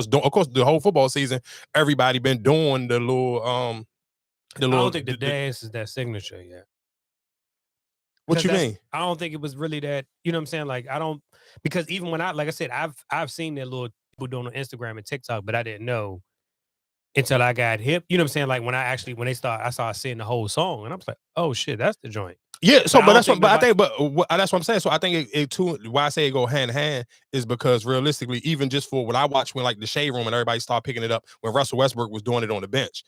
of course, the whole football season, everybody been doing the little I don't think the dance is that signature yet. What you mean? I don't think it was really that, you know what I'm saying? Like, I don't, because even when like I said, I've seen that little people doing on Instagram and TikTok, but I didn't know until I got hip. You know what I'm saying? Like when I started seeing the whole song, and I was like, oh shit, that's the joint. Yeah, so but that's what, but I think, but that's what I'm saying. So I think it too. Why I say it go hand in hand is because realistically, even just for what I watched when like the Shade Room and everybody started picking it up when Russell Westbrook was doing it on the bench.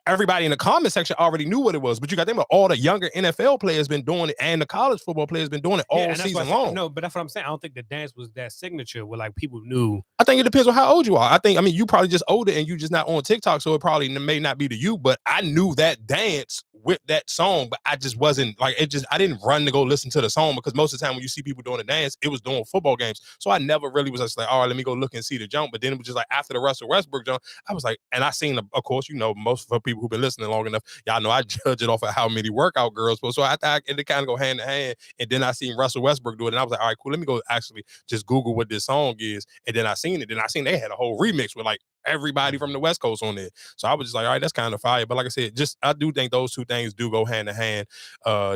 Everybody in the comment section already knew what it was, but you got them. All the younger NFL players been doing it, and the college football players been doing it all season long. No, but that's what I'm saying. I don't think the dance was that signature where like people knew. I think it depends on how old you are. I mean, you probably just older and you just not on TikTok, so it probably may not be to you. But I knew that dance with that song, but I just wasn't like it. I didn't run to go listen to the song because most of the time when you see people doing the dance, it was doing football games. So I never really was just like, all right, let me go look and see the jump. But then it was just like after the Russell Westbrook jump, I was like, and I seen, of course, most of the people who've been listening long enough, y'all know I judge it off of how many workout girls. So I thought it kind of go hand in hand. And then I seen Russell Westbrook do it, and I was like, all right, cool. Let me go actually just Google what this song is. And then I seen it. Then I seen they had a whole remix with like everybody from the West Coast on there. So I was just like, all right, that's kind of fire. But like I said, I do think those two things do go hand in hand.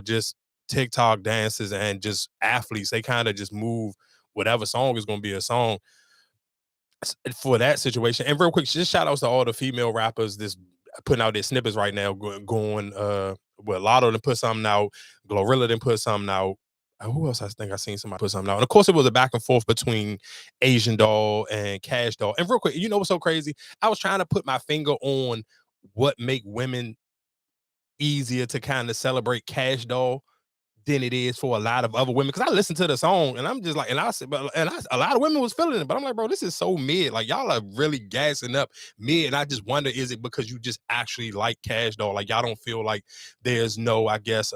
Just TikTok dances and just athletes, they kind of just move whatever song is going to be a song for that situation. And real quick, just shout outs to all the female rappers this putting out their snippets right now, going well, Lotto done put something out, Glorilla done put something out. Who else? I think I seen somebody put something out. And of course, it was a back and forth between Asian Doll and Cash Doll. And real quick, you know what's so crazy? I was trying to put my finger on what make women easier to kind of celebrate Cash Doll than it is for a lot of other women. Because I listened to the song and I'm just like, a lot of women was feeling it, but I'm like, bro, this is so mid. Like y'all are really gassing up mid. And I just wonder, is it because you just actually like Cash Doll? Like y'all don't feel like there's no, I guess,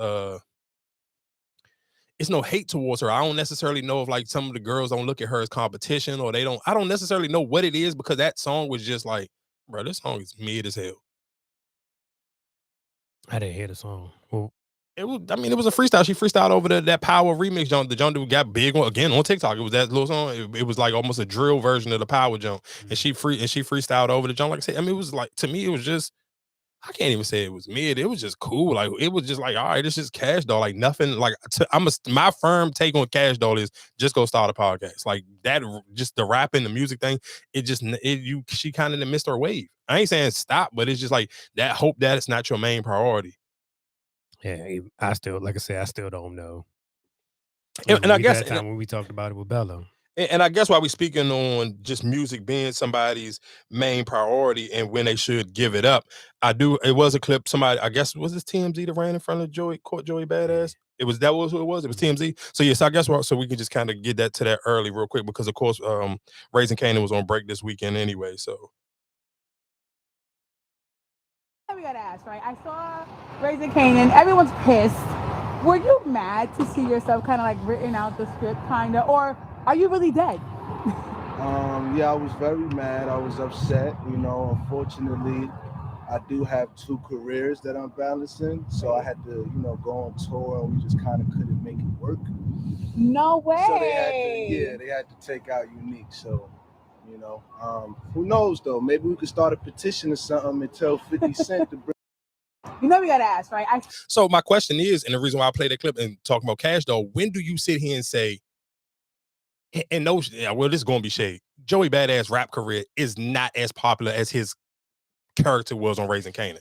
it's no hate towards her. I don't necessarily know if like some of the girls don't look at her as competition, or I don't necessarily know what it is, because that song was just like, bro, this song is mid as hell. I didn't hear the song. Well, it was a freestyle. She freestyled over that Power remix jump. The jump that got big one again on TikTok. It was that little song. It was like almost a drill version of the Power jump. Mm-hmm. And she freestyled over the jump. Like I said, I mean, it was like, to me, it was just, I can't even say it was mid. It was just cool. Like it was just like, all right, this is Cash Doll. Like nothing. Like my firm take on Cash Doll is just go start a podcast. Like that, just the rapping, the music thing. She kind of missed her wave. I ain't saying stop, but it's just like that. Hope that it's not your main priority. Yeah, I still don't know. And I guess that time when we talked about it with Bella. And I guess why we speaking on just music being somebody's main priority and when they should give it up. It was a clip, somebody, I guess, was this TMZ that ran in front of Joey Badass? That was who it was? It was TMZ? So yes, I guess so we can just kind of get that to that early real quick, because of course, Raising Kanan was on break this weekend anyway, so. We gotta ask, right? I saw Raising Kanan, everyone's pissed. Were you mad to see yourself kind of like written out the script, kind of, or are you really dead? Yeah, I was very mad. I was upset. Unfortunately, I do have two careers that I'm balancing, so I had to, go on tour, and we just kind of couldn't make it work. No way. So they had to take out Unique. So, who knows though? Maybe we could start a petition or something and tell 50 Cent to bring. We gotta ask, right? So my question is, and the reason why I played that clip and talking about Cash Doll, when do you sit here and say, and no, well, this is gonna be shade, Joey Badass rap career is not as popular as his character was on Raising Kanan?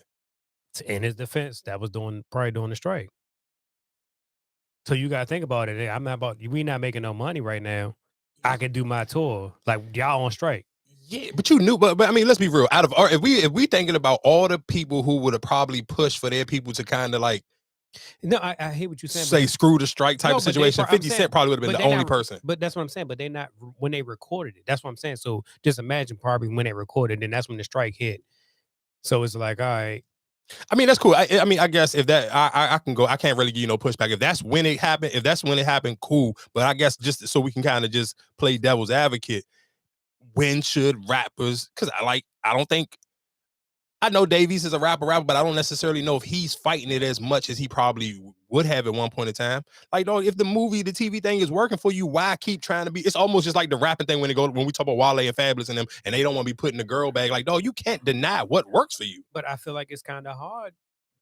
In his defense, that was probably during the strike. So you gotta think about it. We not making no money right now. I could do my tour. Like y'all on strike. Yeah, but you knew, but I mean, let's be real. If we thinking about all the people who would have probably pushed for their people to kind of like, no, I hear what you're saying. Say screw the strike type of situation. 50 Cent probably would have been the only person. But that's what I'm saying. But they not when they recorded it. That's what I'm saying. So just imagine probably when they recorded, then that's when the strike hit. So it's like, all right. I mean, that's cool. I mean, I guess if that, I can go. I can't really give you no pushback. If that's when it happened, cool. But I guess just so we can kind of just play devil's advocate. When should rappers? Because I I know Davies is a rapper, but I don't necessarily know if he's fighting it as much as he probably would have at one point in time. Like, dog, if the TV thing is working for you, why keep trying to be? It's almost just like the rapping thing when we talk about Wale and Fabulous and them, and they don't want to be put in the girl bag. Like, dog, you can't deny what works for you. But I feel like it's kind of hard,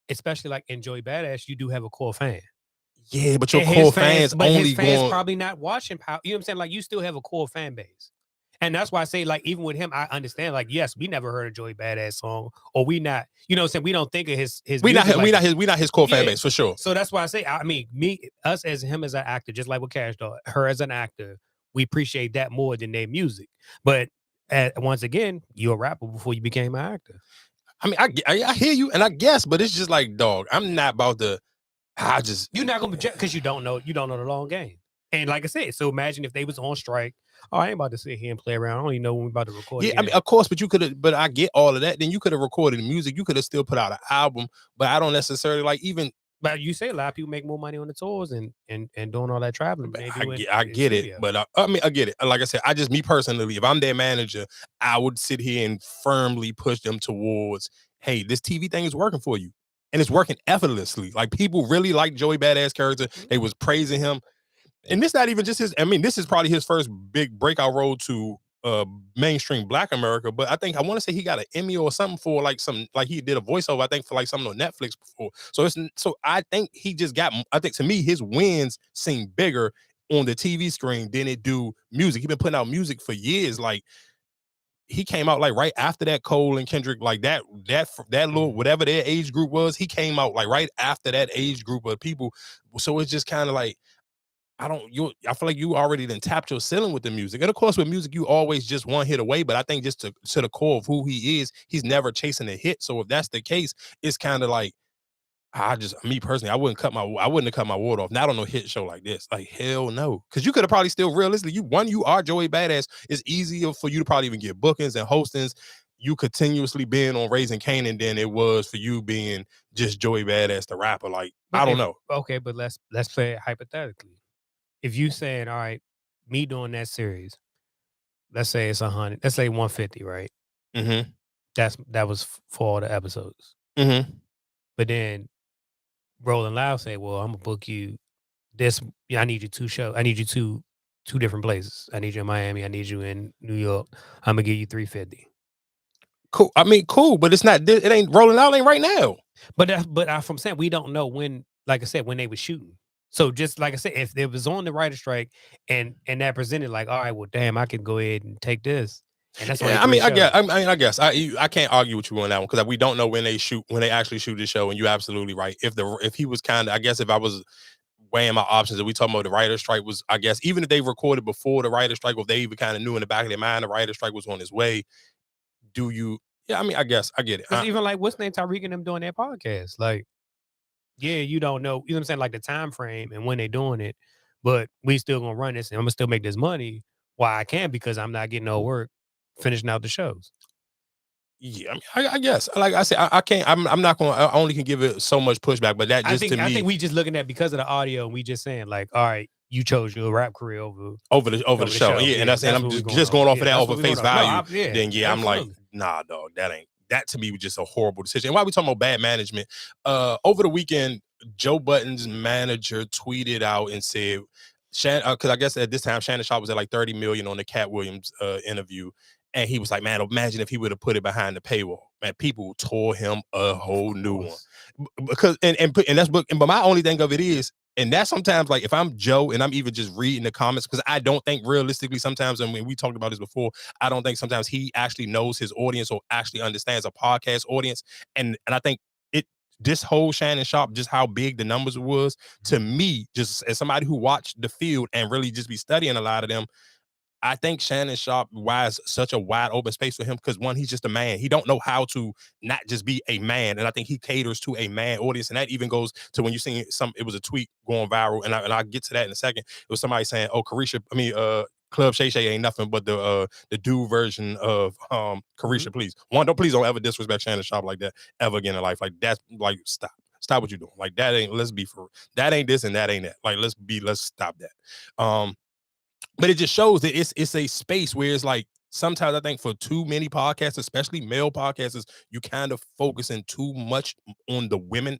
especially like in Joey Badass. You do have a core fan. Yeah, but your core fans only going probably not watching power. You know what I'm saying? Like, you still have a core fan base. And that's why I say, like, even with him, I understand, like, yes, we never heard a Joey Badass song, or we not, you know what I'm saying? We don't think of his we not his core fan base for sure. So that's why I say, I mean, us as him as an actor, just like with Cash Doll, her as an actor, we appreciate that more than their music. But once again, you're a rapper before you became an actor. I mean, I hear you, and I guess, but it's just like, dog, I'm not about to. You're not gonna because you don't know the long game. And like I said, so imagine if they was on strike. Oh, I ain't about to sit here and play around. I don't even know when we're about to record. Yeah, I mean, of course, but you could have. But I get all of that. Then you could have recorded the music. You could have still put out an album. But I don't necessarily like even. But you say a lot of people make more money on the tours and doing all that traveling. I get it, but I mean, I get it. Like I said, me personally, if I'm their manager, I would sit here and firmly push them towards, hey, this TV thing is working for you, and it's working effortlessly. Like, people really like Joey Badass character. They was praising him. And this not even just his, I mean, this is probably his first big breakout road to mainstream Black America. But I want to say he got an Emmy or something for like he did a voiceover, I think, for like something on Netflix before. So I think to me, his wins seem bigger on the TV screen than it do music. He's been putting out music for years. Like, he came out like right after that Cole and Kendrick, like that little, whatever their age group was, he came out like right after that age group of people. So it's just kind of like, I feel like you already then tapped your ceiling with the music. And of course, with music, you always just one hit away. But I think just to the core of who he is, he's never chasing a hit. So if that's the case, it's kind of like, me personally, I wouldn't have cut my water off. Not on no hit show like this. Like, hell no. Because you could have probably still realistically, you are Joey Badass. It's easier for you to probably even get bookings and hostings. You continuously being on Raising Kanan than it was for you being just Joey Badass, the rapper. Like, I don't know. Okay, but let's play it hypothetically. If you saying, all right, me doing that series, let's say it's 100, let's say 150, right? Mm-hmm. That was for all the episodes. Mm-hmm. But then Rolling Loud say, well, I'm gonna book you this. I need you two shows. I need you two different places. I need you in Miami. I need you in New York. I'm gonna give you 350. Cool. I mean, cool, but it's not. It ain't Rolling Loud ain't right now. But I'm saying we don't know when. Like I said, when they were shooting. So just like I said, if it was on the writer strike and that presented like, all right, well, damn, I can go ahead and take this. And that's why. I guess I can't argue with you on that one because we don't know when they actually shoot the show. And you're absolutely right. If he was kind of, I guess if I was weighing my options and we talking about the writer strike was, I guess even if they recorded before the writer strike, or if they even kind of knew in the back of their mind the writer strike was on his way, yeah, I mean, I guess I get it. Because even like what's name Tyreek and them doing their podcast, like. Yeah, you don't know, you know what I'm saying, like the time frame and when they're doing it, but we still gonna run this and I'm gonna still make this money while I can because I'm not getting no work finishing out the shows. Yeah, I mean, I guess, like I said, I can't. I'm not gonna. I only can give it so much pushback, but that just I think we just looking at because of the audio and we just saying like, all right, you chose your rap career over the show. Yeah, and I'm just going off of that over face value. Then yeah, I'm like, nah, dog, that to me was just a horrible decision. And why we talking about bad management? Over the weekend, Joe Budden's manager tweeted out and said, because I guess at this time Shannon Sharpe was at like 30 million on the Cat Williams interview. And he was like, man, imagine if he would have put it behind the paywall. Man, people tore him a whole new one. Because but my only thing of it is, and that's sometimes like if I'm Joe and I'm even just reading the comments, because I don't think realistically sometimes, and we talked about this before, I don't think sometimes he actually knows his audience or actually understands a podcast audience. And I think this whole Shannon Sharpe, just how big the numbers was, to me, just as somebody who watched the field and really just be studying a lot of them, I think Shannon Sharpe wise such a wide open space for him because one, he's just a man. He don't know how to not just be a man, and I think he caters to a man audience, and that even goes to when you see it was a tweet going viral, and I'll get to that in a second. It was somebody saying, "Oh, Club Shay Shay ain't nothing but the dude version of Carisha." Please don't ever disrespect Shannon Sharpe like that ever again in life. Like that's like stop what you're doing. Like that ain't. Let's be for that ain't this and that ain't that. Like let's stop that. But it just shows that it's a space where it's like sometimes I think for too many podcasts, especially male podcasters, you kind of focusing too much on the women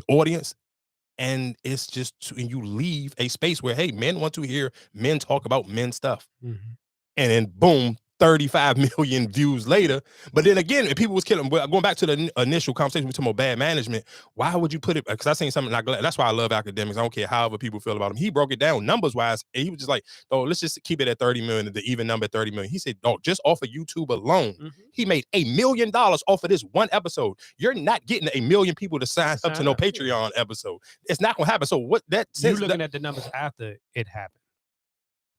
audience. And it's just, and you leave a space where, hey, men want to hear men talk about men stuff. Mm-hmm. And then boom, 35 million views later. But then again, if people was killing, going back to the initial conversation, we talking about bad management. Why would you put it? Because I seen something like, that's why I love Akademiks. I don't care however people feel about him. He broke it down numbers wise. And he was just like, oh, let's just keep it at 30 million, the even number 30 million. He said, oh, just off of YouTube alone, he made $1 million off of this one episode. You're not getting 1 million people to sign up to no Patreon episode. It's not gonna happen. So what that you're looking at the numbers after it happened.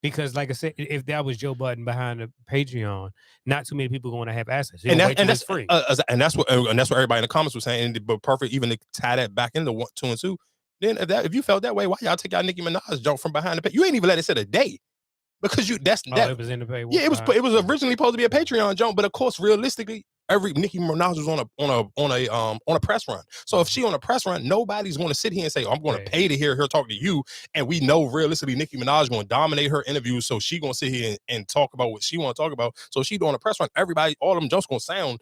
Because, like I said, if that was Joe Budden behind the Patreon, not too many people going to have access. And that's free. And that's what everybody in the comments was saying. But perfect, even to tie that back into 1, 2, and 2. Then if you felt that way, why y'all take out Nicki Minaj jump from behind the pay? You ain't even let it sit a day. Because it was in the paywall. Yeah, it was originally supposed to be a Patreon jump, but of course, realistically, every Nicki Minaj was on a press run. So if she on a press run, nobody's going to sit here and say, oh, I'm going to pay to hear her talk to you. And we know realistically Nicki Minaj going to dominate her interviews, so she going to sit here and talk about what she want to talk about. So she doing a press run. Everybody, all of them jumps going to sound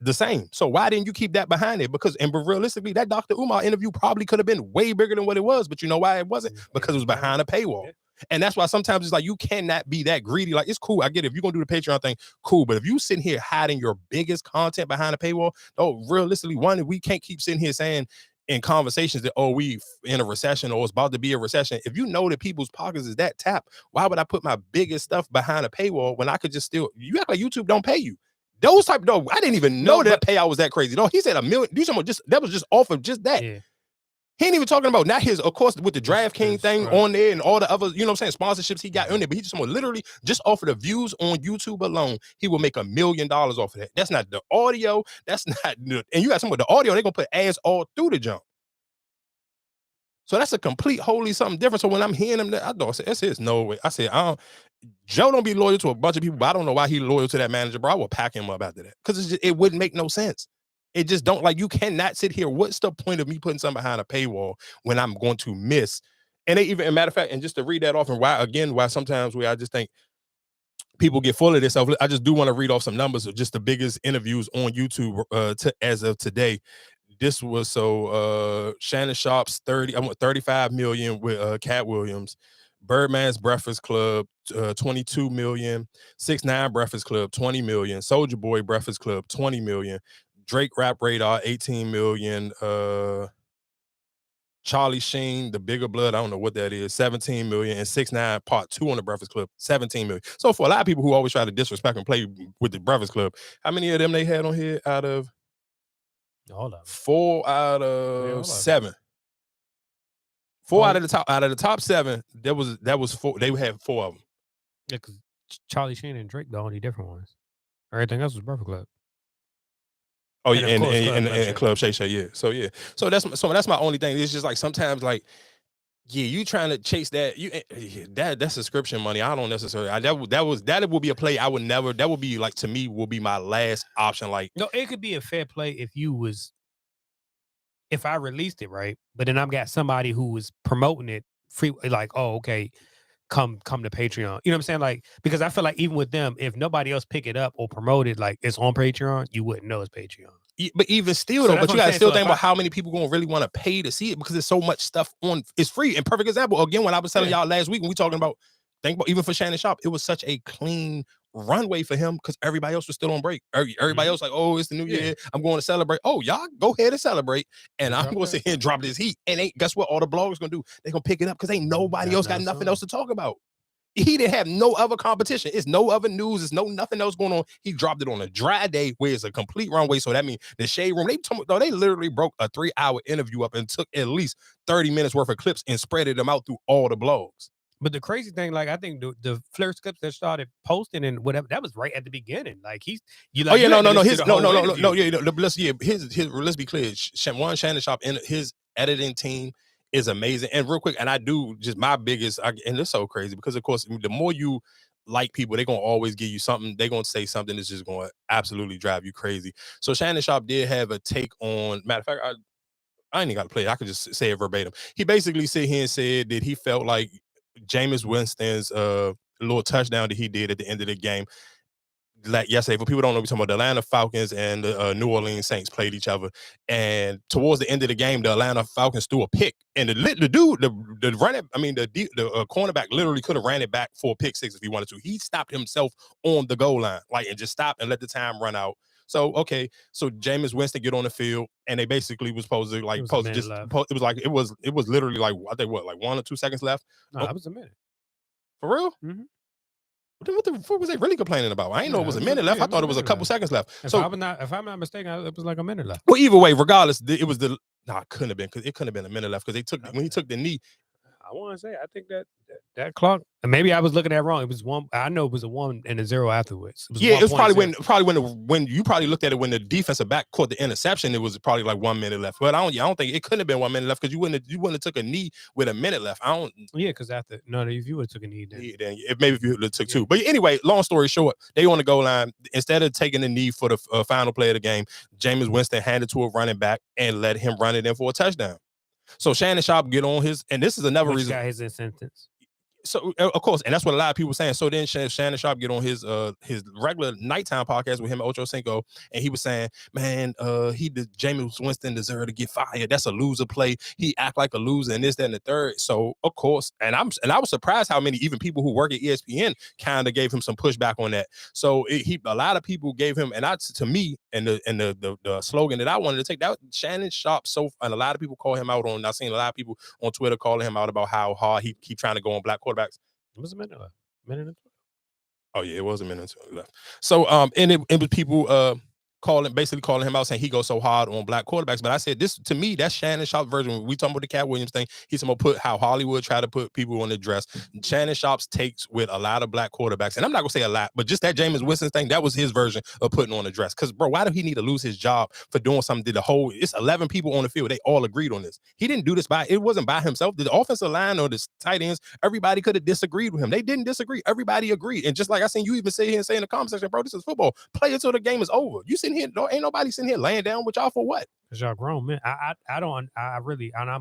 the same. So why didn't you keep that behind it? Because realistically, that Dr. Umar interview probably could have been way bigger than what it was. But you know why it wasn't? Because it was behind a paywall. Yeah. And that's why sometimes it's like, you cannot be that greedy. Like, it's cool. I get it. If you're going to do the Patreon thing, cool. But if you sitting here hiding your biggest content behind a paywall, realistically, one, we can't keep sitting here saying in conversations that, we in a recession or it's about to be a recession. If you know that people's pockets is that tapped, why would I put my biggest stuff behind a paywall when I could just you act like YouTube don't pay you. Those type, I didn't even know that payout was that crazy. He said $1 million. That was just off of just that. Yeah. He ain't even talking about not his, of course, with the DraftKings thing on there and all the other, sponsorships he got on there. But he just literally just off of the views on YouTube alone, he will make $1 million off of that. That's not the audio. That's not, and you got some of the audio, they're going to put ads all through the jump. So that's a complete, wholly something different. So when I'm hearing him, I said, it's no way. I said, Joe don't be loyal to a bunch of people, but I don't know why he's loyal to that manager, bro. I will pack him up after that. Because it wouldn't make no sense. It just don't, like, you cannot sit here. What's the point of me putting something behind a paywall when I'm going to miss? And they even, matter of fact, and just to read that off, and why sometimes I just think people get full of this. I just do want to read off some numbers of just the biggest interviews on YouTube as of today. This was Shannon Sharp's 35 million with Cat Williams. Birdman's Breakfast Club, 22 million. 6ix9ine Breakfast Club, 20 million. Soulja Boy Breakfast Club, 20 million. Drake Rap Radar, 18 million. Charlie Sheen, The Bigger Blood, I don't know what that is, 17 million. And 6ix9ine Part 2 on the Breakfast Club, 17 million. So for a lot of people who always try to disrespect and play with the Breakfast Club, how many of them they had on here out of? All of them. 4 out of 7. 4 out of the top 7, that was 4. They had 4 of them. Yeah, because Charlie Sheen and Drake the only different ones. Everything else was Breakfast Club. Oh yeah, and Club Shay Shay, yeah. So that's my only thing. It's just like sometimes, like, yeah, you trying to chase that that's subscription money. I don't necessarily. That would be a play I would never. That would be like, to me, will be my last option. Like, no, it could be a fair play if I released it, right? But then I've got somebody who was promoting it free, like, oh, okay, come to Patreon. You know what I'm saying? Like, because I feel like even with them, if nobody else pick it up or promote it, like it's on Patreon, you wouldn't know it's Patreon. But even still, though, but you gotta still think about how many people gonna really want to pay to see it, because there's so much stuff on. It's free. And perfect example, again, when I was telling y'all last week when we talking about, even for Shannon Sharp, it was such a clean runway for him because everybody else was still on break. Everybody else like, oh, it's the new year, I'm going to celebrate. Oh, y'all go ahead and celebrate, and I'm going to sit here and drop this heat. And guess what? All the bloggers gonna do? They gonna pick it up because ain't nobody else got nothing else to talk about. He didn't have no other competition. It's no other news. It's nothing else going on. He dropped it on a dry day where it's a complete runway. So that means the Shade Room, they literally broke a 3-hour interview up and took at least 30 minutes worth of clips and spreaded them out through all the blogs. But the crazy thing, like, I think the Flirt clips that started posting and whatever, that was right at the beginning. Like, let's be clear. Shannon Sharp and his editing team is amazing. And real quick, and I do just my biggest, and it's so crazy because, of course, the more you like people, they're going to always give you something. They're going to say something that's just going to absolutely drive you crazy. So Shannon Sharp did have a take on, matter of fact, I ain't got to play it. I could just say it verbatim. He basically sit here and said that he felt like Jameis Winston's little touchdown that he did at the end of the game. Like yesterday, for people who don't know, we're talking about the Atlanta Falcons and the New Orleans Saints played each other. And towards the end of the game, the Atlanta Falcons threw a pick, and the dude, the running, I mean, the cornerback literally could have ran it back for a pick six if he wanted to. He stopped himself on the goal line, like, and just stopped and let the time run out. So okay, so Jameis Winston get on the field, and they basically was supposed to like it was literally like I think what, like 1 or 2 seconds left. No, it was a minute. For real? Mm-hmm. What the fuck was they really complaining about? I didn't know it was a minute left. I thought it was a couple seconds left. If I'm not mistaken, it was like a minute left. Well, either way, regardless, it was it couldn't have been, because it couldn't have been a minute left, because when he took the knee. I want to say, I think that clock, maybe I was looking at it wrong. It was one. I know it was a 1 and a 0 afterwards. It was probably when you probably looked at it when the defensive back caught the interception. It was probably like 1 minute left. But I don't think it couldn't have been 1 minute left, because you wouldn't have took a knee with a minute left. Because if you would have took a knee, then maybe if you would have took 2. But anyway, long story short, they on the goal line. Instead of taking the knee for the final play of the game, Jameis Winston handed to a running back and let him run it in for a touchdown. So Shannon Sharp get on his, and this is another reason. Got his sentence. So of course, and that's what a lot of people were saying. So then Shannon Sharp get on his regular nighttime podcast with him and Ocho Cinco, and he was saying, man, Jameis Winston deserved to get fired. That's a loser play. He act like a loser and this, that, and the third. So of course, and I was surprised how many even people who work at ESPN kind of gave him some pushback on that. So a lot of people gave him, and to me, and the slogan that I wanted to take, that Shannon Sharp. So, and a lot of people call him out on. I've seen a lot of people on Twitter calling him out about how hard he keep trying to go on black quarterbacks. It was a minute left. Minute and 12. Oh yeah, it was a minute left. So and it was people basically calling him out, saying he goes so hard on black quarterbacks. But I said, this to me, that's Shannon Sharp's version. When we talking about the Cat Williams thing, he's talking about how Hollywood try to put people on the dress. Shannon Sharp's takes with a lot of black quarterbacks, and I'm not gonna say a lot, but just that Jameis Winston thing, that was his version of putting on a dress. Because bro, why do he need to lose his job for doing something that it's 11 people on the field, they all agreed on this. He didn't do this it wasn't by himself. The offensive line or the tight ends, everybody could have disagreed with him. They didn't disagree. Everybody agreed. And just like I seen you even sit here and say in the comment section, bro, this is football. Play until the game is over. You sitting here, ain't nobody sitting here laying down with y'all for what? Because y'all grown men. I'm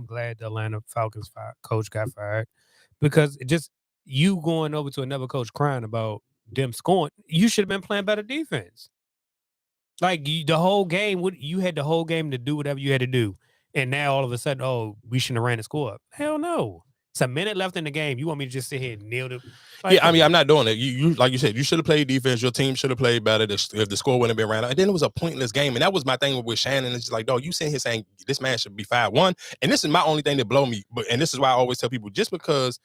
glad the Atlanta Falcons coach got fired, because just you going over to another coach crying about them scoring, you should have been playing better defense. Like the whole game, you had the whole game to do whatever you had to do, and now all of a sudden, we shouldn't have ran the score up. Hell no. It's a minute left in the game. You want me to just sit here and kneel to? Yeah, I mean, I'm not doing it. You like you said, you should have played defense. Your team should have played better if the score wouldn't have been ran out. And then it was a pointless game, and that was my thing with Shannon. It's just like, dog, you sitting here saying this man should be 5-1, and this is my only thing that blow me. And this is why I always tell people, just because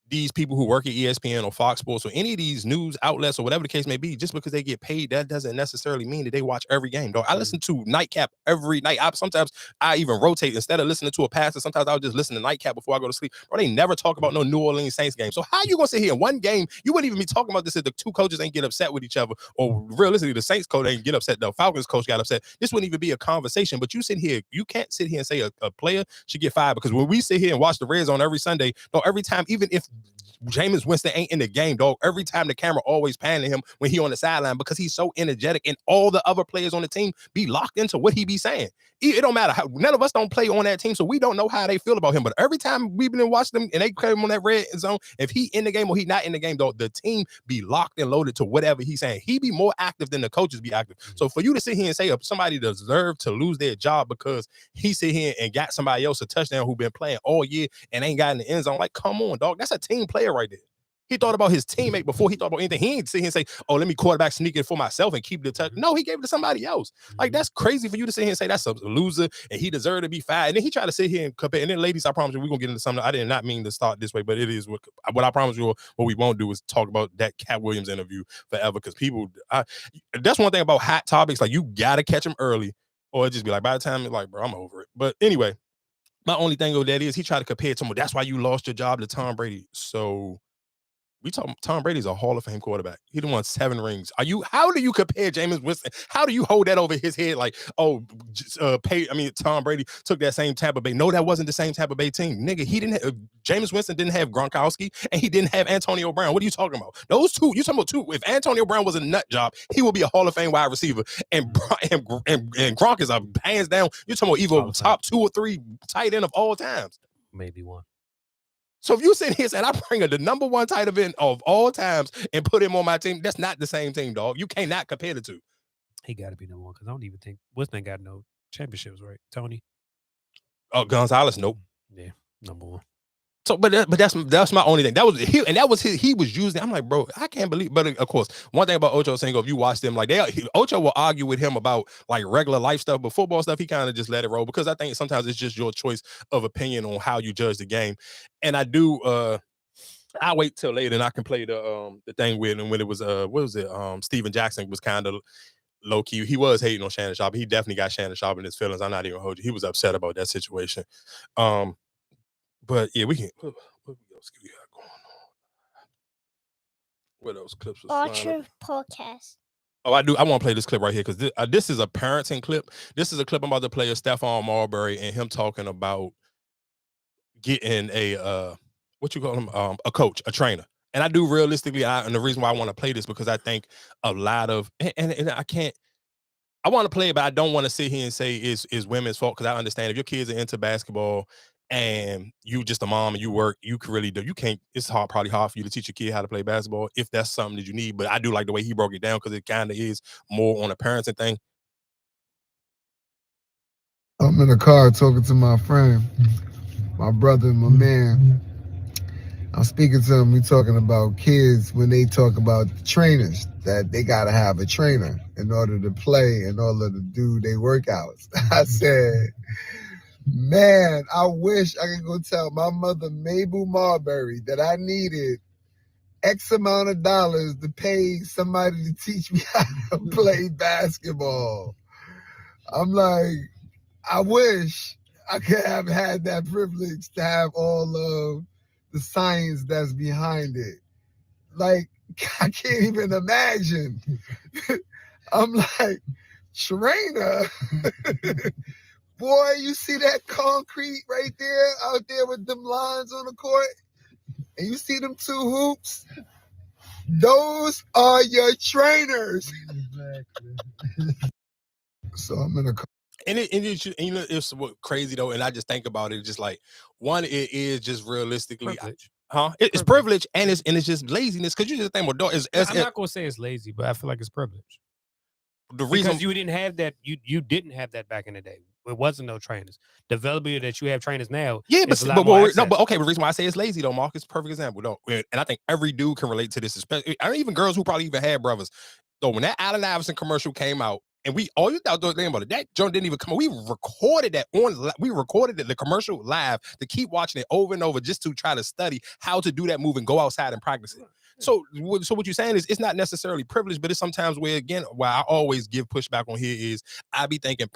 these people who work at ESPN or Fox Sports or any of these news outlets or whatever the case may be, just because they get paid, that doesn't necessarily mean that they watch every game, dog. I listen to Nightcap every night. Sometimes I even rotate. Instead of listening to a passer, sometimes I'll just listen to Nightcap before I go to sleep. Bro, they never talk about no New Orleans Saints game. So how you gonna sit here in one game? You wouldn't even be talking about this if the two coaches ain't get upset with each other, or realistically, the Saints coach ain't get upset. The Falcons coach got upset. This wouldn't even be a conversation. But you can't sit here and say a player should get fired, because when we sit here and watch the Red Zone every Sunday, dog, every time, even if Jameis Winston ain't in the game, dog, every time the camera always panning him when he on the sideline, because he's so energetic, and all the other players on the team be locked into what he be saying. It don't matter how, none of us don't play on that team, so we don't know how they feel about him. But every time we've been watching them and they come on that red zone, if he in the game or he not in the game, dog, the team be locked and loaded to whatever he's saying. He be more active than the coaches be active. So for you to sit here and say somebody deserved to lose their job because he sit here and got somebody else a touchdown who been playing all year and ain't got in the end zone, like, come on, dog, that's a team player right there. He thought about his teammate before he thought about anything. He ain't sit here and say, oh, let me quarterback sneak it for myself and keep the touch. No, he gave it to somebody else. Like, that's crazy for you to sit here and say that's a loser and he deserved to be fired. And then he tried to sit here and compare. And then, ladies, I promise you, we're going to get into something. I did not mean to start this way, but it is what I promise you, what we won't do is talk about that Cat Williams interview forever, because people, that's one thing about hot topics. Like, you got to catch them early, or it just be like, by the time it's like, bro, I'm over it. But anyway, my only thing with that is he tried to compare it to someone. That's why you lost your job to Tom Brady. So we talk, Tom Brady's a Hall of Fame quarterback. He done won 7 rings. How do you compare Jameis Winston? How do you hold that over his head? Like, Tom Brady took that same Tampa Bay. No, that wasn't the same Tampa Bay team. Nigga, Jameis Winston didn't have Gronkowski and he didn't have Antonio Brown. What are you talking about? Those two, you talking about two. If Antonio Brown was a nut job, he would be a Hall of Fame wide receiver. And Gronk is a hands down, you're talking about either top 2 or 3 tight end of all times. Maybe 1. So if you sit here and say, I bring the number one tight end of all times and put him on my team, that's not the same team, dog. You cannot compare the two. He got to be number one because I don't even think what's name got no championships, right? Tony. Oh, Gonzalez, nope. Yeah, number one. So, but that's my only thing. That was he was using. I'm like, bro, I can't believe. But of course, one thing about Ocho Cinco, if you watch them, like Ocho will argue with him about like regular life stuff, but football stuff, he kind of just let it roll because I think sometimes it's just your choice of opinion on how you judge the game. And I do. I wait till later and I can play the thing with him when it was what was it? Steven Jackson was kind of low key. He was hating on Shannon Sharp. He definitely got Shannon Sharp in his feelings. I'm not even hold you. He was upset about that situation. But yeah, we can. What else we got going on? What else clips? Archer podcast. Oh, I do. I want to play this clip right here because this is a parenting clip. This is a clip I'm about to play of Stephon Marbury and him talking about getting a what you call him, a coach, a trainer. And I do realistically, and the reason why I want to play this because I think a lot of and I can't. I want to play it, but I don't want to sit here and say it's women's fault because I understand if your kids are into basketball and you just a mom and you work, you can really do. You can't. It's probably hard for you to teach your kid how to play basketball if that's something that you need. But I do like the way he broke it down because it kind of is more on a parenting thing. I'm in the car talking to my friend, my brother, my man. I'm speaking to him. We talking about kids when they talk about the trainers that they gotta have a trainer in order to play, in order to do their workouts. I said, man, I wish I could go tell my mother Mabel Marbury that I needed X amount of dollars to pay somebody to teach me how to play basketball. I'm like, I wish I could have had that privilege to have all of the science that's behind it. Like, I can't even imagine. I'm like, trainer? Boy, you see that concrete right there out there with them lines on the court? And you see them two hoops? Those are your trainers. Exactly. So I'm in a And it's what crazy though, and I just think about it, just like one, it is just realistically, Privilege. It's privilege, and it's just laziness because you just think, well, I'm not gonna say it's lazy, but I feel like it's privilege. The reason because you didn't have that, you didn't have that back in the day. It wasn't no trainers. The availability that you have trainers now, yeah, but okay. The reason why I say it's lazy though, Mark, is a perfect example though, and I think every dude can relate to this, especially even girls who probably even had brothers. So when that Allen Iverson commercial came out, and all you thought about it, that joint didn't even come. We recorded that the commercial live to keep watching it over and over just to try to study how to do that move and go outside and practice it. So what you're saying is it's not necessarily privilege, but it's sometimes where I always give pushback on here is I be thinking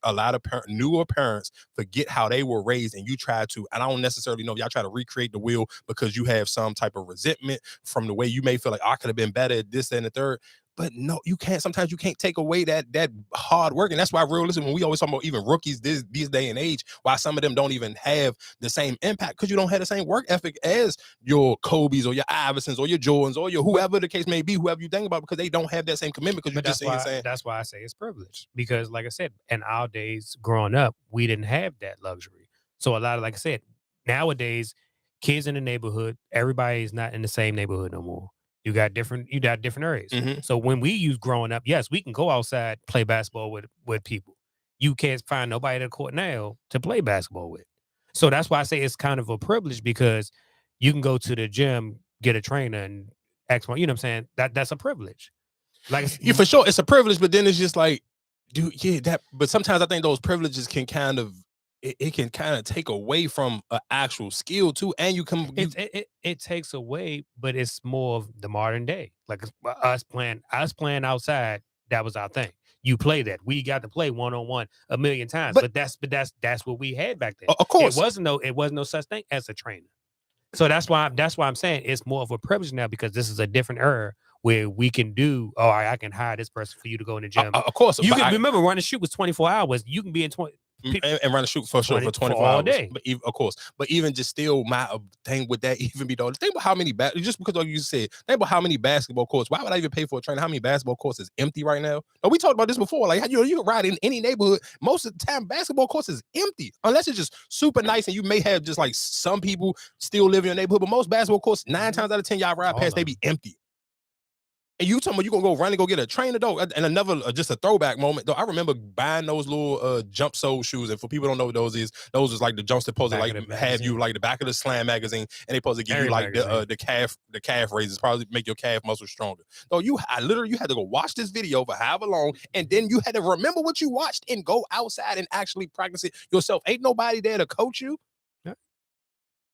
a lot of newer parents forget how they were raised, and you try to, and I don't necessarily know if y'all try to recreate the wheel because you have some type of resentment from the way you may feel like I could have been better at this and the third. But no, you can't. Sometimes you can't take away that hard work, and that's why realistically, when we always talk about even rookies this day and age, why some of them don't even have the same impact because you don't have the same work ethic as your Kobe's or your Iversons or your Jordans or your whoever the case may be, whoever you think about, because they don't have that same commitment. Because you're just saying that's why I say it's privilege. Because, like I said, in our days growing up, we didn't have that luxury. So a lot of, like I said, nowadays, kids in the neighborhood, everybody's not in the same neighborhood no more. You got different areas. Mm-hmm. So when we used growing up, yes, we can go outside, play basketball with people. You can't find nobody at the court now to play basketball with. So that's why I say it's kind of a privilege because you can go to the gym, get a trainer, and X one. You know what I'm saying? That's a privilege. Like, yeah, for sure, it's a privilege. But then it's just like, dude, yeah, that. But sometimes I think those privileges can kind of. It can kind of take away from an actual skill too, and it takes away, but it's more of the modern day. Like us playing outside, that was our thing. You play that. We got to play 1-on-1 a million times, but that's what we had back then. Of course, it wasn't no such thing as a trainer. So that's why I'm saying it's more of a privilege now because this is a different era where we can do. I can hire this person for you to go in the gym. Of course, you can remember running shoot was 24 hours. You can be in and run a shoot for sure for 24 all hours. day. But of course, but even just still, my thing with that even be though. Think about how many just because like you said, think about how many basketball courts. Why would I even pay for a trainer? How many basketball courts is empty right now? No, we talked about this before. Like you can ride in any neighborhood. Most of the time, basketball courts is empty unless it's just super nice and you may have just like some people still live in your neighborhood. But most basketball courts, 9 times out of 10, y'all ride past, they be empty. And you talking about you gonna go run and go get a trainer though, and another just a throwback moment though. I remember buying those little jump sole shoes, and for people who don't know what those is like the jumps that supposed to like have you like the back of the Slam magazine, and they supposed to give you like the calf raises, probably make your calf muscle stronger. So you had to go watch this video for however long, and then you had to remember what you watched and go outside and actually practice it yourself. Ain't nobody there to coach you.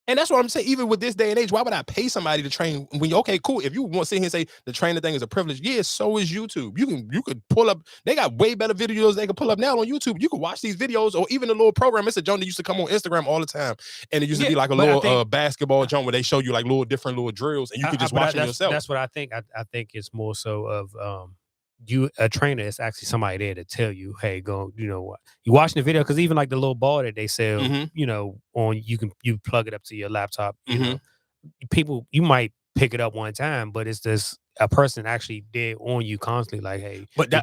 And that's what I'm saying. Even with this day and age, why would I pay somebody to train when you okay, cool. If you want to sit here and say the trainer thing is a privilege, yeah, so is YouTube. You could pull up, they got way better videos they can pull up now on YouTube. You can watch these videos, or even a little program. It's a joint that used to come on Instagram all the time. And it used to be like a little basketball joint where they show you like different little drills, and you could just watch them yourself. That's what I think. I think it's more so of a trainer is actually somebody there to tell you, hey, go, you know what, you watching the video, because even like the little ball that they sell, you know, on you plug it up to your laptop, you know, people, you might pick it up one time, but it's just a person actually there on you constantly, like, hey, but that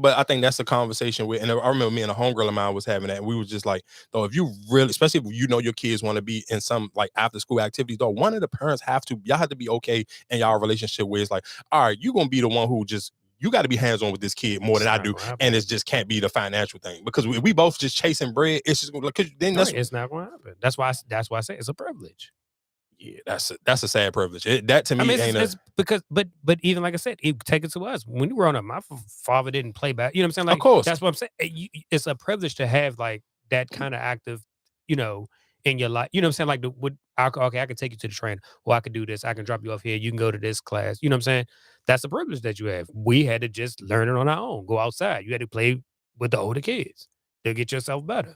but I think that's a conversation with, and I remember me and a homegirl of mine was having that, and we was just like, though, if you really, especially if you know your kids want to be in some like after school activities, though, one of the parents y'all have to be okay in y'all relationship where it's like, all right, you gonna be the one who just, you got to be hands-on with this kid more than I do, and it just can't be the financial thing, because we both just chasing bread. It's just because then it's not going to happen. That's why I say it's a privilege. Yeah, that's a sad privilege. That to me ain't because but even like I said, take it to us when you were growing up. My father didn't play back. You know what I'm saying? Like, of course, that's what I'm saying. It's a privilege to have like that kind of active, you know, in your life. You know what I'm saying? Like I can take you to the train, or I could do this. I can drop you off here. You can go to this class. You know what I'm saying? That's a privilege that you have. We had to just learn it on our own. Go outside. You had to play with the older kids to get yourself better.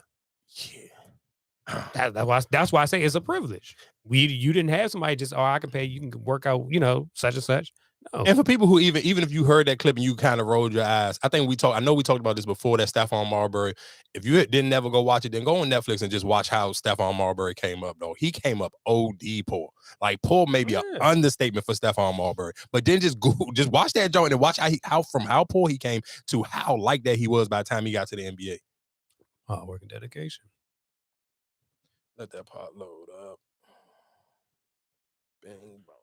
Yeah. That's why I say it's a privilege. You didn't have somebody just, I can pay you, can work out, you know, such and such. No. And for people who even if you heard that clip and you kind of rolled your eyes, I know we talked about this before, that Stephon Marbury. If you didn't ever go watch it, then go on Netflix and just watch how Stephon Marbury came up, though. He came up OD poor. Like, poor may be an understatement for Stephon Marbury. But then just watch that joint and watch how poor he came to how like that he was by the time he got to the NBA. Hard work and dedication. Let that pot load up. Bang, bong.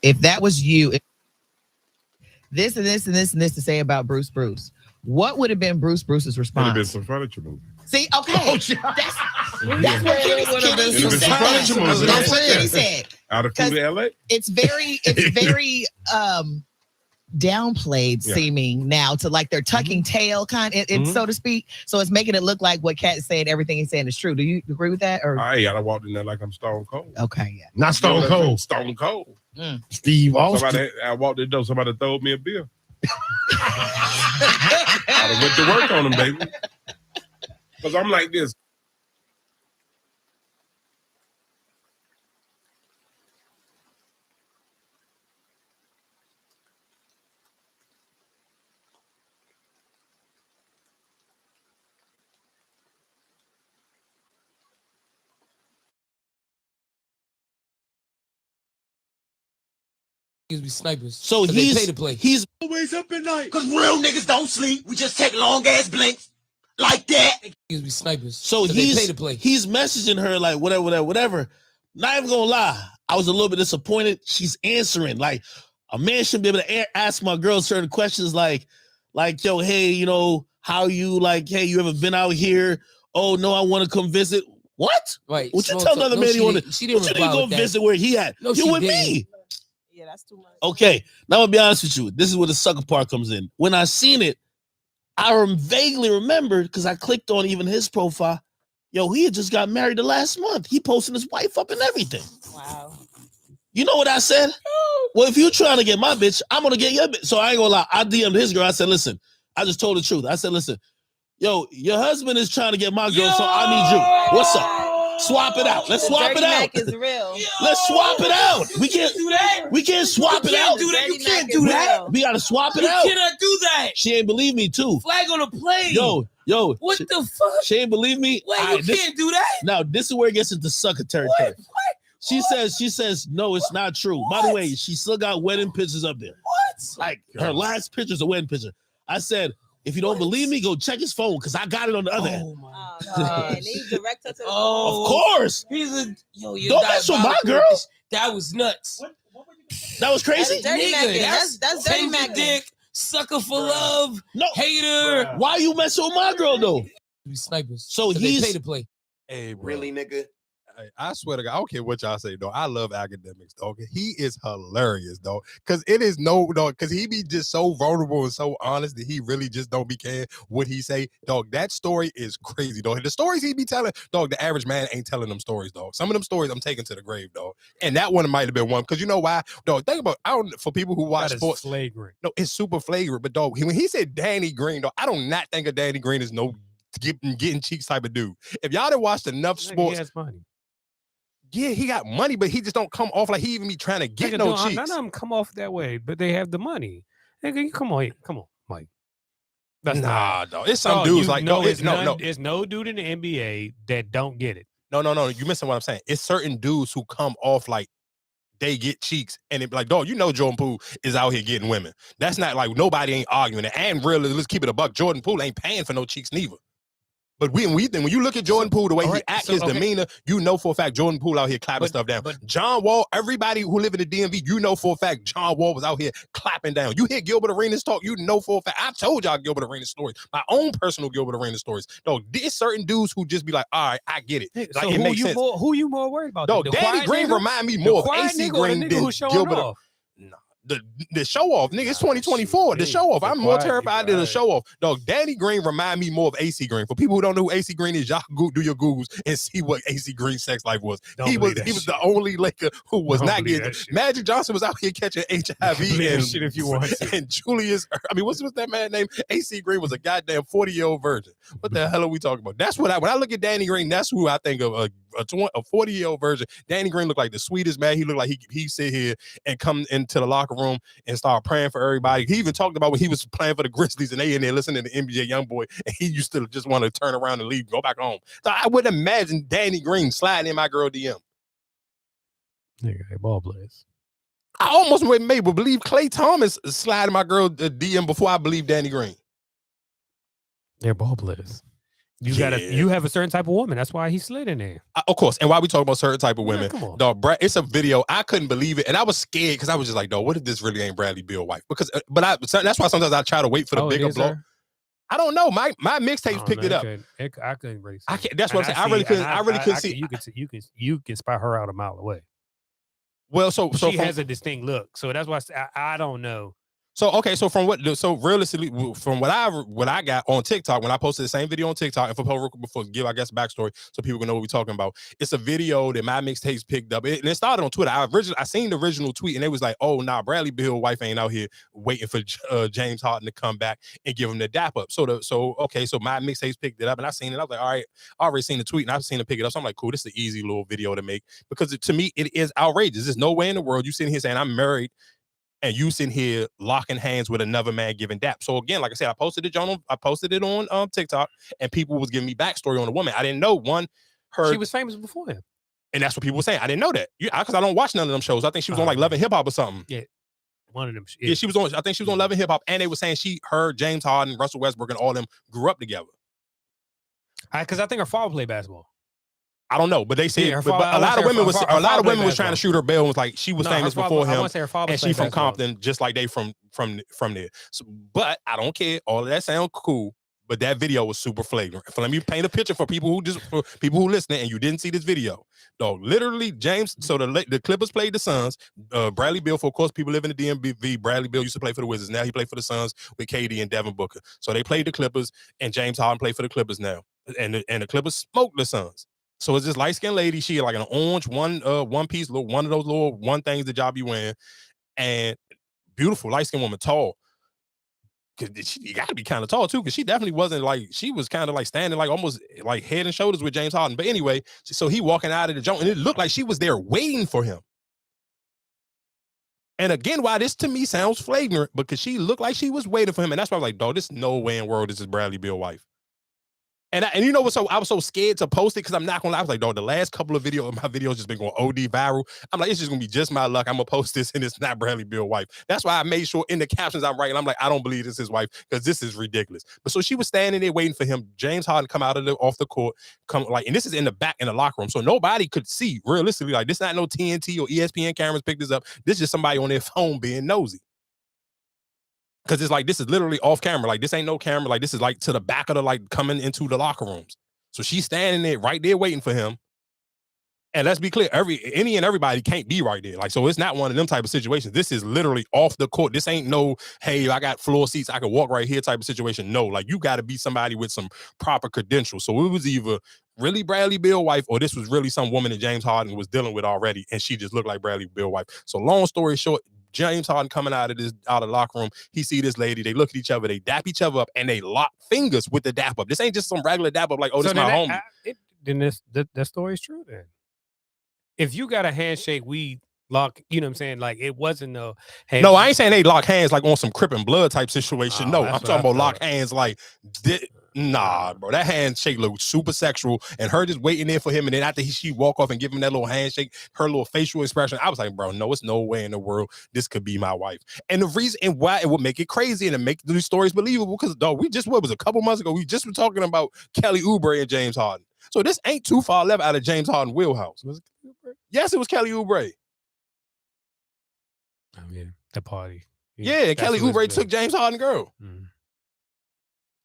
If that was you, this and this and this and this to say about Bruce, what would have been Bruce's response? It'd have been some furniture movie. See, okay, that's what Kenny said. Out of Food LA. It's very downplayed seeming now to like their tucking tail kind of, so to speak. So it's making it look like what Cat said, everything he's saying is true. Do you agree with that? Or I walked in there like I'm Stone Cold. Okay, yeah. Not Stone Cold. Stone Cold. Steve Austin. I walked in the door, somebody threw me a beer. I went to work on him, baby. Because I'm like this. Be snipers. So they pay to play. He's always up at night. Because real niggas don't sleep. We just take long ass blinks. like that. Be snipers. So he's messaging her like whatever. Not even gonna lie, I was a little bit disappointed. She's answering like a man should be able to ask my girl certain questions like yo, hey, you know, how you like, hey, you ever been out here? Oh no, I want to come visit. What? Right. What you tell another man you want to? She didn't reply go with that. visit where he at? No, you with me? Yeah, that's too much. Okay, now I'm gonna be honest with you. This is where the sucker part comes in. When I seen it, I vaguely remembered because I clicked on even his profile. Yo, he had just got married the last month. He posting his wife up and everything. Wow. You know what I said? Well, if you trying to get my bitch, I'm gonna get your bitch. So I ain't gonna lie. I DM'd his girl. I said, listen, I just told the truth. I said, listen, yo, your husband is trying to get my girl, so I need you. What's up? Swap it out. Let's swap it out. Is real. Let's swap it out. We can't do that. We can't swap it out. You can't do that. We gotta swap it out. You cannot do that. She ain't believe me too. Flag on the plane. Yo. What the fuck? She ain't believe me. Wait, you can't do that. Now this is where it gets into sucker territory. What? She says, no, it's not true. By the way, she still got wedding pictures up there. What? Like her last picture's a wedding picture. I said, if you don't believe me, go check his phone because I got it on the other end. Oh my god! And he direct her to the Of course. Don't mess with my girl. That was nuts. That was crazy. That's dirty Mac dick. Sucker for love. No hater. Why you messing with my girl though? Be snipers. So he's pay to play. Hey, bro. Really, nigga? I swear to God, I don't care what y'all say, dog. I love Akademiks, dog. He is hilarious, dog. Because it is because he be just so vulnerable and so honest that he really just don't be caring what he say. Dog, that story is crazy, dog. The stories he be telling, dog, the average man ain't telling them stories, dog. Some of them stories I'm taking to the grave, dog. And that one might have been one. Because you know why? Dog, think about, for people who watch sports. Flagrant. No, it's super flagrant. But, dog, when he said Danny Green, dog, I do not think of Danny Green as no getting cheeks type of dude. If y'all done watched enough sports. He has money. Yeah, he got money, but he just don't come off like he even be trying to get no cheeks. None of them come off that way, but they have the money. Nigga, come on, Mike. That's dog. It's some dudes like There's no dude in the NBA that don't get it. No. You missing what I'm saying. It's certain dudes who come off like they get cheeks, and it be like, dog, you know Jordan Poole is out here getting women. That's not like nobody ain't arguing it. And really, let's keep it a buck. Jordan Poole ain't paying for no cheeks neither. But when you look at Jordan Poole, the way he acts, his demeanor, you know for a fact Jordan Poole out here clapping stuff down. But John Wall, everybody who live in the DMV, you know for a fact John Wall was out here clapping down. You hear Gilbert Arenas talk, you know for a fact. I told y'all Gilbert Arenas stories, my own personal Gilbert Arenas stories. Dog, there's certain dudes who just be like, all right, I get it. Like, so it makes sense. Who you more worried about? Dog, Danny Green remind me more of AC Green than Gilbert. No. The show off, nigga. It's 2024. The show off. I'm more terrified than the show off. Dog, Danny Green remind me more of AC Green. For people who don't know who AC Green is, y'all do your Googles and see what AC Green's sex life was. He was the only Laker who was not getting. Magic Johnson was out here catching HIV and shit if you want to. And Julius. I mean, what's that man name? AC Green was a goddamn 40-year-old virgin. What the hell are we talking about? That's what when I look at Danny Green, that's who I think of. A 40-year-old virgin. Danny Green looked like the sweetest man. He looked like he sit here and come into the locker room and start praying for everybody. He even talked about when he was playing for the Grizzlies and they in there listening to NBA Youngboy, and he used to just want to turn around and leave, go back home. So I wouldn't imagine Danny Green sliding in my girl DM. Nigga, they ball players. I almost maybe believe Klay Thomas sliding my girl DM before I believe Danny Green. They're ball players. You have a certain type of woman. That's why he slid in there. Of course. And why we talk about certain type of women. Come on. Dog, Brad, it's a video. I couldn't believe it. And I was scared because I was just like, dog, what if this really ain't Bradley Beal's wife? Because that's why sometimes I try to wait for the bigger blow. I don't know. My mixtapes picked it up. I couldn't really see. I can't, that's what I'm saying. I really couldn't see. You can spot her out a mile away. Well, so she has a distinct look. So that's why I don't know. So realistically, from what I got on TikTok, when I posted the same video on TikTok, and before give I guess backstory so people can know what we're talking about. It's a video that my mixtapes picked up, and it started on Twitter. I seen the original tweet, and it was like, "Oh, nah, Bradley Beal's wife ain't out here waiting for James Harden to come back and give him the dap up." So my mixtapes picked it up, and I seen it. I was like, "All right, I already seen the tweet, and I've seen it pick it up." So I'm like, "Cool, this is an easy little video to make," because to me it is outrageous. There's no way in the world you sitting here saying I'm married and you sitting here locking hands with another man giving dap. So again, like I said, I posted it on TikTok, and people was giving me backstory on the woman. I didn't know she was famous before him, and that's what people were saying. I didn't know that because I don't watch none of them shows. I think she was on like Love and Hip Hop or something. Yeah, one of them. Yeah, she was on. I think she was on Love and Hip Hop, and they were saying her, James Harden, Russell Westbrook, and all them grew up together. Because I think her father played basketball. I don't know, but they said Yeah, her but father- a I wanna lot say of her women fa- was her a lot father of women played was trying to shoot her bell. Was like she was No, her famous father- before I him, wanna say her father and she played from basketball. Compton, just like they from there. So, but I don't care. All of that sound cool. But that video was super flagrant. So let me paint a picture for people who listening and you didn't see this video. Dog, literally, James. So the Clippers played the Suns. Bradley Beal, for of course, people live in the DMV. Bradley Beal used to play for the Wizards. Now he played for the Suns with KD and Devin Booker. So they played the Clippers, and James Harden played for the Clippers now. And the Clippers smoked the Suns. So it's this light skinned lady. She had like an orange one piece, one of those little one things the job you wearing, and beautiful light skinned woman, tall. Cause you got to be kind of tall too, because she definitely wasn't like, she was kind of like standing like almost like head and shoulders with James Harden. But anyway, so he walking out of the joint, and it looked like she was there waiting for him. And again, why this to me sounds flagrant, because she looked like she was waiting for him, and that's why I was like, dog, there's no way in the world this is Bradley Beal's wife. And you know what? So I was so scared to post it, because I'm not gonna lie. I was like, dog, the last couple of my videos just been going OD viral. I'm like, it's just gonna be just my luck. I'm gonna post this and it's not Bradley Beal's wife. That's why I made sure in the captions I'm writing, I'm like, I don't believe this is his wife, because this is ridiculous. But so she was standing there waiting for him. James Harden come out of off the court, and this is in the back in the locker room, so nobody could see realistically. Like, this not no TNT or ESPN cameras picked this up. This is just somebody on their phone being nosy. Because it's like, this is literally off camera. Like, this ain't no camera. Like, this is like to the back of the, like, coming into the locker rooms. So she's standing there right there waiting for him. And let's be clear, any and everybody can't be right there. Like, so it's not one of them type of situations. This is literally off the court. This ain't no, hey, I got floor seats, I can walk right here type of situation. No, like, you got to be somebody with some proper credentials. So it was either really Bradley Beal's wife, or this was really some woman that James Harden was dealing with already, and she just looked like Bradley Beal's wife. So long story short, James Harden coming out of the locker room, he see this lady, they look at each other, they dap each other up, and they lock fingers with the dap up. This ain't just some regular dap up like, oh, this is my homie. Then that story is true then. If you got a handshake, we lock, you know what I'm saying? Like, it wasn't no, hey. No, I ain't saying they lock hands like on some Crip and Blood type situation. No, I'm talking about lock hands like, nah, bro. That handshake looked super sexual, and her just waiting there for him, and then after she walk off and give him that little handshake, her little facial expression, I was like, bro, no, it's no way in the world this could be my wife. And the reason and why it would make it crazy and make these stories believable, because dog, what was a couple months ago, we just were talking about Kelly Oubre and James Harden. So this ain't too far left out of James Harden wheelhouse. Was it Kelly Oubre? Yes, it was Kelly Oubre. I mean, the party. Yeah, Kelly Oubre took James Harden girl. Mm.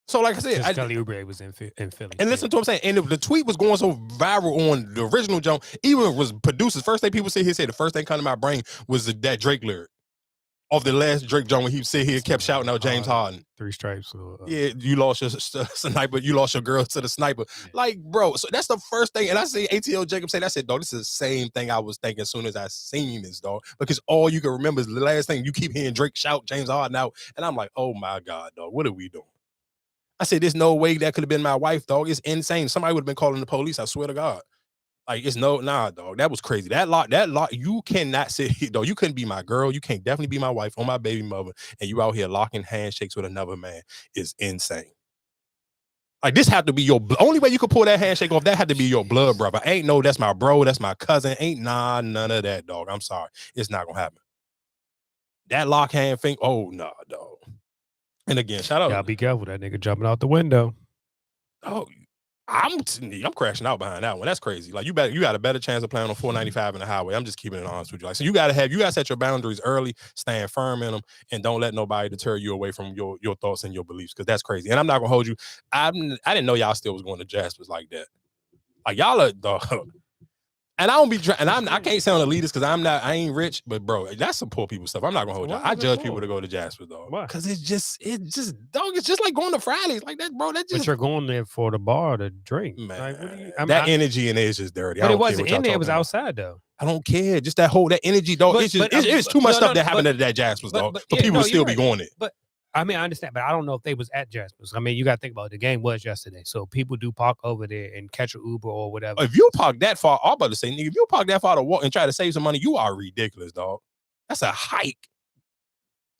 So like I said, Kelly Oubre was in Philly. And listen to what I'm saying. And the tweet was going so viral on the original jump, even was producers. First thing people sit here say, the first thing come to my brain was that Drake lyric of the last Drake jump when he sit here kept shouting out James Harden. 3 stripes. Or, yeah, you lost your sniper. You lost your girl to the sniper. Yeah. Like, bro, so that's the first thing. And I see ATL Jacob say that. I said, dog, this is the same thing I was thinking as soon as I seen this, dog. Because all you can remember is the last thing you keep hearing Drake shout James Harden out. And I'm like, oh my God, dog, what are we doing? I said, there's no way that could have been my wife, dog. It's insane. Somebody would have been calling the police. I swear to God. Like, it's nah, dog. That was crazy. That lot, you cannot sit here, dog. You couldn't be my girl. You can't definitely be my wife or my baby mother. And you out here locking handshakes with another man is insane. Like, this had to be your only way you could pull that handshake off. That had to be your blood brother. Ain't no, that's my bro. That's my cousin. Ain't none of that, dog. I'm sorry. It's not gonna happen. That lock hand thing. Oh, nah, dog. And again, shout out. Y'all be careful. That nigga jumping out the window. Oh, I'm crashing out behind that one. That's crazy. Like, you got a better chance of playing on 495 in the highway. I'm just keeping it honest with you. Like, so you gotta set your boundaries early, stand firm in them, and don't let nobody deter you away from your thoughts and your beliefs, because that's crazy. And I'm not gonna hold you. I didn't know y'all still was going to Jasper's like that. Like, y'all are dog. And I don't be trying, and I can't sound elitist because I ain't rich, but bro, that's some poor people stuff. I'm not gonna hold y'all. I judge people to go to Jasper, dog. Because it's just dog, it's just like going to Fridays. Like that, bro. That just, but you're going there for the bar to drink. Man, like, what do you, that energy in there is just dirty. But it wasn't in there, it was outside though. I don't care. Just that energy, dog. It's too much stuff that happened at that Jasper's, dog. For people to still be going it. But I mean, I understand, but I don't know if they was at Jasper's. I mean, you got to think about it. The game was yesterday, so people do park over there and catch an Uber or whatever. If you park that far, I'm about to say, nigga, if you park that far to walk and try to save some money, you are ridiculous, dog. That's a hike.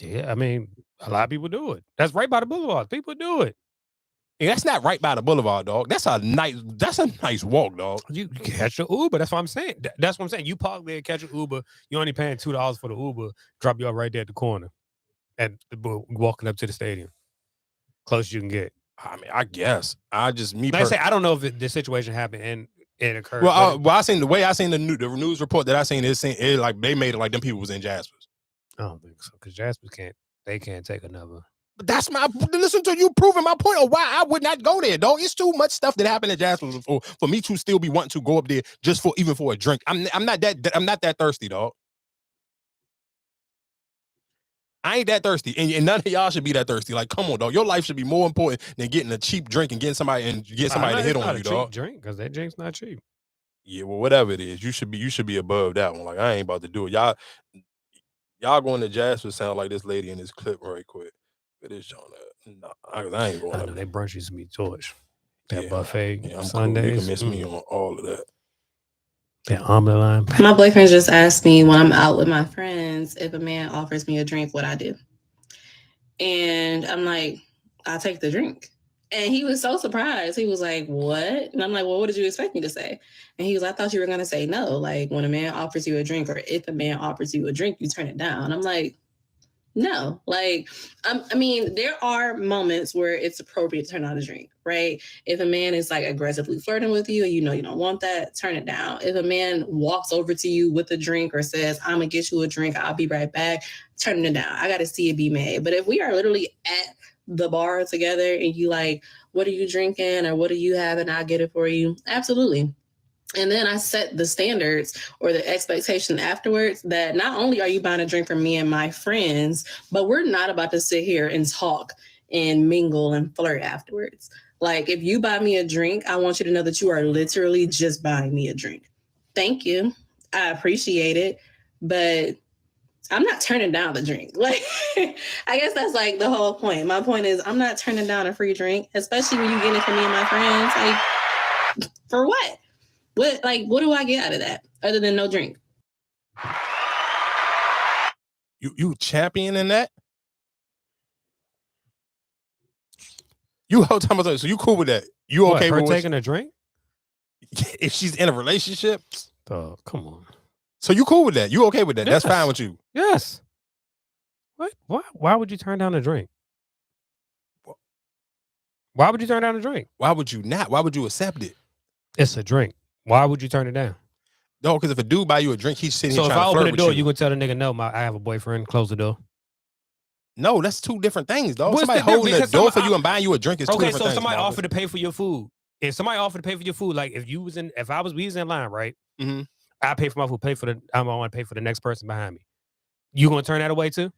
Yeah, I mean, a lot of people do it. That's right by the boulevard. People do it. And that's not right by the boulevard, dog. That's a nice walk, dog. You catch an Uber. That's what I'm saying. That's what I'm saying. You park there, catch an Uber. You're only paying $2 for the Uber. Drop you off right there at the corner, and walking up to the stadium. Close you can get. I mean, I guess I just Like I say, I don't know if this situation happened and it occurred. Well, I seen the way I seen the news report that I seen it like they made it like them people was in Jasper's. I don't think so because Jasper's can't take another. But that's listen to you proving my point of why I would not go there, dog. It's too much stuff that happened at Jasper's for me to still be wanting to go up there just for even for a drink. I'm not that thirsty, dog. I ain't that thirsty, and none of y'all should be that thirsty. Like, come on, dog. Your life should be more important than getting a cheap drink and getting somebody to hit on you, dog. Drink because that drink's not cheap. Yeah, well, whatever it is, you should be above that one. Like, I ain't about to do it. Y'all going to Jasper sound like this lady in this clip right quick. It is John. No, I ain't going. I know they brunch used to be torch. That buffet I'm Sundays. Cool. You can miss me on all of that. That omelet line. My boyfriend just asked me when I'm out with my friends if a man offers me a drink, what I do. And I'm like, I take the drink. And he was so surprised. He was like, what? And I'm like, well, what did you expect me to say? And he was, I thought you were going to say no. Like when a man offers you a drink or if a man offers you a drink, you turn it down. I'm like, no. Like, I mean, there are moments where it's appropriate to turn down a drink, right? If a man is like aggressively flirting with you and you know you don't want that, turn it down. If a man walks over to you with a drink or says, I'm going to get you a drink, I'll be right back, turn it down. I got to see it be made. But if we are literally at the bar together and you like, what are you drinking or what do you have and I'll get it for you? Absolutely. And then I set the standards or the expectation afterwards that not only are you buying a drink for me and my friends, but we're not about to sit here and talk and mingle and flirt afterwards. Like if you buy me a drink, I want you to know that you are literally just buying me a drink. Thank you. I appreciate it. But I'm not turning down the drink. Like, I guess that's like the whole point. My point is I'm not turning down a free drink, especially when you get it for me and my friends. Like, for what? What do I get out of that other than no drink? You championing that? You whole time so you cool with that? You okay with her taking a drink? If she's in a relationship? Oh, come on. So you cool with that? You okay with that? Yes. That's fine with you. Yes. What? Why would you turn down a drink? Why would you turn down a drink? Why would you not? Why would you accept it? It's a drink. Why would you turn it down? No, because if a dude buy you a drink, he's sitting here trying to flirt with you. So if I open the door, you gonna tell the nigga, no, I have a boyfriend, close the door? No, that's two different things, dog. Somebody holding the door for you and buying you a drink is two different things. Okay, so somebody offered to pay for your food. If somebody offered to pay for your food, like if we was in line, right? Mm-hmm. I pay for my food, I want to pay for the next person behind me. You gonna turn that away too?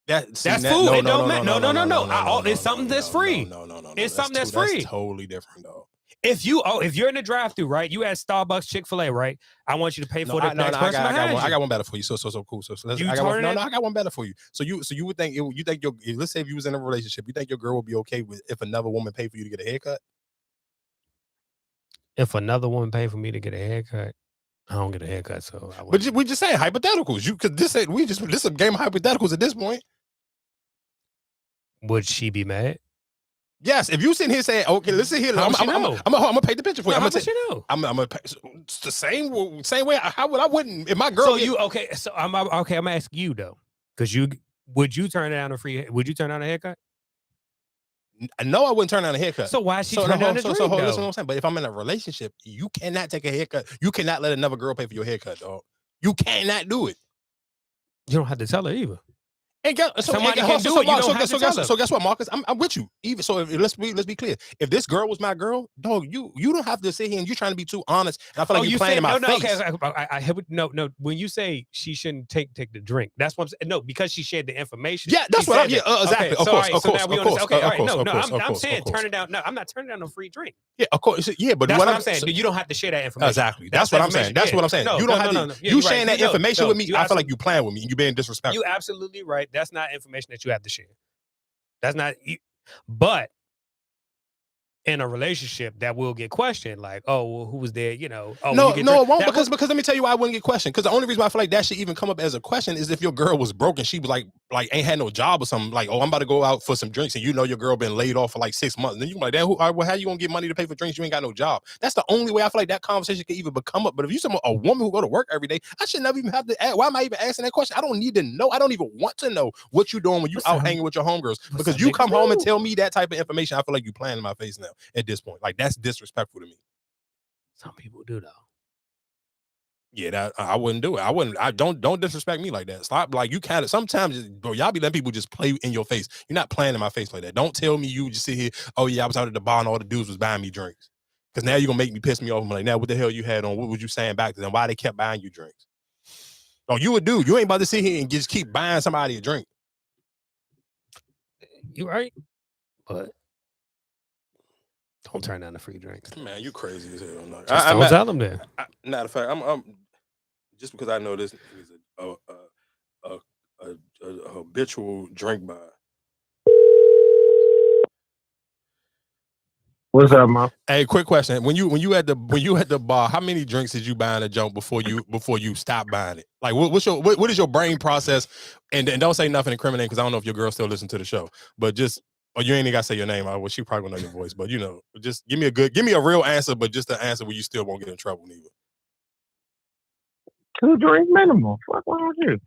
That's food. It don't matter. No. It's something that's free. No. It's something that's free. That's totally different, dog. If you're in the drive-thru, right? You at Starbucks, Chick-fil-A, right? I want you to pay for the next person behind you. I got one better for you. So cool. I got one better for you. So you would think let's say if you was in a relationship, you think your girl would be okay with if another woman paid for you to get a haircut? If another woman paid for me to get a haircut, I don't get a haircut, so I but we just saying hypotheticals. This is a game of hypotheticals at this point. Would she be mad? Yes, if you sitting here saying, "Okay, listen here, I'm gonna paint the picture for you." I'm gonna pay. It's the same way. I wouldn't if my girl. So you okay? So I'm gonna ask you though, because would you turn down Would you turn down a haircut? No, I wouldn't turn down a haircut. So why is she turning down the drink? Listen what I'm saying. But if I'm in a relationship, you cannot take a haircut. You cannot let another girl pay for your haircut, dog. You cannot do it. You don't have to tell her either. And somebody can do it. So guess what, Marcus? I'm with you. Even so, let's be clear. If this girl was my girl, dog, you don't have to sit here and you're trying to be too honest. And I feel like you're playing in my face. Okay, when you say she shouldn't take the drink, that's what I'm saying. No, because she shared the information. Yeah, that's what I'm. Yeah, exactly. Okay, of course. Okay, all right. No, I'm saying turn it down. No, I'm not turning down no free drink. Yeah, of course. Yeah, but that's what I'm saying. You don't have to share that information. Exactly. That's what I'm saying. That's what I'm saying. You don't have to. You sharing that information with me. I feel like you playing with me and you being disrespectful. You absolutely right. That's not information that you have to share. That's not. But in a relationship that will get questioned, like, oh, well, who was there? You know, oh, No, when you get no, drunk- it won't that because let me tell you why I wouldn't get questioned. Because the only reason why I feel like that should even come up as a question is if your girl was broke and she was like ain't had no job or something. Like, oh, I'm about to go out for some drinks, and you know your girl been laid off for like 6 months. And then you be like, damn, well, how you gonna get money to pay for drinks? You ain't got no job. That's the only way I feel like that conversation could even become up. But if you some a woman who go to work every day, I should never even have to ask. Why am I even asking that question? I don't need to know. I don't even want to know what you doing when you out hanging with your homegirls. Because you come home and tell me that type of information, I feel like you playing in my face now at this point. Like, that's disrespectful to me. Some people do though. Yeah, that I wouldn't do it. I don't disrespect me like that. Stop. Like, you kind of sometimes, bro, y'all be letting people just play in your face. You're not playing in my face like that. Don't tell me you just sit here. Oh yeah, I was out at the bar and all the dudes was buying me drinks. Because now you're gonna make me piss me off. I'm like, now what the hell you had on? What was you saying back to them? Why they kept buying you drinks? Oh, you a dude. You ain't about to sit here and just keep buying somebody a drink. You right, but don't turn down the free drinks. Man, you crazy as hell. No. Just don't tell them that. Matter of fact, I'm just because I know this is a habitual drink buy. What's up, man? Hey, quick question. When you at the bar, how many drinks did you buy in a jump before you stopped buying it? Like, what is your brain process? And don't say nothing incriminating because I don't know if your girl still listens to the show. But just, or you ain't even gotta say your name. Well, she probably gonna know your voice. But you know, just give me a real answer. But just an answer where you still won't get in trouble neither. 2 drinks minimum. Fuck wrong with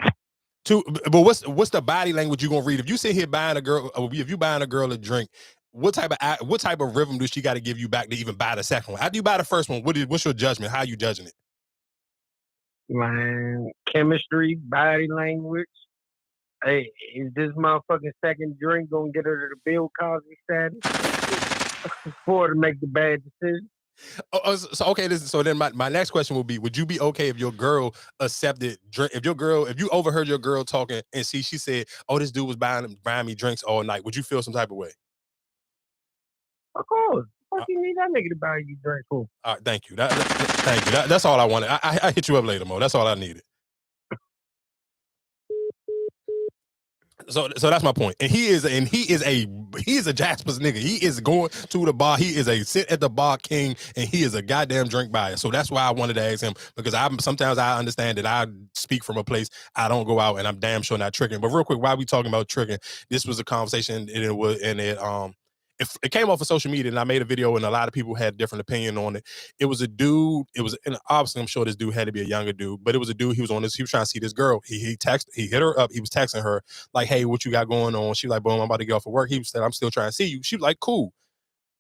you? But what's the body language you gonna read? If you sit here buying a girl, if you buying a girl a drink, what type of rhythm does she got to give you back to even buy the second one? After you buy the first one, what's your judgment? How are you judging it? Man, chemistry, body language. Hey, is this motherfucking second drink gonna get her to the Bill Cosby status for her to make the bad decision? So okay, so then my next question will be: would you be okay if your girl accepted drink? If you overheard your girl talking and she said, "Oh, this dude was buying me drinks all night," would you feel some type of way? Of course. What you need that nigga to buy you drink for? Thank you. Thank you. That's all I wanted. I hit you up later, Mo. That's all I needed. So that's my point. And he is a Jasper's nigga. He is going to the bar. He is a sit at the bar king, and he is a goddamn drink buyer. So that's why I wanted to ask him, because sometimes I understand that I speak from a place I don't go out, and I'm damn sure not tricking. But real quick, why we talking about tricking? This was a conversation, and it came off of social media, and I made a video, and a lot of people had a different opinion on it. It was a dude. And obviously, I'm sure this dude had to be a younger dude, but it was a dude. He was trying to see this girl. He hit her up. He was texting her like, "Hey, what you got going on?" She was like, "Boom, I'm about to get off of work." He said, "I'm still trying to see you." She was like, "Cool."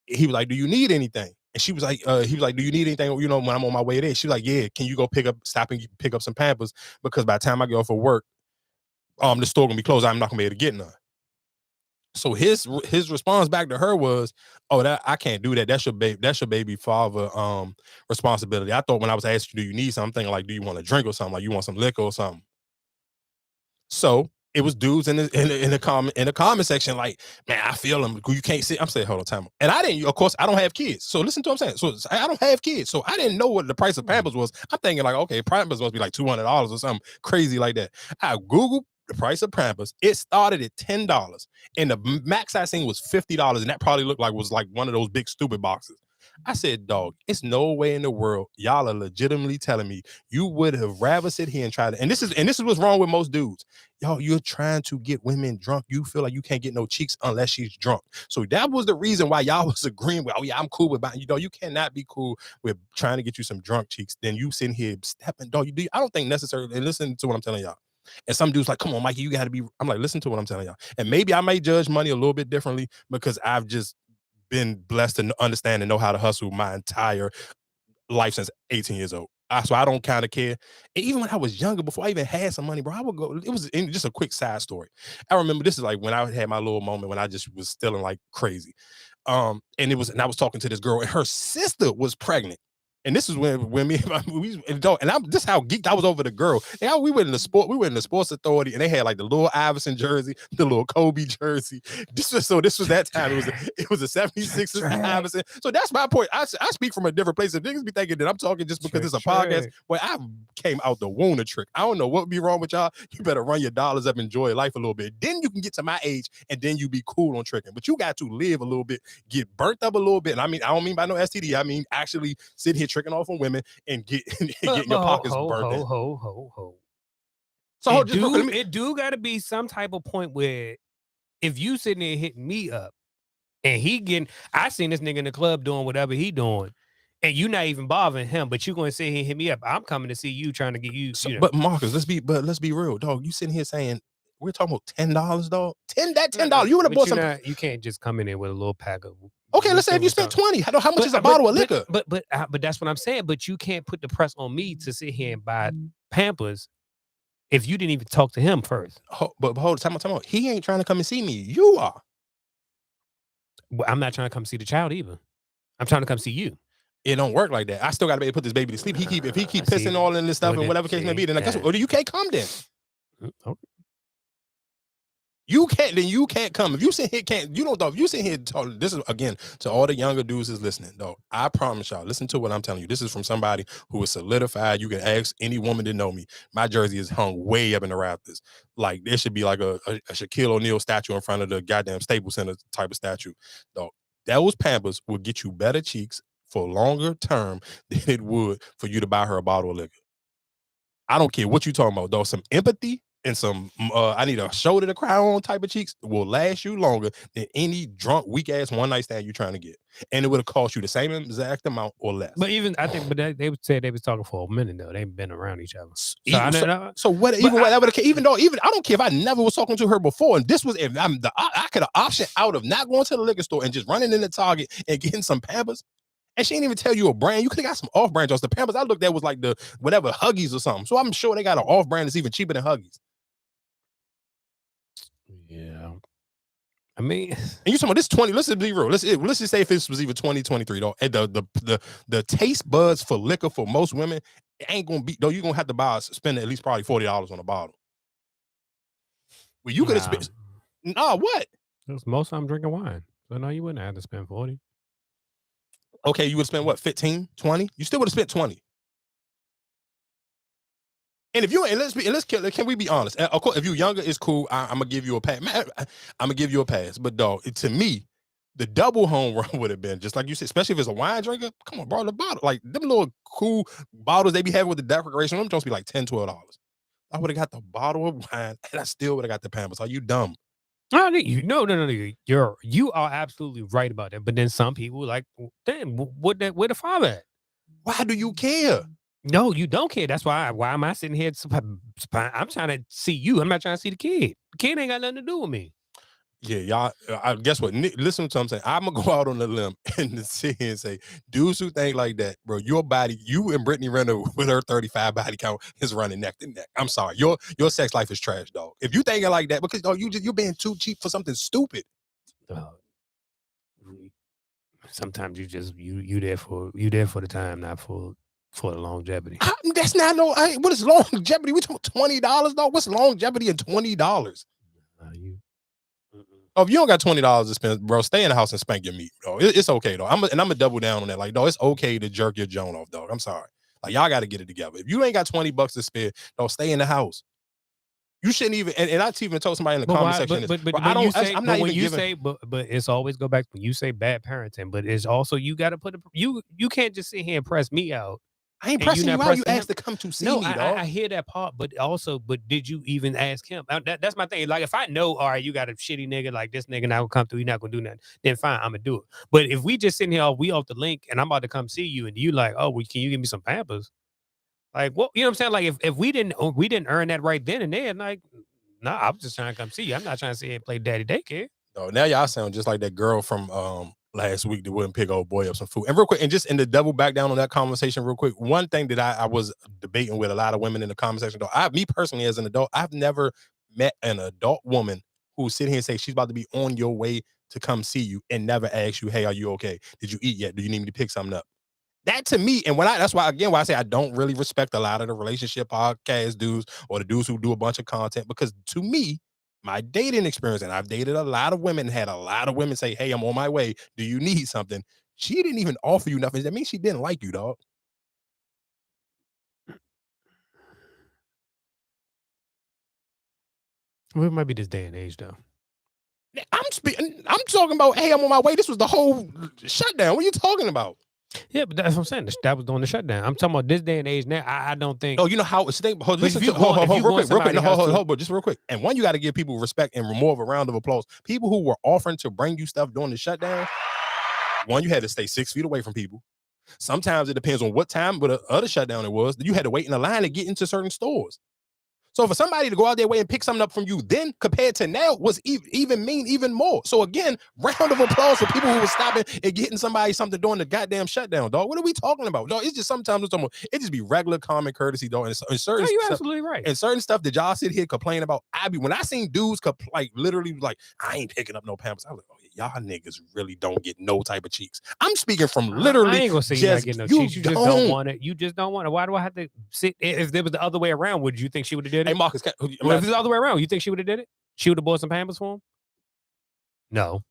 He was like, "Do you need anything?" And she was like, "Do you need anything? You know, when I'm on my way there." She was like, "Yeah, can you go stop and pick up some Pampers? Because by the time I get off of work, the store gonna be closed. I'm not gonna be able to get none." So his response back to her was, "Oh, that I can't do that. That's your baby father responsibility." I thought when I was asking you, "Do you need something?" I'm thinking like, "Do you want a drink or something? Like, you want some liquor or something?" So it was dudes in the comment section like, "Man, I feel him. You can't see." I'm saying, "Hold on, time." And I didn't. Of course, I don't have kids. So listen to what I'm saying. So I don't have kids. So I didn't know what the price of Pampers was. I'm thinking like, okay, Pampers must be like $200 or something crazy like that. I Googled the price of Pampers. It started at $10, and the max I seen was $50, and that probably looked like was like one of those big stupid boxes. I said, "Dog, it's no way in the world y'all are legitimately telling me you would have rather sit here and try to." And this is what's wrong with most dudes. Y'all, you're trying to get women drunk. You feel like you can't get no cheeks unless she's drunk. So that was the reason why y'all was agreeing with, "Oh yeah, I'm cool with buying." You cannot be cool with trying to get you some drunk cheeks. Then you sitting here stepping, dog. I don't think necessarily. And listen to what I'm telling y'all. And some dudes like, "Come on, Mikey, you got to be." I'm like, listen to what I'm telling y'all. And maybe I may judge money a little bit differently because I've just been blessed to understand and know how to hustle my entire life since 18 years old. So I don't kind of care. And even when I was younger, before I even had some money, bro, I would go. It was just a quick side story. I remember this is like when I had my little moment when I just was stealing like crazy. And I was talking to this girl, and her sister was pregnant. And this is when me and I'm this how geeked I was over the girl. Now we were in the sports authority, and they had like the little Iverson jersey, the little Kobe jersey. This was that time. It was a 76ers Iverson. So that's my point. I speak from a different place. If niggas be thinking that I'm talking just because it's a podcast, well, I came out the womb to trick. I don't know what would be wrong with y'all. You better run your dollars up, enjoy life a little bit. Then you can get to my age, and then you be cool on tricking. But you got to live a little bit, get burnt up a little bit. And I don't mean by no STD. I mean actually sit here tricking off on women and getting your pockets burnt. So it do got to be some type of point where if you sitting there hitting me up and I seen this nigga in the club doing whatever he doing, and you not even bothering him, but you going to sit here and hit me up. I'm coming to see you, trying to get you. So, But Marcus, let's be real, dog. You sitting here saying we're talking about $10, dog. $10. You would have bought something. You can't just come in there with a little pack of. Okay, let's say if you spent 20. How much is a bottle of liquor? But that's what I'm saying. But you can't put the press on me to sit here and buy Pampers if you didn't even talk to him first. But hold time out. He ain't trying to come and see me. You are. Well, I'm not trying to come see the child either. I'm trying to come see you. It don't work like that. I still got to be able to put this baby to sleep. If he keep pissing all in this stuff and whatever case may be, then I guess what? Or you can't come then. Okay. You can't come. If you sit here, if you sit here talk, this is again to all the younger dudes is listening, though. I promise y'all, listen to what I'm telling you. This is from somebody who is solidified. You can ask any woman to know me. My jersey is hung way up in the rafters. Like there should be like a Shaquille O'Neal statue in front of the goddamn Staples Center type of statue. Though those Pampers will get you better cheeks for longer term than it would for you to buy her a bottle of liquor. I don't care what you talking about, though. Some empathy and some I need a shoulder to cry on type of cheeks will last you longer than any drunk weak ass one night stand you're trying to get, and it would have cost you the same exact amount or less. But even I think, they would say they was talking for a minute though. They've been around each other. Even though I don't care if I never was talking to her before, and this was if I could have option out of not going to the liquor store and just running into Target and getting some Pampers. And she didn't even tell you a brand. You could have got some off-brand just the Pampers I looked at was like the whatever Huggies or something. So I'm sure they got an off-brand that's even cheaper than Huggies. Yeah. I mean, and you talking about this 20, let's just be real. Let's just say if this was even 2023, though. And the taste buds for liquor for most women, it ain't gonna be though. You're gonna have to spend at least probably $40 on a bottle. Well, you could have spent what? Most of them drinking wine. So no, you wouldn't have to spend 40. Okay, you would spend what, 15, 20? You still would have spent 20. And can we be honest? Of course, if you're younger, it's cool. I'm gonna give you a pass. I'm gonna give you a pass. But dog, to me, the double home run would have been just like you said, especially if it's a wine drinker. Come on, bro, the bottle, like them little cool bottles they be having with the decoration. Them supposed to be like $10, $12. I would have got the bottle of wine, and I still would have got the Pampers. Are you dumb? No. You are absolutely right about that. But then some people like, damn, where the father at? Why do you care? No, you don't care. That's why am I sitting here? I'm trying to see you. I'm not trying to see the kid. The kid ain't got nothing to do with me. Yeah, y'all. I guess what? Listen to what I'm saying. I'm gonna go out on a limb and sit here and say, dudes who think like that, bro, your body, you and Brittany Renner with her 35 body count is running neck to neck. I'm sorry, your sex life is trash, dog. If you thinking like that, because dog, you're being too cheap for something stupid. Sometimes you there for the time, not for the longevity. That's not what is longevity? We talk $20, dog. What's longevity in $20? Oh, if you don't got $20 to spend, bro, stay in the house and spank your meat, bro. It's okay though. I'm gonna double down on that. Like, dog, it's okay to jerk your joint off, dog. I'm sorry. Like, y'all got to get it together. If you ain't got $20 to spend, don't stay in the house. You shouldn't even. And I even told somebody in the comment section. But it's always go back when you say bad parenting. But it's also you got to put you can't just sit here and press me out. I ain't pressing you out. You asked to come to see me, dog. I hear that part, but did you even ask him? That's my thing. Like, if I know, all right, you got a shitty nigga, like this nigga not gonna come through, you're not gonna do nothing, then fine, I'm gonna do it. But if we just sitting here, we off the link, and I'm about to come see you, and you like, oh, well, can you give me some Pampers? Like, what, you know what I'm saying? Like, if we didn't earn that right then and there, like, nah, I'm just trying to come see you. I'm not trying to sit here and play daddy daycare. No, now y'all sound just like that girl from last week that wouldn't pick old boy up some food. And real quick, and just in the double back down on that conversation real quick, one thing that I was debating with a lot of women in the conversation, though, me personally as an adult, I've never met an adult woman who sit here and say she's about to be on your way to come see you and never ask you, hey, are you okay? Did you eat yet? Do you need me to pick something up? That to me, and that's why I say I don't really respect a lot of the relationship podcast dudes or the dudes who do a bunch of content, because to me, my dating experience, and I've dated a lot of women, had a lot of women say, "Hey, I'm on my way. Do you need something?" She didn't even offer you nothing. That means she didn't like you, dog. Well, it might be this day and age, though. I'm talking about, hey, I'm on my way. This was the whole shutdown. What are you talking about? Yeah, but that's what I'm saying. That was during the shutdown. I'm talking about this day and age now. I don't think. Oh, you know how it's hold just real quick. And one, you got to give people respect and more of a round of applause. People who were offering to bring you stuff during the shutdown. One, you had to stay 6 feet away from people. Sometimes it depends on what time, but the other shutdown it was, you had to wait in a line to get into certain stores. So for somebody to go out their way and pick something up from you then compared to now was even more. So again, round of applause for people who were stopping and getting somebody something during the goddamn shutdown, dog. What are we talking about? Dog, it's just sometimes it just be regular common courtesy, dog. And certain you're stuff, absolutely right. And certain stuff that y'all sit here complain about, when I seen dudes literally I ain't picking up no Pampers, I was like, oh, y'all niggas really don't get no type of cheeks. I'm speaking from literally. I ain't gonna say you not getting no cheeks. You just don't want it. You just don't want it. Why do I have to sit? If there was the other way around, would you think she would have did it? Hey, Marcus, if it's the other way around, you think she would have did it? She would have bought some Pampers for him? No.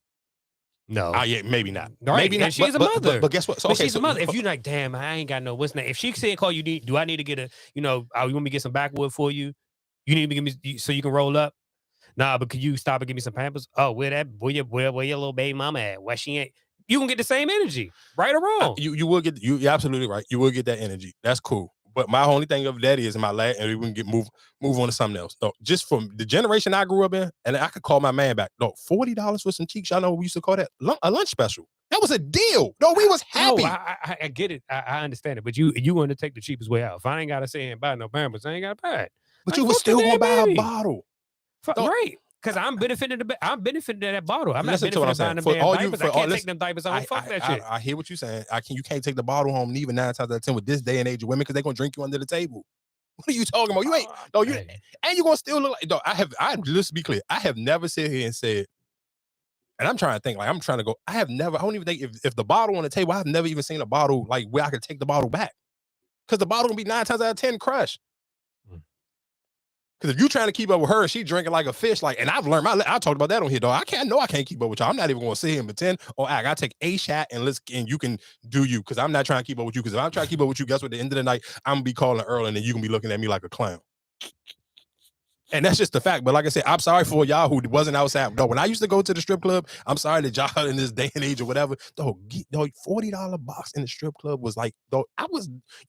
Oh, yeah, maybe not. Right. Maybe not. She's a mother. But guess what? So, she's a mother. If you're like, damn, I ain't got no what's name. If she said, call you, do I need to get a, you want me to get some backwood for you? You need to give me so you can roll up? Nah, but could you stop and give me some Pampers? Oh, where your little baby mama at? Why she ain't? You can get the same energy, right or wrong. You will get. You're absolutely right. You will get that energy. That's cool. But my only thing of that is my last, and we can move on to something else. No, just from the generation I grew up in, and I could call my man back. No, $40 for some cheeks. Y'all know what we used to call that a lunch special. That was a deal. No, we was happy. No, I get it. I understand it. But you want to take the cheapest way out. If I ain't gotta say and buy no Pampers, I ain't gotta buy it. But you was still gonna buy a bottle, right? Because I'm benefiting that bottle. I'm not Listen benefiting buying them damn diapers. I can't take them diapers off. Fuck that shit. I hear what you're saying. You can't take the bottle home, even 9 times out of 10 with this day and age of women, because they're gonna drink you under the table. What are you talking about? You ain't and you're gonna still look like. Let's be clear. I have never sit here and said, and I'm trying to think, I'm trying to go. I don't even think if the bottle on the table, I've never even seen a bottle where I could take the bottle back, because the bottle will be 9 times out of 10 crushed. Because if you're trying to keep up with her, she drinking like a fish, and I've learned I talked about that on here, dog. I can't keep up with y'all. I'm not even going to sit here and pretend or act. I take a shot and you can do you, because I'm not trying to keep up with you. Because if I'm trying to keep up with you, guess what? At the end of the night, I'm gonna be calling Earl, and then you can be looking at me like a clown. And that's just the fact. But like I said, I'm sorry for y'all who wasn't outside. Though when I used to go to the strip club, I'm sorry that y'all in this day and age or whatever, $40 box in the strip club was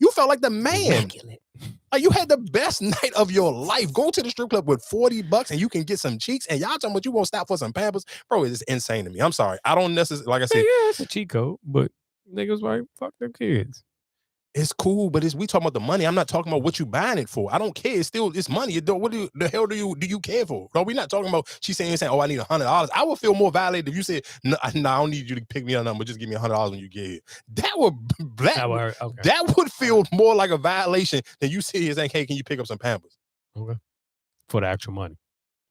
you felt like the man. You had the best night of your life. Go to the strip club with $40 and you can get some cheeks, and y'all talking about you won't stop for some Pampers. Bro, it's insane to me. I'm sorry. I don't necessarily, like I said. Yeah, it's a cheat code, but niggas like, fuck their kids. It's cool, but we talking about the money. I'm not talking about what you buying it for. I don't care. It's money. What the hell do you care for? No, we're not talking about she's saying, oh, I need $100. I would feel more violated if you said, no, I don't need you to pick me a number. Just give me $100 when you get here. That would feel more like a violation than you sit here saying, hey, can you pick up some Pampers? Okay. For the actual money.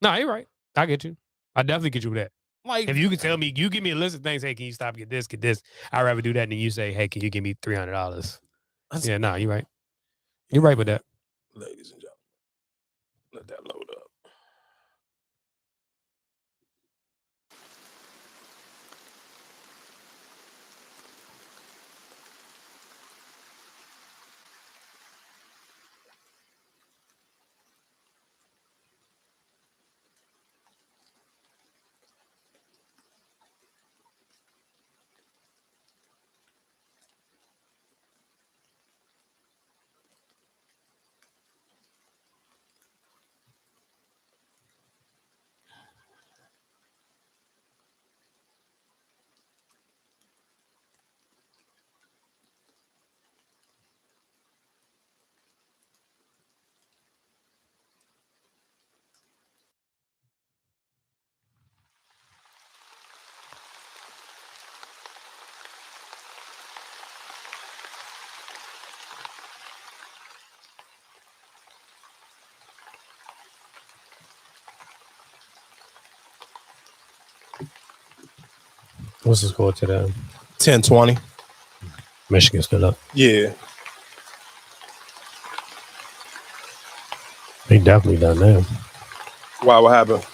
No, you're right. I get you. I definitely get you with that. If you can tell me, you give me a list of things, hey, can you stop, get this? I'd rather do that than you say, hey, can you give me $300? Yeah, no, you're right. You're right with that. Ladies and gentlemen, let that load up. What's the score to them? 10-20. Michigan still up. Yeah. He definitely done now. Why? What happened?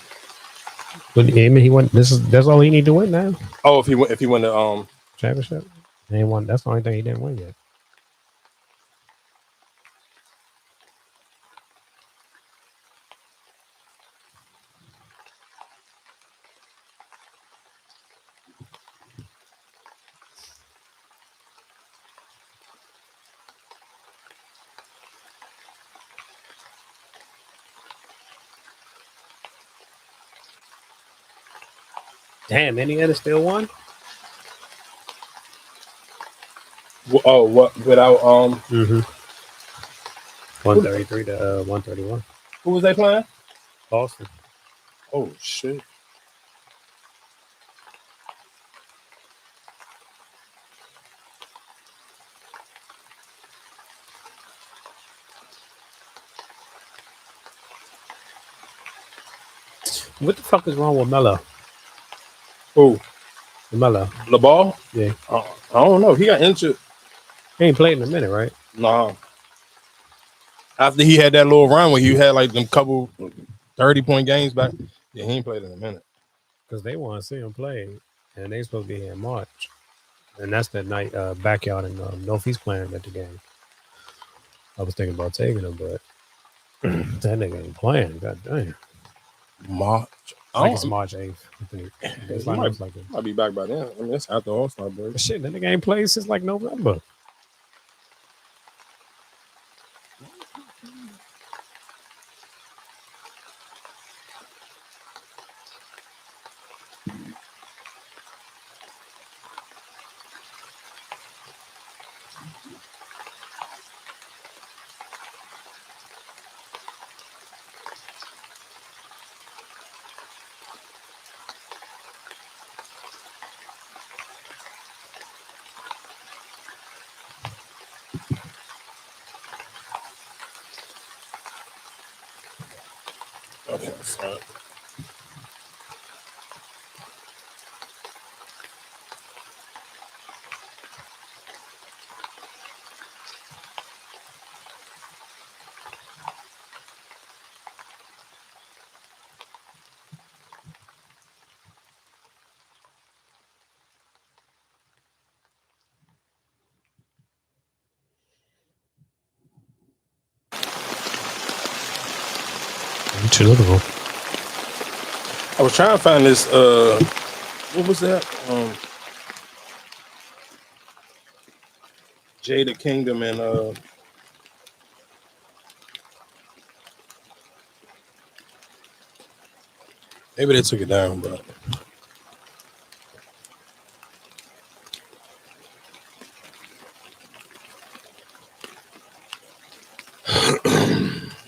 But I mean, he won. That's all he need to win now. Oh, if he won the championship, he ain't won. That's the only thing he didn't win yet. Damn, Indiana still won. what without 133 to 131. Who was they playing? Boston. Oh shit. What the fuck is wrong with Melo? Who? Melo. The ball? Yeah. I don't know. He got injured. He ain't played in a minute, right? Nah. After he had that little run where he had like them couple 30-point games back, yeah, he ain't played in a minute. Because they want to see him play, and they supposed to be here in March, and that's that night backyard in Northeast playing at the game. I was thinking about taking him, but that nigga ain't playing. God damn. March. I think it's March 8th. Might be back by then. I mean, it's after All-Star break. But shit, that nigga ain't played since like November. Okay, fine. What you looking for? I was trying to find this. What was that? Jada Kingdom and maybe they took it down, but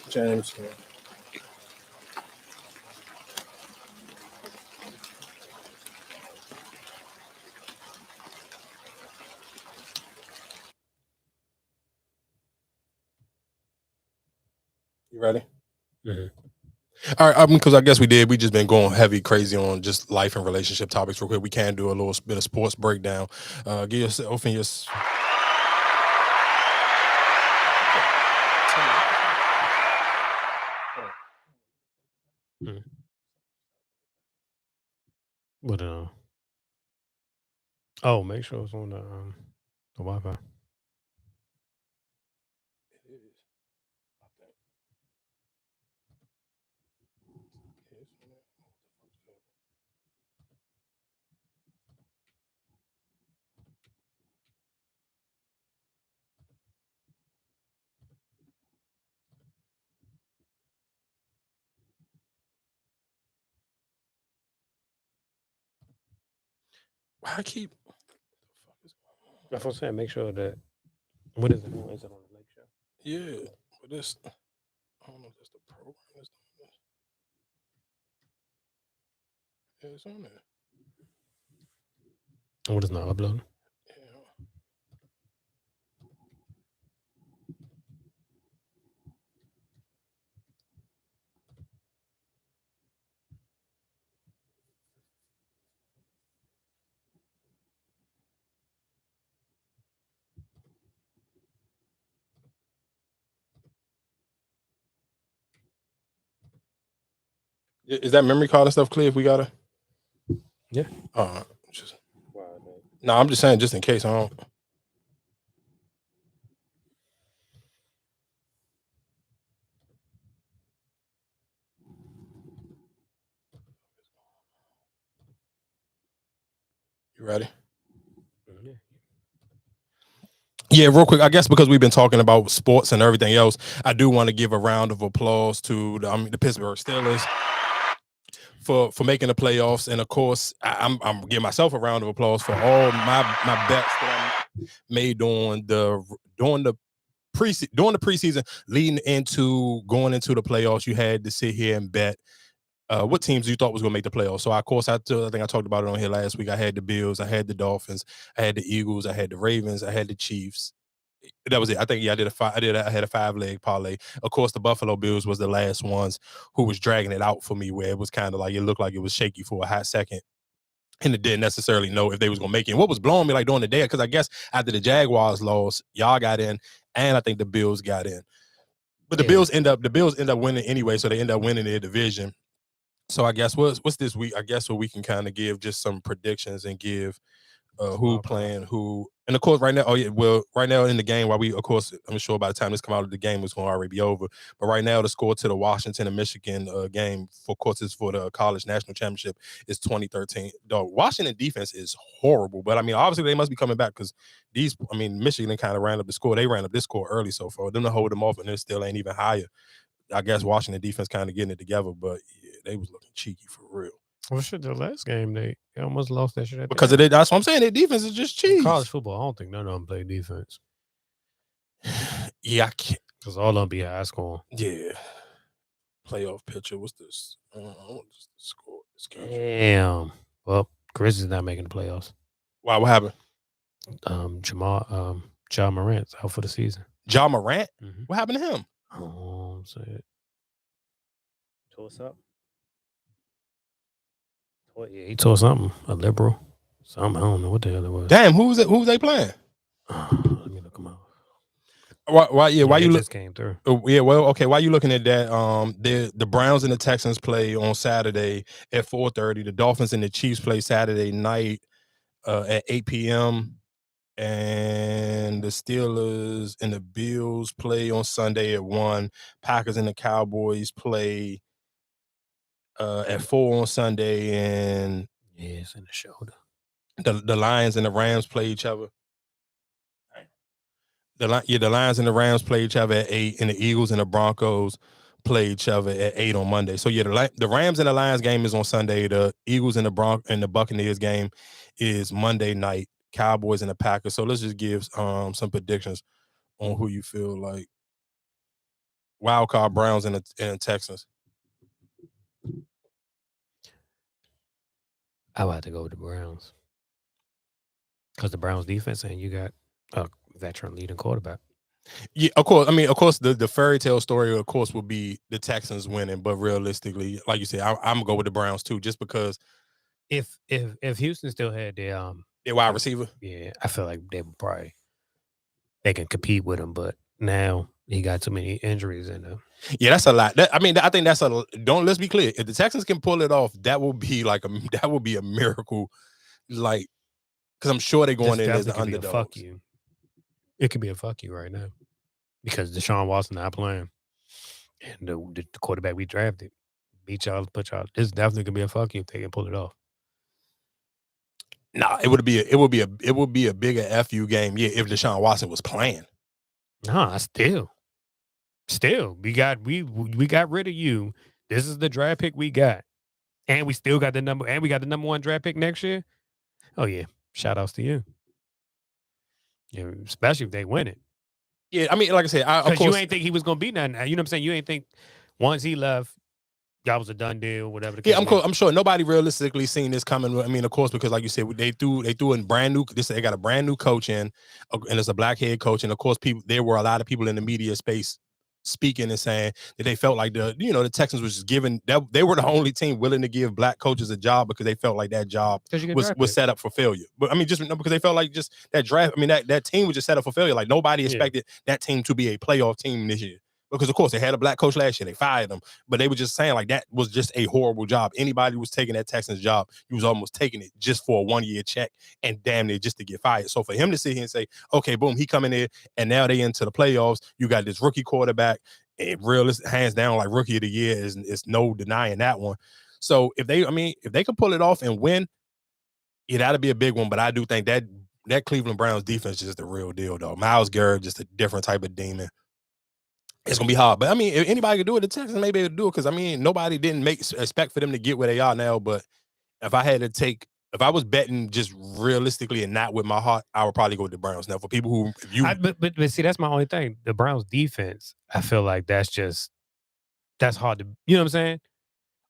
James. You ready? Mm-hmm. All right, because I guess we did. We just been going heavy, crazy on just life and relationship topics real quick. We can do a little bit of sports breakdown. Give yourself and your. But oh, make sure it's on the Wi-Fi. I keep. That's what I'm saying. Make sure that. What is it? Is it on the Lake Show? Yeah, but this. I don't know if that's the program. Yeah, it's on there. What is not uploading? Is that memory card and stuff clear if we gotta? Yeah. No, I'm just saying, just in case I don't. You ready? Yeah, real quick. I guess because we've been talking about sports and everything else, I do want to give a round of applause to the Pittsburgh Steelers for making the playoffs, and of course, I'm giving myself a round of applause for all my bets that I made during the preseason, leading into going into the playoffs. You had to sit here and bet what teams you thought was going to make the playoffs. So, of course, I think I talked about it on here last week. I had the Bills, I had the Dolphins, I had the Eagles, I had the Ravens, I had the Chiefs. That was it. I think I had a 5-leg parlay. Of course, the Buffalo Bills was the last ones who was dragging it out for me, where it was kind of like it looked like it was shaky for a hot second. And it didn't necessarily know if they was gonna make it. And what was blowing me like during the day, because I guess after the Jaguars lost, y'all got in, and I think the Bills got in. But the Bills end up winning anyway, so they end up winning their division. So I guess what's this week? I guess what we can kind of give just some predictions and give who playing who. And of course, right now, right now in the game, while I'm sure by the time this come out of the game, it's going to already be over. But right now, the score to the Washington and Michigan game, for courses for the college national championship, is 20-13. The Washington defense is horrible, but I mean, obviously they must be coming back because Michigan kind of ran up the score. They ran up this score early, so for them to hold them off and it still ain't even higher. I guess Washington defense kind of getting it together, but yeah, they was looking cheeky for real. Well, shit, the last game they almost lost that shit. Because of it, that's what I'm saying. Their defense is just cheese. College football, I don't think none of them play defense. Yeah, I can't. Because all of them be high scoring. Yeah. Playoff picture. What's this? What's the score? Damn. Well, Chris is not making the playoffs. Why? What happened? Ja Morant's out for the season. Ja Morant? Mm-hmm. What happened to him? Oh, say it. Tore something. Yeah, he tore something. A liberal. Something. I don't know what the hell it was. Damn, who was they playing? Let me look them up. Why you just came through? Yeah, well, okay. Why you looking at that? The Browns and the Texans play on Saturday at 4:30. The Dolphins and the Chiefs play Saturday night at 8 p.m. And the Steelers and the Bills play on Sunday at 1. Packers and the Cowboys play at 4 on Sunday, and it's in the shoulder. The Lions and the Rams play each other. The Lions and the Rams play each other at 8, and the Eagles and the Broncos play each other at 8 on Monday. So yeah, the Rams and the Lions game is on Sunday. The Eagles and the Buccaneers game is Monday night. Cowboys and the Packers. So let's just give some predictions on who you feel like. Wild card Browns and the Texans. I would have to go with the Browns. Because the Browns defense, and you got a veteran leading quarterback. Yeah, of course. I mean, of course, the fairy tale story, of course, would be the Texans winning. But realistically, like you said, I'm gonna go with the Browns too, just because. If Houston still had their wide receiver, yeah, I feel like they can compete with him. But now he got too many injuries in him. Yeah, that's a lot. I think that's let's be clear. If the Texans can pull it off, that will be a miracle. Like, because I'm sure they're going in as the underdog. Fuck you. It could be a fuck you right now because Deshaun Watson not playing, and the quarterback we drafted beat y'all, put y'all. This is definitely gonna be a fuck you if they can pull it off. Nah, it would be a bigger FU game. Yeah, if Deshaun Watson was playing. Nah, still, we got rid of you. This is the draft pick we got, and we still got the number 1 draft pick next year. Oh yeah, shout outs to you. Yeah, especially if they win it. Yeah, I mean, like I said, of course you ain't think he was gonna be nothing. You know what I'm saying? You ain't think once he left, y'all was a done deal, whatever. The case I'm sure nobody realistically seen this coming. I mean, of course, because like you said, they threw in brand new. They got a brand new coach in, and it's a black head coach, and of course, there were a lot of people in the media space speaking and saying that they felt like the Texans was just giving that they were the only team willing to give black coaches a job because they felt like that job was set up for failure. But I mean, just because they felt like just that draft. I mean, that team was just set up for failure. Like nobody expected that team to be a playoff team this year. Because of course they had a black coach last year, they fired him, but they were just saying like that was just a horrible job. Anybody who was taking that Texans job, he was almost taking it just for a 1-year check and damn near just to get fired. So for him to sit here and say, okay, boom, he coming in and now they into the playoffs. You got this rookie quarterback, and realistic, hands down, like rookie of the year is no denying that one. So if they can pull it off and win, yeah, that'll be a big one. But I do think that Cleveland Browns defense is the real deal, though. Myles Garrett just a different type of demon. It's gonna be hard, but I mean, if anybody could do it, the Texans maybe able to do it because I mean, nobody didn't expect for them to get where they are now. But if I was betting just realistically and not with my heart, I would probably go with the Browns. Now, for people who, but see, that's my only thing. The Browns defense, I feel like that's hard to, you know what I'm saying?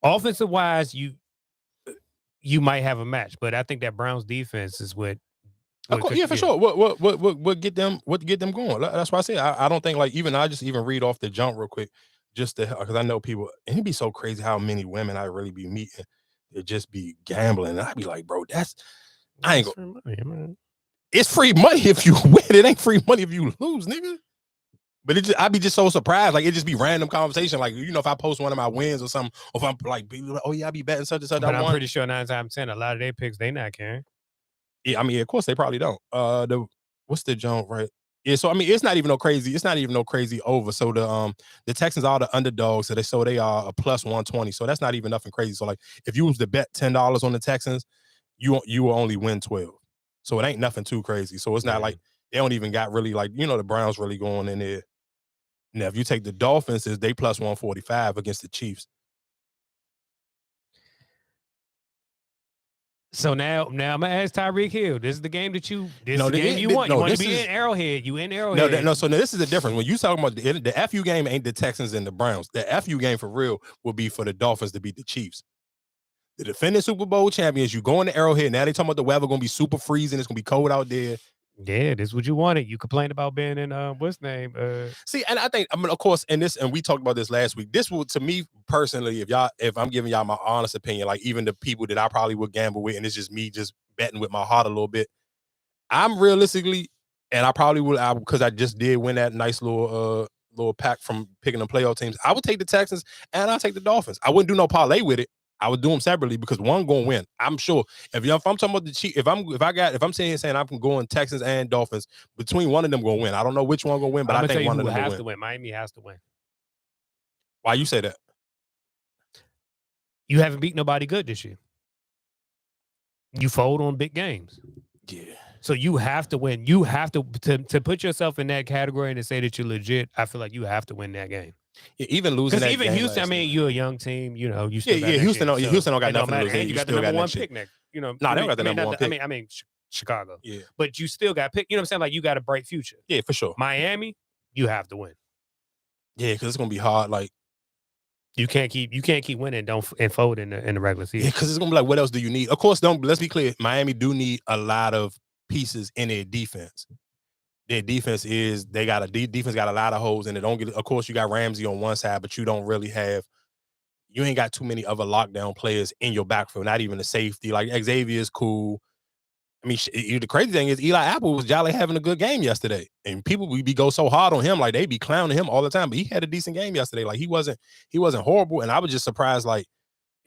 Offensive wise, you might have a match, but I think that Browns defense is what. Yeah, for sure. What get them going? That's why I say I don't think like I just read off the jump real quick, just because I know people, and it'd be so crazy how many women I really be meeting that just be gambling, and I'd be like, bro, I ain't gonna. It's free money if you win. It ain't free money if you lose, nigga. But I'd be just so surprised. Like it just be random conversation. Like if I post one of my wins or something, or if I'm like, oh yeah, I be betting such and such. But I'm pretty sure 9 times 10, a lot of their picks they not carrying. Yeah, I mean, of course they probably don't. What's the jump, right? Yeah, so I mean, it's not even no crazy over. So the Texans are the underdogs, so they are a plus 120. So that's not even nothing crazy. So like, if you was to bet $10 on the Texans, you will only win 12. So it ain't nothing too crazy. So it's not like they don't even got really like the Browns really going in there. Now, if you take the Dolphins, they plus 145 against the Chiefs. So now I'm gonna ask Tyreek Hill. This is the game that you want. You want to be in Arrowhead. You in Arrowhead. No. So now this is the difference. When you talking about the FU game, ain't the Texans and the Browns. The FU game for real will be for the Dolphins to beat the Chiefs. The defending Super Bowl champions. You go in the Arrowhead. Now they talking about the weather gonna be super freezing. It's gonna be cold out there. Yeah, this is what you wanted. You complained about being in what's name? See, and I think of course, and we talked about this last week. This will, to me personally, if I'm giving y'all my honest opinion, like even the people that I probably would gamble with, and it's just me just betting with my heart a little bit. I'm realistically, and I probably would, because I just did win that nice little pack from picking the playoff teams. I would take the Texans and I'll take the Dolphins. I wouldn't do no parlay with it. I would do them separately because one gonna win. I'm sure. If I'm talking about the Chiefs, if I'm saying I'm going Texans and Dolphins, between one of them gonna win. I don't know which one gonna win, but I think one of them has to win. Miami has to win. Why you say that? You haven't beat nobody good this year. You fold on big games. Yeah. So you have to win. You have to put yourself in that category and to say that you're legit. I feel like you have to win that game. Yeah, even losing that even game Houston, I mean, you're a young team. You still Houston don't got nothing to lose. And you got the number one pick next. They don't got the number one pick. I mean, Chicago. Yeah, but you still got pick. You know what I'm saying? Like you got a bright future. Yeah, for sure. Miami, you have to win. Yeah, because it's gonna be hard. Like you can't keep winning. And fold in the regular season. Yeah, because it's gonna be like, what else do you need? Of course, let's be clear. Miami do need a lot of pieces in their defense. Their defense got a lot of holes in it. Of course, you got Ramsey on one side, but you ain't got too many other lockdown players in your backfield, not even a safety. Like Xavier is cool. I mean, the crazy thing is Eli Apple was jolly having a good game yesterday. And people would go so hard on him, like they be clowning him all the time, but he had a decent game yesterday. Like he wasn't horrible. And I was just surprised, like,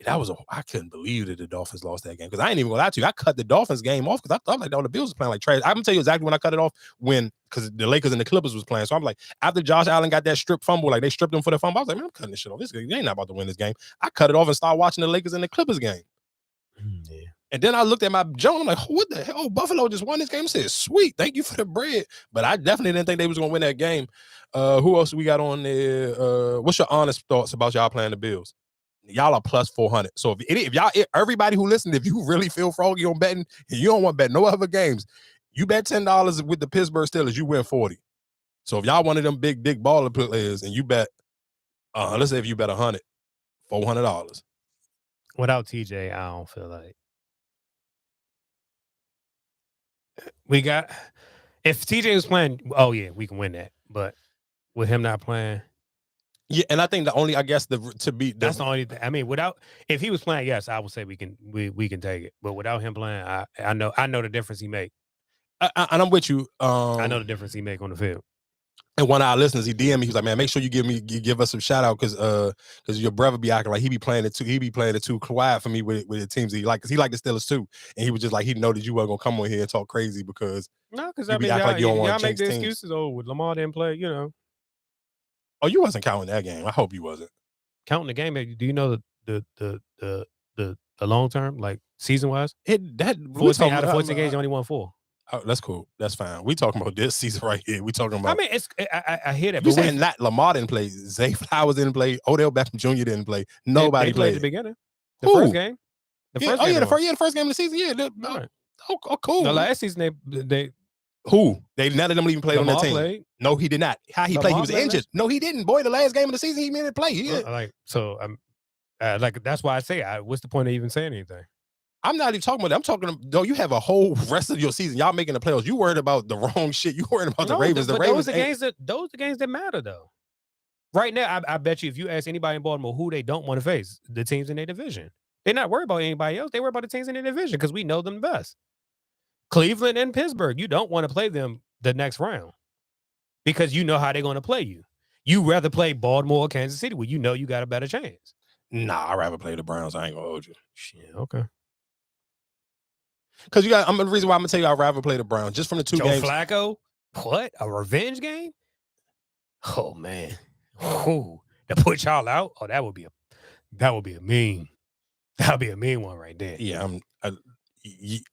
I couldn't believe that the Dolphins lost that game because I ain't even gonna lie to you. I cut the Dolphins game off because I thought like all the Bills was playing like trash. I'm gonna tell you exactly when I cut it off because the Lakers and the Clippers was playing. So I'm like, after Josh Allen got that strip fumble, like they stripped him for the fumble, I was like, man, I'm cutting this shit off. They ain't not about to win this game. I cut it off and started watching the Lakers and the Clippers game. Yeah. And then I looked at my Joan. I'm like, what the hell? Buffalo just won this game. I said, sweet, thank you for the bread. But I definitely didn't think they was gonna win that game. Who else we got on there? What's your honest thoughts about y'all playing the Bills? Y'all are plus 400. So if y'all, everybody who listened, if you really feel froggy on betting and you don't want to bet no other games, you bet $10 with the Pittsburgh Steelers, you win 40. So if y'all one of them big baller players and you bet, let's say if you bet 100, $400. Without TJ, I don't feel like we got. If TJ was playing, oh yeah, we can win that. But with him not playing. Yeah, and I think that's the only thing. I mean, if he was playing, yes, I would say we can take it. But without him playing, I know the difference he make. And I'm with you. I know the difference he make on the field. And one of our listeners, he DM me. He was like, "Man, make sure you give us some shout out because your brother be acting like he be playing it too quiet for me with the teams he like, because he like the Steelers too." And he was just like, he know that you weren't gonna come on here and talk crazy because No, because you I be mean, acting like you don't want y'all to make jinx the teams. excuses. Oh, with Lamar didn't play, you know. Oh, you wasn't counting that game. I hope you wasn't counting the game. Do you know the long term, like season wise? That 14 out of 14 games, you only won 4. Oh, that's cool. That's fine. We talking about this season right here. We talking about. I mean, I hear that. You But saying not Lamar didn't play, Zay Flowers didn't play, Odell Beckham Jr. didn't play. Nobody they played at played. the beginning. The Who? first game. The first game. The first game of the season. Yeah. Right. Oh, cool. The last season they who? None of them even played Lamar on that team. played. No, he did not. How he played? He was injured. No, he didn't. Boy, the last game of the season he didn't play. Like that's why I say, what's the point of even saying anything? I'm not even talking about that. I'm talking though. You have a whole rest of your season. Y'all making the playoffs. You worried about the wrong shit. You worried about the Ravens. The Ravens. Those are the games that matter though. Right now, I bet you if you ask anybody in Baltimore who they don't want to face, the teams in their division. They're not worried about anybody else. They worry about the teams in their division because we know them best. Cleveland and Pittsburgh, you don't want to play them the next round because you know how they're going to play you. You rather play Baltimore or Kansas City where you know you got a better chance. Nah, I'd rather play the Browns. I ain't gonna hold you. Shit, okay. Because the reason why I'm gonna tell you I'd rather play the Browns just from the two games. Joe Flacco, what? A revenge game? Oh man, to put y'all out? Oh, that would be a mean one right there. Yeah,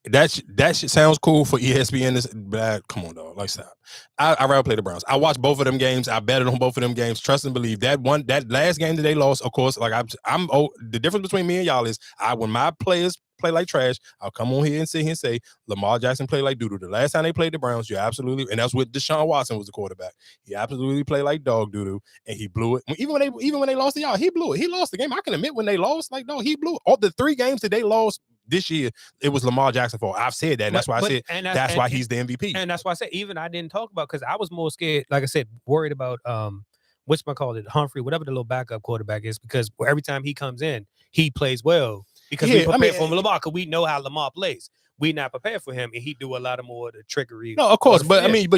that shit sounds cool for ESPN. Come on, dog. Like, stop. I'd rather play the Browns. I watched both of them games. I betted on both of them games. Trust and believe that last game that they lost. Of course, like the difference between me and y'all is when my players play like trash, I'll come on here and sit here and say Lamar Jackson played like doo-doo. The last time they played the Browns, you absolutely, and that's with Deshaun Watson was the quarterback. He absolutely played like dog doo-doo, and he blew it. Even when they lost to y'all, he blew it. He lost the game. I can admit when they lost, like, no, he blew it. All the 3 games that they lost this year, it was Lamar Jackson's fault. I've said that. And that's why I said that's why he's the MVP. And that's why I said even I didn't talk about because I was more scared, like I said, worried about Humphrey, whatever the little backup quarterback is, because every time he comes in, he plays well because we prepare for Lamar because we know how Lamar plays. We not prepared for him, and he do a lot of more of the trickery. No, of course, but he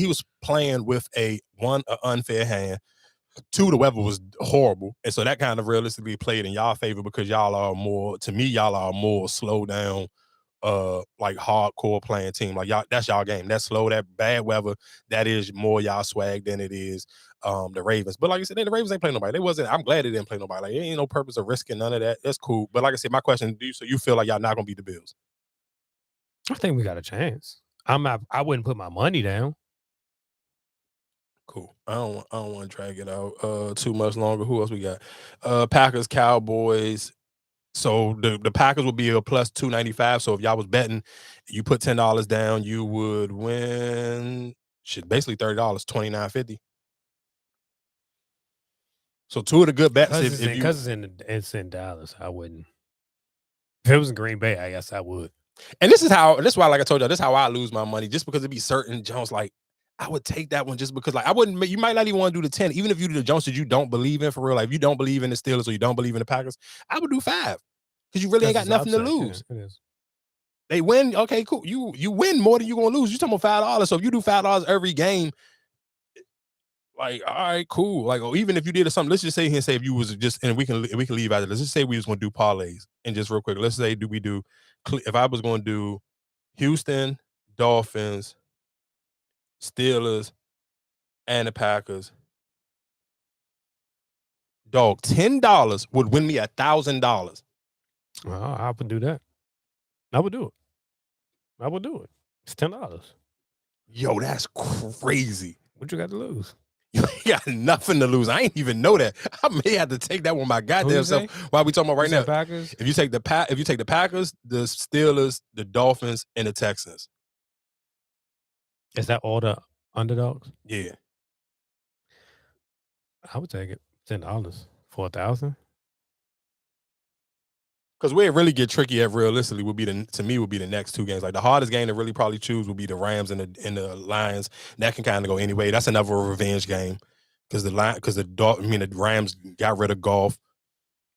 was playing with an unfair hand. 2, the weather was horrible, and so that kind of realistically played in y'all favor because y'all are more slow down, like hardcore playing team. Like y'all, that's y'all game. That slow, that bad weather, that is more y'all swag than it is the Ravens. But like I said, the Ravens ain't playing nobody. I'm glad they didn't play nobody. Like, there ain't no purpose of risking none of that. That's cool. But like I said, my question: so you feel like y'all not gonna beat the Bills? I think we got a chance. I wouldn't put my money down. Cool. I don't want to drag it out too much longer. Who else we got? Packers, Cowboys. So the Packers would be a plus 295. So if y'all was betting, you put $10 down, you would win basically $30, $29.50. So 2 of the good bets. Because it's in Dallas, I wouldn't. If it was in Green Bay, I guess I would. And this is why, like I told you, this is how I lose my money, just because it be certain Jones. Like, I would take that one just because, like, you might not even want to do the 10, even if you do the Jones that you don't believe in for real. Like, if you don't believe in the Steelers or you don't believe in the Packers, I would do 5 because you really ain't got nothing to lose. Yeah, it is. They win, okay, cool. You win more than you're gonna lose. You talking about $5. So if you do $5 every game, like, all right, cool. Like, or even if you did something, let's just say here and say if you was just, and we can leave out of it. Let's just say we was gonna do parlays, and just real quick, let's say if I was gonna do Houston, Dolphins, Steelers, and the Packers, dog, $10 would win me $1,000. I would do that. I would do it. It's $10. Yo, that's crazy. What you got to lose? You ain't got nothing to lose. I ain't even know that. I may have to take that one my goddamn self. While we talking about right now, Packers? If you take the Packers, the Steelers, the Dolphins, and the Texans. Is that all the underdogs? Yeah. I would take it. $10 for $1,000. Because where it really get tricky at realistically would be the next 2 games. Like the hardest game to really probably choose would be the Rams and the Lions. That can kind of go anyway. That's another revenge game because the Rams got rid of Goff.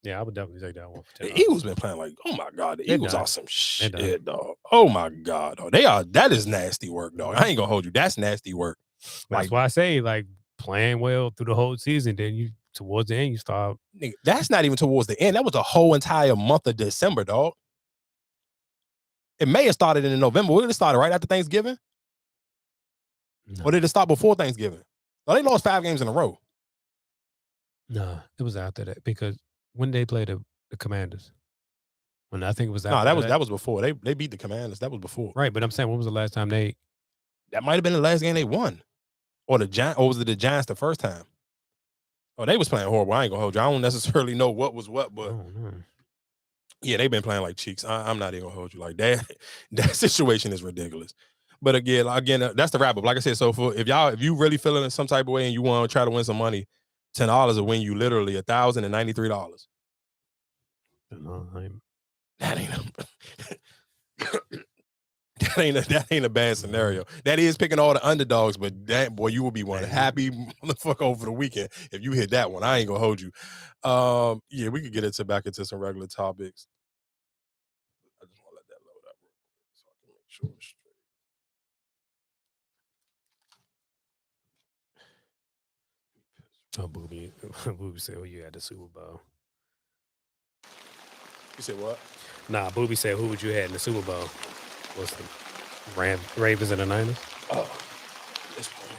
Yeah, I would definitely take that one. For $10. The Eagles been playing like, oh my God, the Eagles are some shit, dog. Oh my God, dog. That is nasty work, dog. I ain't gonna hold you. That's nasty work. That's why I say like playing well through the whole season. Then you towards the end you start. Nigga, that's not even towards the end. That was the whole entire month of December, dog. It may have started in November. Would it started right after Thanksgiving? No. Or did it start before Thanksgiving? No, they lost 5 games in a row. No, it was after that because when they played the Commanders. When I think it was No, after that was before. They beat the Commanders. That was before. Right, but I'm saying when was the last time they? That might have been the last game they won. Or the Giants, or was it the Giants the first time? Oh, they was playing horrible. I ain't gonna hold you. I don't necessarily know what was what, but yeah, they've been playing like cheeks. I'm not even gonna hold you like that. That situation is ridiculous. But again, that's the wrap up. Like I said, so if you really feeling in some type of way and you want to try to win some money, $10 will win you literally $1,093. That ain't a bad scenario. That is picking all the underdogs, but that boy, you will be one happy motherfucker over the weekend if you hit that one. I ain't gonna hold you. Yeah, we could get back into some regular topics. I just want to let that load up so I can make sure it's straight. Oh, Booby said, "Oh, you had the Super Bowl." You said what? Nah, Booby said, "Who would you had in the Super Bowl?" What's the Ravens and the Niners? Oh, this point.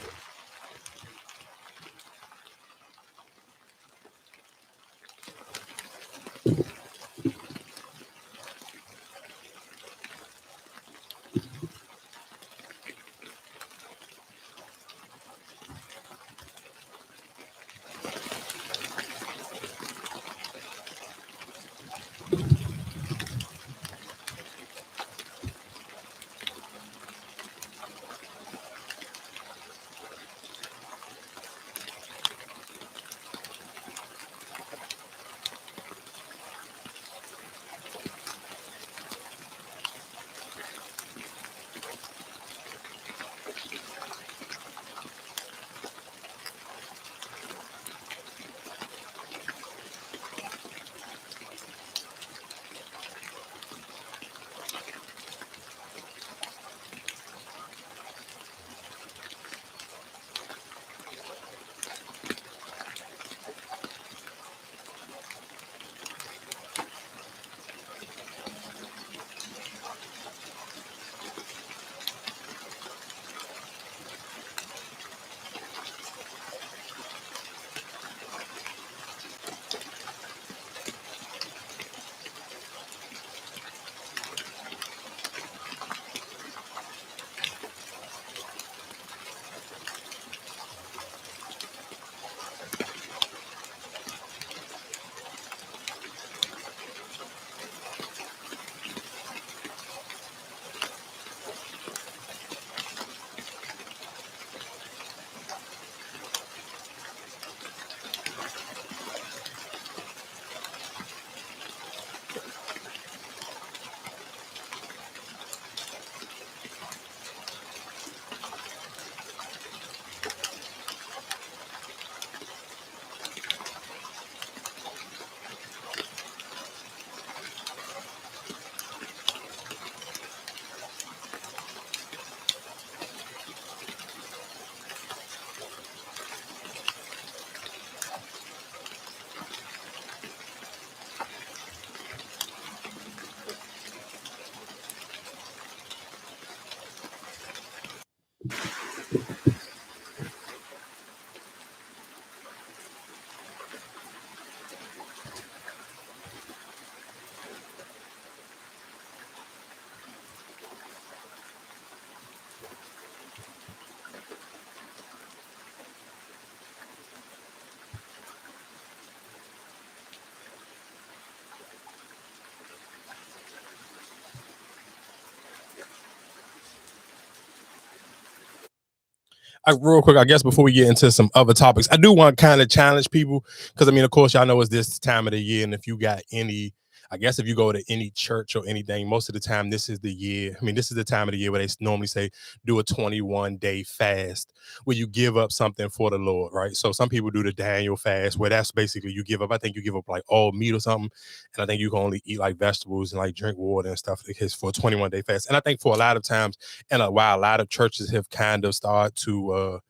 Real quick, I guess before we get into some other topics, I do want to kind of challenge people because I mean, of course, y'all know it's this time of the year, and if you got any, I guess if you go to any church or anything, most of the time this is the year. I mean, this is the time of the year where they normally say do a 21-day fast where you give up something for the Lord, right? So some people do the Daniel fast where that's basically you give up. I think you give up like all meat or something, and I think you can only eat like vegetables and like drink water and stuff like this for a 21-day fast. And I think for a lot of times and a while, a lot of churches have kind of started to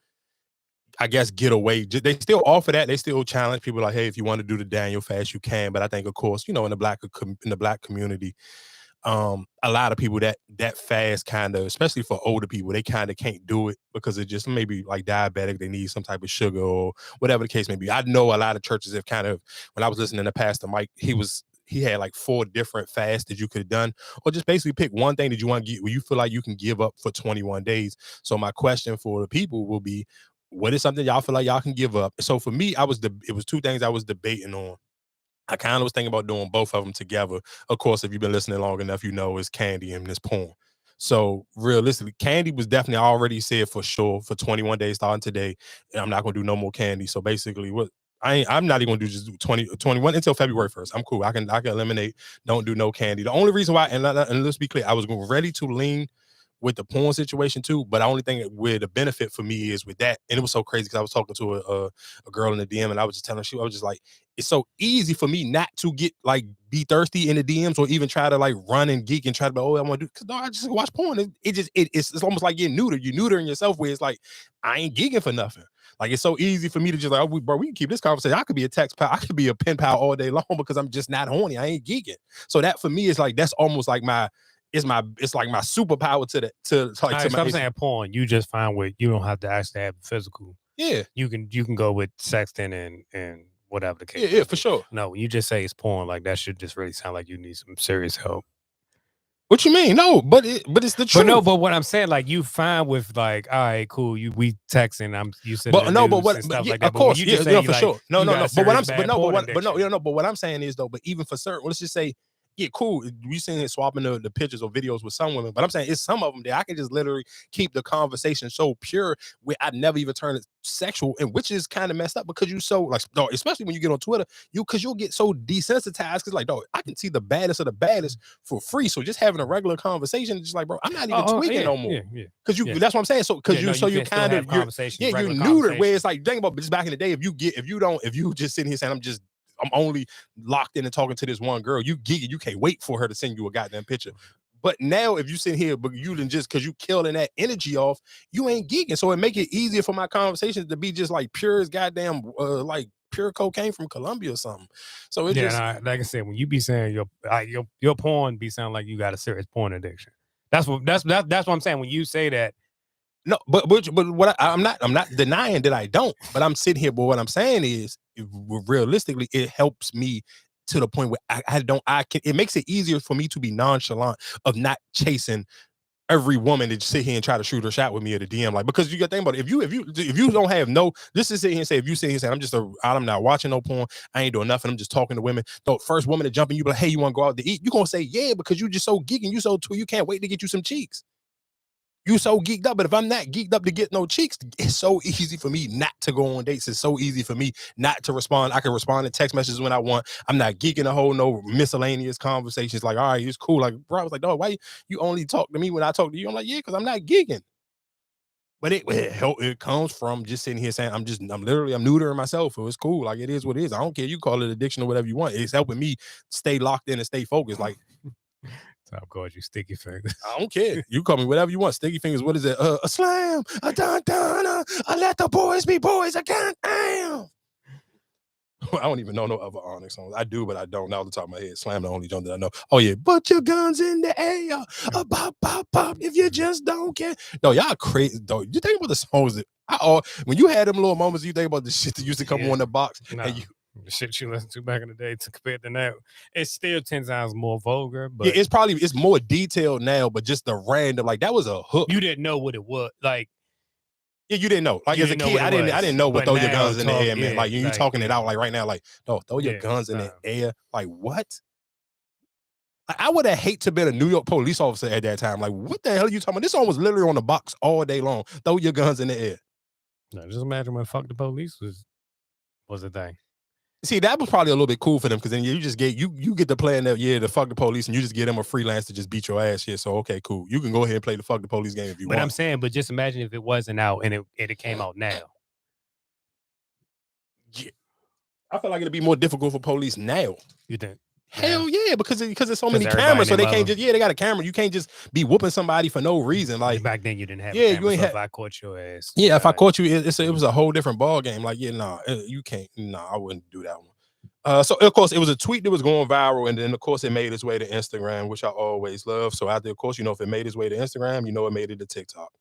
I guess, get away. They still offer that. They still challenge people like, hey, if you want to do the Daniel fast, you can. But I think, of course, in the black community, a lot of people that fast kind of, especially for older people, they kind of can't do it because it just maybe like diabetic. They need some type of sugar or whatever the case may be. I know a lot of churches have kind of, when I was listening to Pastor Mike, he had like 4 different fasts that you could have done, or just basically pick one thing that you want to get where you feel like you can give up for 21 days. So my question for the people will be, what is something y'all feel like y'all can give up? So for me, it was 2 things I was debating on. I kind of was thinking about doing both of them together. Of course, if you've been listening long enough, it's candy and this porn. So realistically, candy was definitely, I already said for sure, for 21 days starting today, and I'm not going to do no more candy. So basically, I'm not even going to just do 21 until February 1st. I'm cool. I can eliminate, don't do no candy. The only reason why, and let's be clear, I was ready to lean with the porn situation too, but the only thing where the benefit for me is with that, and it was so crazy because I was talking to a girl in the DM, and I was just telling her, I was just like, it's so easy for me not to get like be thirsty in the DMs or even try to like run and geek and try to be, oh, I want to do, because no, I just watch porn. It's almost like getting neutered. You're neutering yourself where it's like, I ain't geeking for nothing. Like, it's so easy for me to just like, oh, bro, we can keep this conversation. I could be a text pal. I could be a pen pal all day long because I'm just not horny. I ain't geeking. So that for me is like, that's almost like it's like my superpower to I'm saying porn. You just find where you don't have to actually have physical. Yeah. You can go with sexting and whatever the case. Yeah, for sure. No, when you just say it's porn, like that should just really sound like you need some serious help. What you mean? No, but it's the truth. But no, but what I'm saying, like, you fine with like, all right, cool, we texting, you said, but no, but what? And stuff yeah, like that. of course, you just say, for like, sure. No. But what I'm saying is though, but even for certain, let's just say, yeah, cool. We seen it swapping the pictures or videos with some women, but I'm saying it's some of them that I can just literally keep the conversation so pure where I never even turn it sexual, and which is kind of messed up because you so like, dog, especially when you get on Twitter, because you'll get so desensitized because like, dog, I can see the baddest of the baddest for free. So just having a regular conversation, just like, bro, I'm not even tweaking no more. Because that's what I'm saying. So because you kind of you're neutered where it's like, think about just back in the day, if you just sitting here saying I'm only locked in and talking to this one girl, you geeky, you can't wait for her to send you a goddamn picture. But now if you sit here, but you didn't just because you killing that energy off, you ain't geeking. So it make it easier for my conversations to be just like pure as goddamn like pure cocaine from Colombia or something. So it like I said, when you be saying your porn be sounding like you got a serious porn addiction. That's what I'm saying when you say that. No, but what I'm not denying that I don't, but I'm sitting here. But what I'm saying is, realistically, it helps me to the point where it makes it easier for me to be nonchalant of not chasing every woman that sit here and try to shoot her shot with me at a DM. Like, because you got to think about it. If you don't have just to sit here and say, if you sit here and say, I'm not watching no porn, I ain't doing nothing, I'm just talking to women. The first woman to jump in, you be like, hey, you want to go out to eat? You gonna say yeah because you just so geeking, you so too, you can't wait to get you some cheeks. You so geeked up, but if I'm not geeked up to get no cheeks, it's so easy for me not to go on dates. It's so easy for me not to respond. I can respond to text messages when I want. I'm not geeking a whole no miscellaneous conversations. Like, all right, it's cool. Like, bro, I was like, dog, why you only talk to me when I talk to you? I'm like, yeah, because I'm not geeking. But it comes from just sitting here saying I'm neutering myself. So it's cool. Like, it is what it is. I don't care. You call it addiction or whatever you want. It's helping me stay locked in and stay focused. Like, I'll call you Sticky Fingers. I don't care. You call me whatever you want. Sticky Fingers. What is it? A slam. A dun dun. I let the boys be boys again. Damn. I don't even know no other Onyx songs. I do, but I don't. Now off the top of my head, Slam the only joint that I know. Oh yeah, put your guns in the air. Pop, pop, pop. If you just don't care. No, y'all crazy. Though. You think about the songs that when you had them little moments, you think about the shit that used to come on the box. Nah. And the shit you listened to back in the day compared to now, it's still 10 times more vulgar. But yeah, it's more detailed now, but just the random, like that was a hook. You didn't know what it was. Like, yeah, you didn't know. Like as a kid, I didn't know what throw your guns in the air meant. Like you talking it out like right now, like throw your guns in the air. Like what? Like, I would have hate to be a New York police officer at that time. Like what the hell are you talking about? This song was literally on the box all day long. Throw your guns in the air. No, just imagine when "fuck the police" was the thing. See, that was probably a little bit cool for them because then you just get you get to play in that the fuck the police and you just get them a freelance to just beat your ass. Yeah, so okay, cool. You can go ahead and play the fuck the police game if you want. But I'm saying, but just imagine if it wasn't out and it came out now. Yeah, I feel like it'd be more difficult for police now. You think? Hell yeah, because it's so many 'Cause everybody cameras, so they love can't them. just they got a camera. You can't just be whooping somebody for no reason. Like back then, you didn't have. Yeah, a you camera, ain't so have. if I caught your ass. Yeah, if I caught you, it was a whole different ball game. Like, yeah, nah, you can't. Nah, I wouldn't do that one. So of course it was a tweet that was going viral, and then of course it made its way to Instagram, which I always love. So after, of course, if it made its way to Instagram, it made it to TikTok.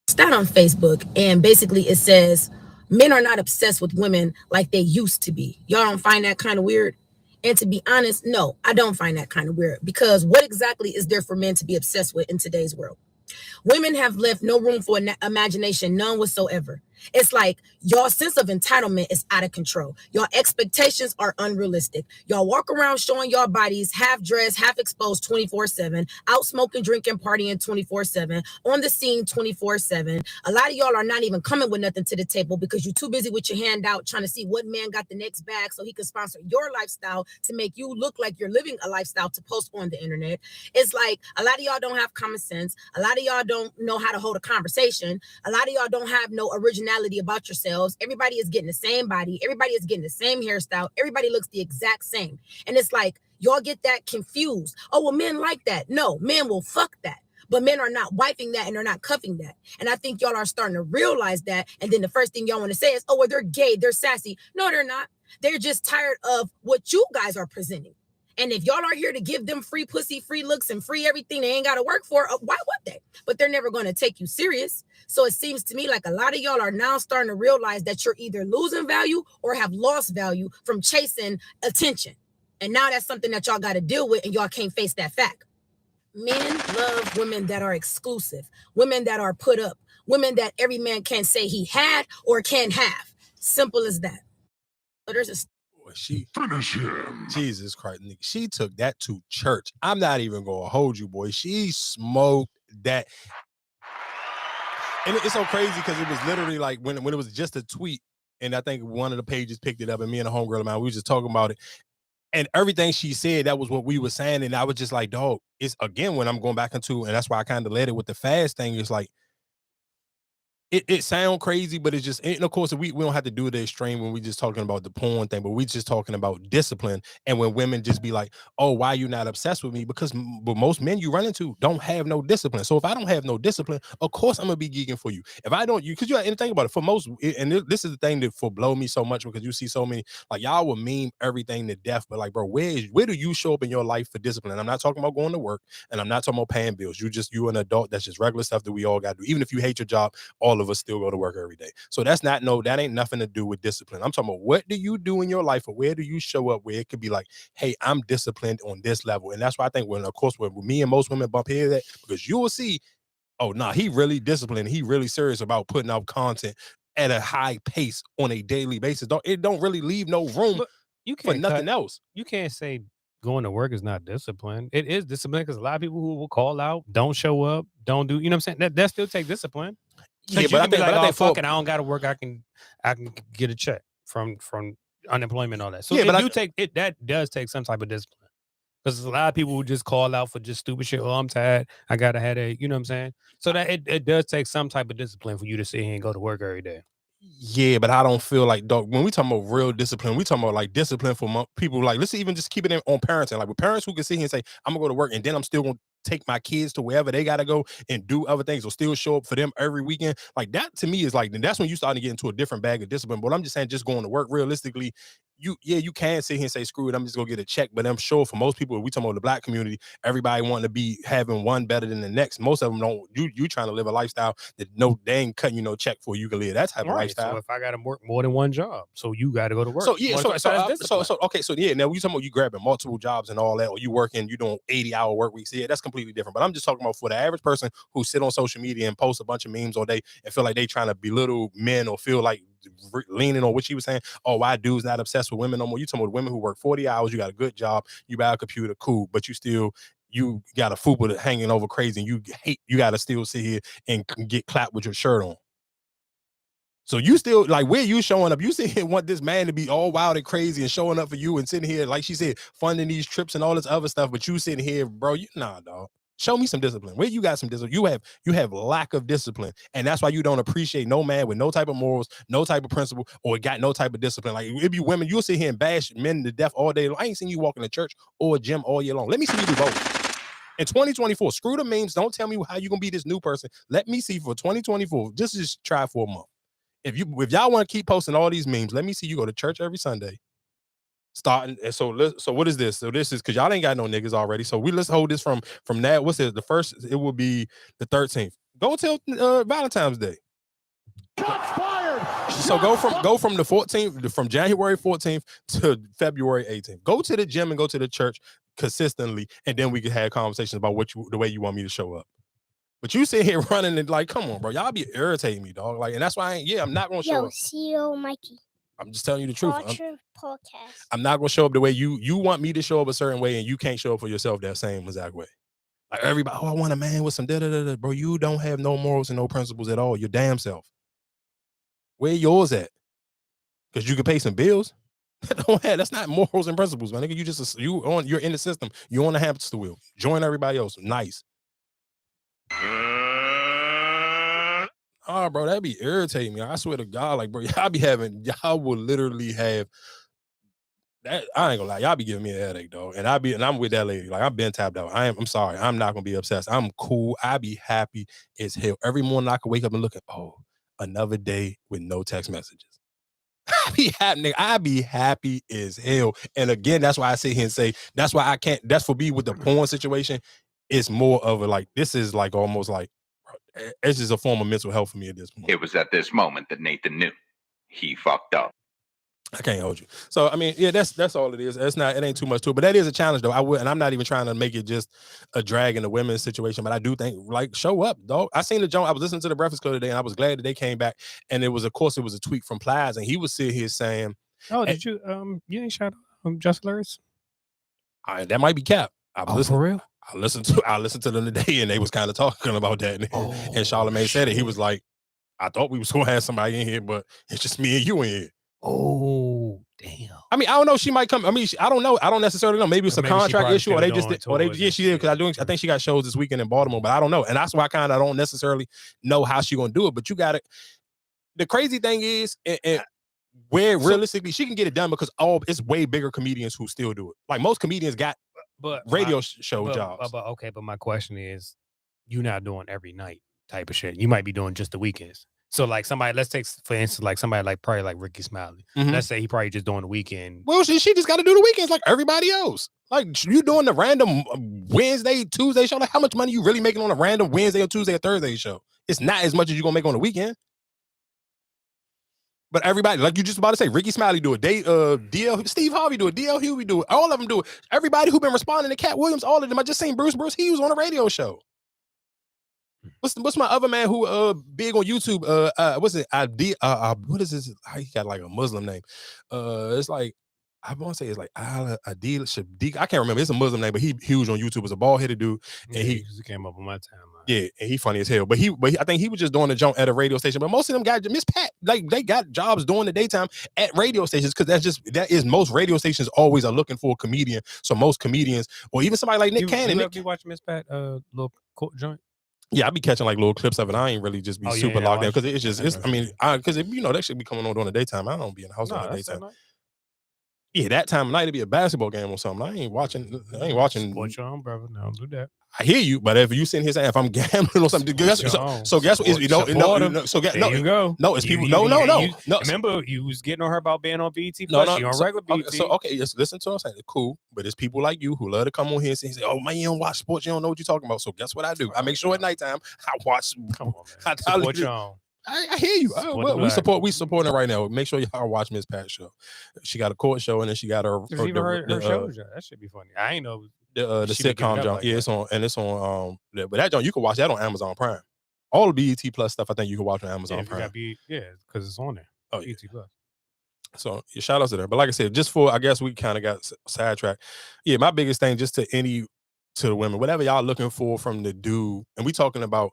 Stat on Facebook, and basically it says men are not obsessed with women like they used to be. Y'all don't find that kind of weird? And to be honest, no, I don't find that kind of weird, because what exactly is there for men to be obsessed with in today's world? Women have left no room for imagination, none whatsoever. It's like your sense of entitlement is out of control. Your expectations are unrealistic. Y'all walk around showing your bodies half dressed, half exposed 24/7, out smoking, drinking, partying 24/7, on the scene 24/7. A lot of y'all are not even coming with nothing to the table because you're too busy with your hand out trying to see what man got the next bag so he can sponsor your lifestyle to make you look like you're living a lifestyle to post on the internet. It's like a lot of y'all don't have common sense. A lot of y'all don't know how to hold a conversation. A lot of y'all don't have no originality about yourselves. Everybody is getting the same body. Everybody is getting the same hairstyle. Everybody looks the exact same. And it's like, y'all get that confused. Oh, well, men like that. No, men will fuck that. But men are not wiping that and they're not cuffing that. And I think y'all are starting to realize that. And then the first thing y'all want to say is, oh, well, they're gay, they're sassy. No, they're not. They're just tired of what you guys are presenting. And if y'all are here to give them free pussy, free looks, and free everything they ain't got to work for, why would they? But they're never going to take you serious. So it seems to me like a lot of y'all are now starting to realize that you're either losing value or have lost value from chasing attention. And now that's something that y'all got to deal with, and y'all can't face that fact. Men love women that are exclusive, women that are put up, women that every man can say he had or can have. Simple as that. So there's a She finish him. Jesus Christ, nigga. She took that to church. I'm not even gonna hold you, boy. She smoked that. And it's so crazy because it was literally like when it was just a tweet, and I think one of the pages picked it up, and me and a homegirl of mine, we were just talking about it. And everything she said, that was what we were saying. And I was just like, dog, it's again when I'm going back into, and that's why I kind of led it with the fast thing. It's like, it sound crazy, but it's just, and of course, we don't have to do the extreme when we just talking about the porn thing, but we just talking about discipline. And when women just be like, oh, why you not obsessed with me? Because most men you run into don't have no discipline. So if I don't have no discipline, of course I'm gonna be geeking for you. If I don't, because you think about it, for most, and this is the thing that for blow me so much, because you see so many, like y'all will meme everything to death, but like, bro, where do you show up in your life for discipline? I'm not talking about going to work, and I'm not talking about paying bills. You an adult. That's just regular stuff that we all got to do. Even if you hate your job, all of us still go to work every day. So that ain't nothing to do with discipline. I'm talking about what do you do in your life, or where do you show up where it could be like, hey, I'm disciplined on this level. And that's why I think when me and most women bump heads, that because you will see, oh nah, he really disciplined, he really serious about putting out content at a high pace on a daily basis. It don't really leave no room for nothing else. You can't say going to work is not discipline. It is discipline, because a lot of people who will call out, don't show up, don't do, you know what I'm saying? That still take discipline. Yeah, but I think, I don't gotta work. I can get a check from unemployment, all that. So that does take some type of discipline. Because there's a lot of people who just call out for just stupid shit. Oh, I'm tired. I got a headache. You know what I'm saying? So that it does take some type of discipline for you to sit here and go to work every day. Yeah, but I don't feel like, dog, when we talking about real discipline, we talking about like discipline for people. Like, let's even just keep it on parenting. Like with parents who can sit here and say, I'm gonna go to work, and then I'm still gonna take my kids to wherever they gotta go and do other things, or still show up for them every weekend. Like that to me is like, then that's when you start to get into a different bag of discipline. But I'm just saying, just going to work realistically, you can sit here and say, screw it, I'm just gonna get a check. But I'm sure for most people, we talking about the black community, everybody wanting to be having one better than the next. Most of them don't. You trying to live a lifestyle that they ain't cutting you no check for you can live that type of lifestyle. So if I gotta work more than one job, so you got to go to work. So yeah, now you talking about you grabbing multiple jobs and all that, or you working, you doing 80-hour work weeks. Yeah, that's completely different. But I'm just talking about for the average person who sit on social media and post a bunch of memes all day and feel like they trying to belittle men, or feel like leaning on what she was saying. Oh, why dudes not obsessed with women no more? You talking about women who work 40 hours, you got a good job, you buy a computer, cool, but you got a fupa hanging over crazy, and you got to still sit here and get clapped with your shirt on. So you still, like, where you showing up? You sit here and want this man to be all wild and crazy and showing up for you and sitting here, like she said, funding these trips and all this other stuff, but you sitting here, bro, nah, dog. Show me some discipline. Where you got some discipline? You have lack of discipline, and that's why you don't appreciate no man with no type of morals, no type of principle, or got no type of discipline. Like if you women, you'll sit here and bash men to death all day long. I ain't seen you walk in a church or a gym all year long. Let me see you do both. In 2024, screw the memes. Don't tell me how you gonna be this new person. Let me see for 2024. Just try for a month. If y'all want to keep posting all these memes, let me see you go to church every Sunday. Starting, and so what is this? So this is because y'all ain't got no niggas already. So let's hold this from that. What's it? The first, it will be the 13th. Go till Valentine's Day. So go from the 14th, from January 14th to February 18th. Go to the gym and go to the church consistently, and then we can have conversations about the way you want me to show up. But you sit here running and like, come on, bro, y'all be irritating me, dog. Like, and that's why I'm not gonna show up. CEO Mikey. I'm just telling you the truth. Podcast. I'm not gonna show up the way you want me to show up a certain way, and you can't show up for yourself that same exact way. Like everybody, I want a man with some da-da-da-da. Bro, you don't have no morals and no principles at all. Your damn self. Where yours at? Because you can pay some bills. That's not morals and principles, man. Nigga, you're in the system. You're on the hamster wheel. Join everybody else. Nice. Oh, bro, that'd be irritating me. I swear to God, like, bro, y'all will literally have that. I ain't gonna lie, y'all be giving me a headache, dog. And I'm with that lady. Like, I've been tapped out. I'm sorry. I'm not gonna be obsessed. I'm cool. I be happy as hell. Every morning I can wake up and look at, another day with no text messages. I be happy as hell. And again, that's why I sit here and say, that's why I can't, that's for me with the porn situation. It's more of a like, this is like almost like, it's just a form of mental health for me at this point. It was at this moment that Nathan knew he fucked up. I can't hold you. So I mean, yeah, that's all it is. It ain't too much to it, but that is a challenge though. And I'm not even trying to make it just a drag in the women's situation, but I do think like show up, dog. I seen I was listening to the Breakfast Club today, and I was glad that they came back. And it was a tweet from Plies, and he was sitting here saying, "Oh, did you ain't shout out Just Lyrics?" That might be cap. For real? I listened to them today, and they was kind of talking about that. And Charlamagne said it. He was like, I thought we was gonna have somebody in here, but it's just me and you in here. Oh, damn. I mean, I don't know. She might come. I mean, I don't know. I don't necessarily know. Maybe it's a contract issue, or they just did. Or yeah, she did because I think she got shows this weekend in Baltimore, but I don't know. And that's why I kind of don't necessarily know how she gonna do it. But you got it. The crazy thing is, where realistically she can get it done because it's way bigger comedians who still do it. Like most comedians got radio show jobs. But my question is, you're not doing every night type of shit. You might be doing just the weekends. So like somebody, let's take for instance, like somebody like probably like Ricky Smiley. Mm-hmm. Let's say he probably just doing the weekend. Well, she just got to do the weekends like everybody else. Like you doing the random Wednesday, Tuesday show. Like how much money you really making on a random Wednesday or Tuesday or Thursday show? It's not as much as you're gonna make on the weekend. But everybody, like you just about to say, Ricky Smiley do it. DL, Steve Harvey do it. DL Huey do it. All of them do it. Everybody who been responding to Cat Williams, all of them. I just seen Bruce. He was on a radio show. What's my other man who big on YouTube? What's it? What is this? He got like a Muslim name. It's like I want to say it's like Adil Shadiq. I can't remember. It's a Muslim name, but he huge on YouTube. It's a bald headed dude, and he came up on my timeline. Yeah, and he funny as hell. But I think he was just doing a jump at a radio station. But most of them guys, Miss Pat, like they got jobs during the daytime at radio stations because that is most radio stations always are looking for a comedian. So most comedians, or even somebody like Nick Cannon. You watching Miss Pat little court joint? Yeah, I be catching like little clips of it. I ain't really just be super locked in because because that should be coming on during the daytime. I don't be in the house during the daytime. Yeah, that time of night it'd be a basketball game or something. I ain't watching. Support your own brother. No, don't do that. I hear you, but if you sitting here saying if I'm gambling or something, guess what? So guess what? It's people. No. Remember, you was getting on her about being on BET Plus. She on regular BET. So okay, just listen to what I'm saying. Cool, but it's people like you who love to come on here and say, "Oh man, you don't watch sports. You don't know what you're talking about." So guess what I do? I make sure at nighttime I watch. Come on, man. Support your own. I hear you. We supporting it right now. Make sure y'all watch Miss Pat's show. She got a court show and then she got her show. That should be funny. I ain't know the sitcom jump. Yeah, it's on but that jump you can watch that on Amazon Prime. All the BET Plus stuff I think you can watch on Amazon Prime. Because it's on there. Oh, BET Plus. So shout outs to there. But like I said, just for I guess we kind of got sidetracked. Yeah, my biggest thing just to the women, whatever y'all looking for from the dude, and we talking about.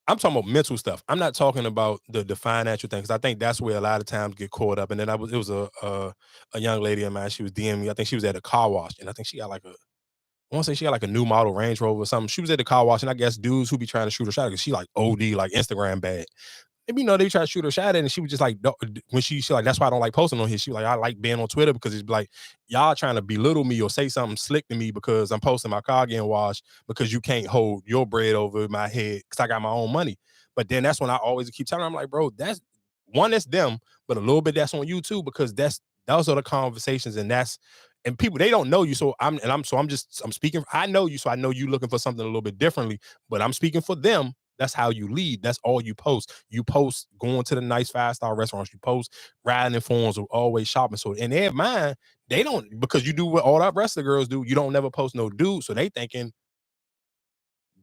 I'm talking about mental stuff. I'm not talking about the financial thing because I think that's where a lot of times get caught up. And then it was a young lady of mine. She was DMing me. I think she was at a car wash, and I think she got like I want to say she got like a new model Range Rover or something. She was at the car wash, and I guess dudes who be trying to shoot her shot because she like OD, like Instagram bad. Maybe they try to shoot her shot at, and she was just like, when she like, that's why I don't like posting on here. She was like, I like being on Twitter because it's like y'all trying to belittle me or say something slick to me because I'm posting my car getting washed because you can't hold your bread over my head because I got my own money. But then that's when I always keep telling her, I'm like, bro, that's them, but a little bit that's on you too because those are the conversations and people, they don't know you. So I'm speaking. I know you, so I know you looking for something a little bit differently, but I'm speaking for them. That's how you lead. That's all you post. You post going to the nice 5-star restaurants. You post riding in forums or always shopping. So in their mind, they don't, because you do what all that rest of the girls do. You don't never post no dude. So they thinking,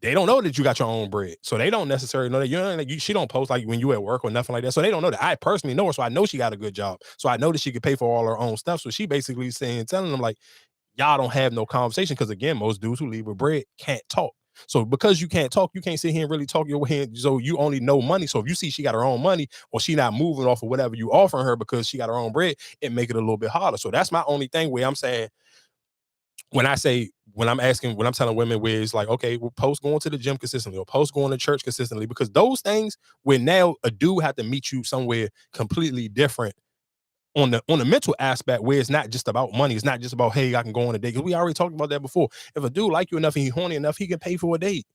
they don't know that you got your own bread. So they don't necessarily know that she don't post like when you at work or nothing like that. So they don't know that. I personally know her. So I know she got a good job. So I know that she could pay for all her own stuff. So she basically telling them like, y'all don't have no conversation. Cause again, most dudes who leave with bread can't talk. So because you can't talk, you can't sit here and really talk your way. So you only know money. So if you see she got her own money or she not moving off of whatever you offering her because she got her own bread, it make it a little bit harder. So that's my only thing where I'm saying, when I'm telling women where it's like, okay, we'll post going to the gym consistently or post going to church consistently, because those things where now a dude have to meet you somewhere completely different on the mental aspect where it's not just about money. It's not just about, hey, I can go on a date. Because we already talked about that before. If a dude like you enough and he horny enough, he can pay for a date.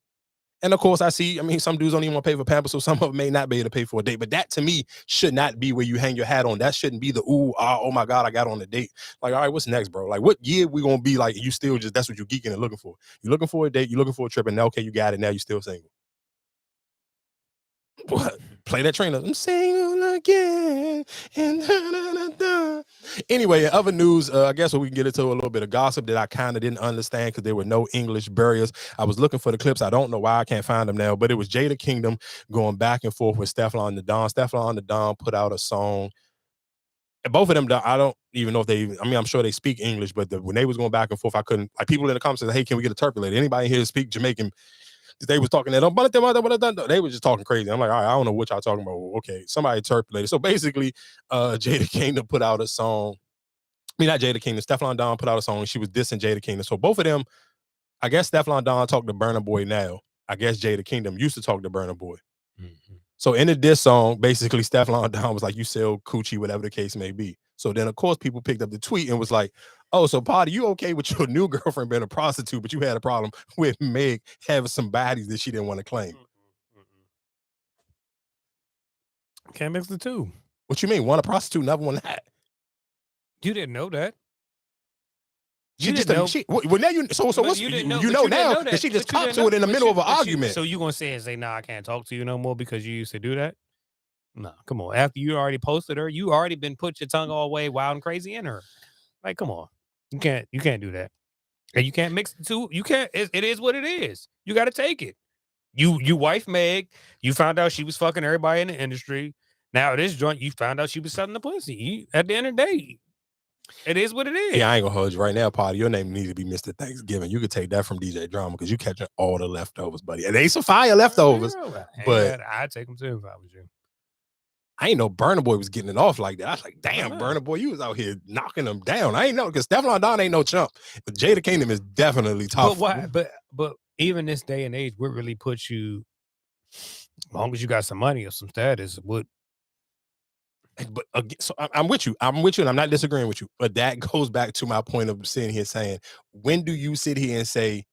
And of course, some dudes don't even want to pay for Pampers, so some of them may not be able to pay for a date. But that to me should not be where you hang your hat on. That shouldn't be the oh my God, I got on a date. Like, all right, what's next, bro? Like, what year we gonna be like? You still just, that's what you're geeking and looking for. You're looking for a date. You're looking for a trip, and now okay, you got it. Now you're still single. What? Play that trainer. I'm single again. And Anyway, in other news, I guess we can get into a little bit of gossip that I kind of didn't understand because there were no English barriers. I was looking for the clips. I don't know why I can't find them now, but it was Jada Kingdom going back and forth with Stefflon the Don. Stefflon the Don put out a song. And both of them, I don't even know if I'm sure they speak English, but when they was going back and forth, I couldn't, like, people in the comments said, hey, can we get a interpolator? Anybody here speak Jamaican? They was talking that they were just talking crazy. I'm like, all right, I don't know what y'all talking about. Okay, somebody interpolated. So basically, Jada Kingdom put out a song. Not Jada Kingdom. Stefflon Don put out a song. She was dissing Jada Kingdom. So both of them, I guess Stefflon Don talked to Burna Boy now. I guess Jada Kingdom used to talk to Burna Boy. Mm-hmm. So in the diss song, basically Stefflon Don was like, you sell coochie, whatever the case may be. So then, of course, people picked up the tweet and was like, oh, so Potty, you okay with your new girlfriend being a prostitute, but you had a problem with Meg having some bodies that she didn't want to claim. Can't mix the two. What you mean? One a prostitute, another one not? You didn't know that. She just now you what's you know now that she just talked to it in the middle of an argument. So you gonna say, nah, I can't talk to you no more because you used to do that? No, come on. After you already posted her, you already been put your tongue all the way wild and crazy in her. Like, come on. You can't do that. And you can't mix the two. You can't, it is what it is. You gotta take it. You wife Meg, you found out she was fucking everybody in the industry. Now this joint, you found out she was selling the pussy. At the end of the day, it is what it is. Yeah, I ain't gonna hold you right now, Potty. Your name needs to be Mr. Thanksgiving. You could take that from DJ Drama because you catching all the leftovers, buddy. And they some fire leftovers. But I'd take them too if I was you. I ain't know Burna Boy was getting it off like that. I was like, damn, Burna Boy, you was out here knocking them down. I ain't know, because Stefflon Don ain't no chump. But Jada Kingdom is definitely tough. But why? But even this day and age, what really puts you, as long as you got some money or some status, what? But so I'm with you. And I'm not disagreeing with you. But that goes back to my point of sitting here saying, when do you sit here and say,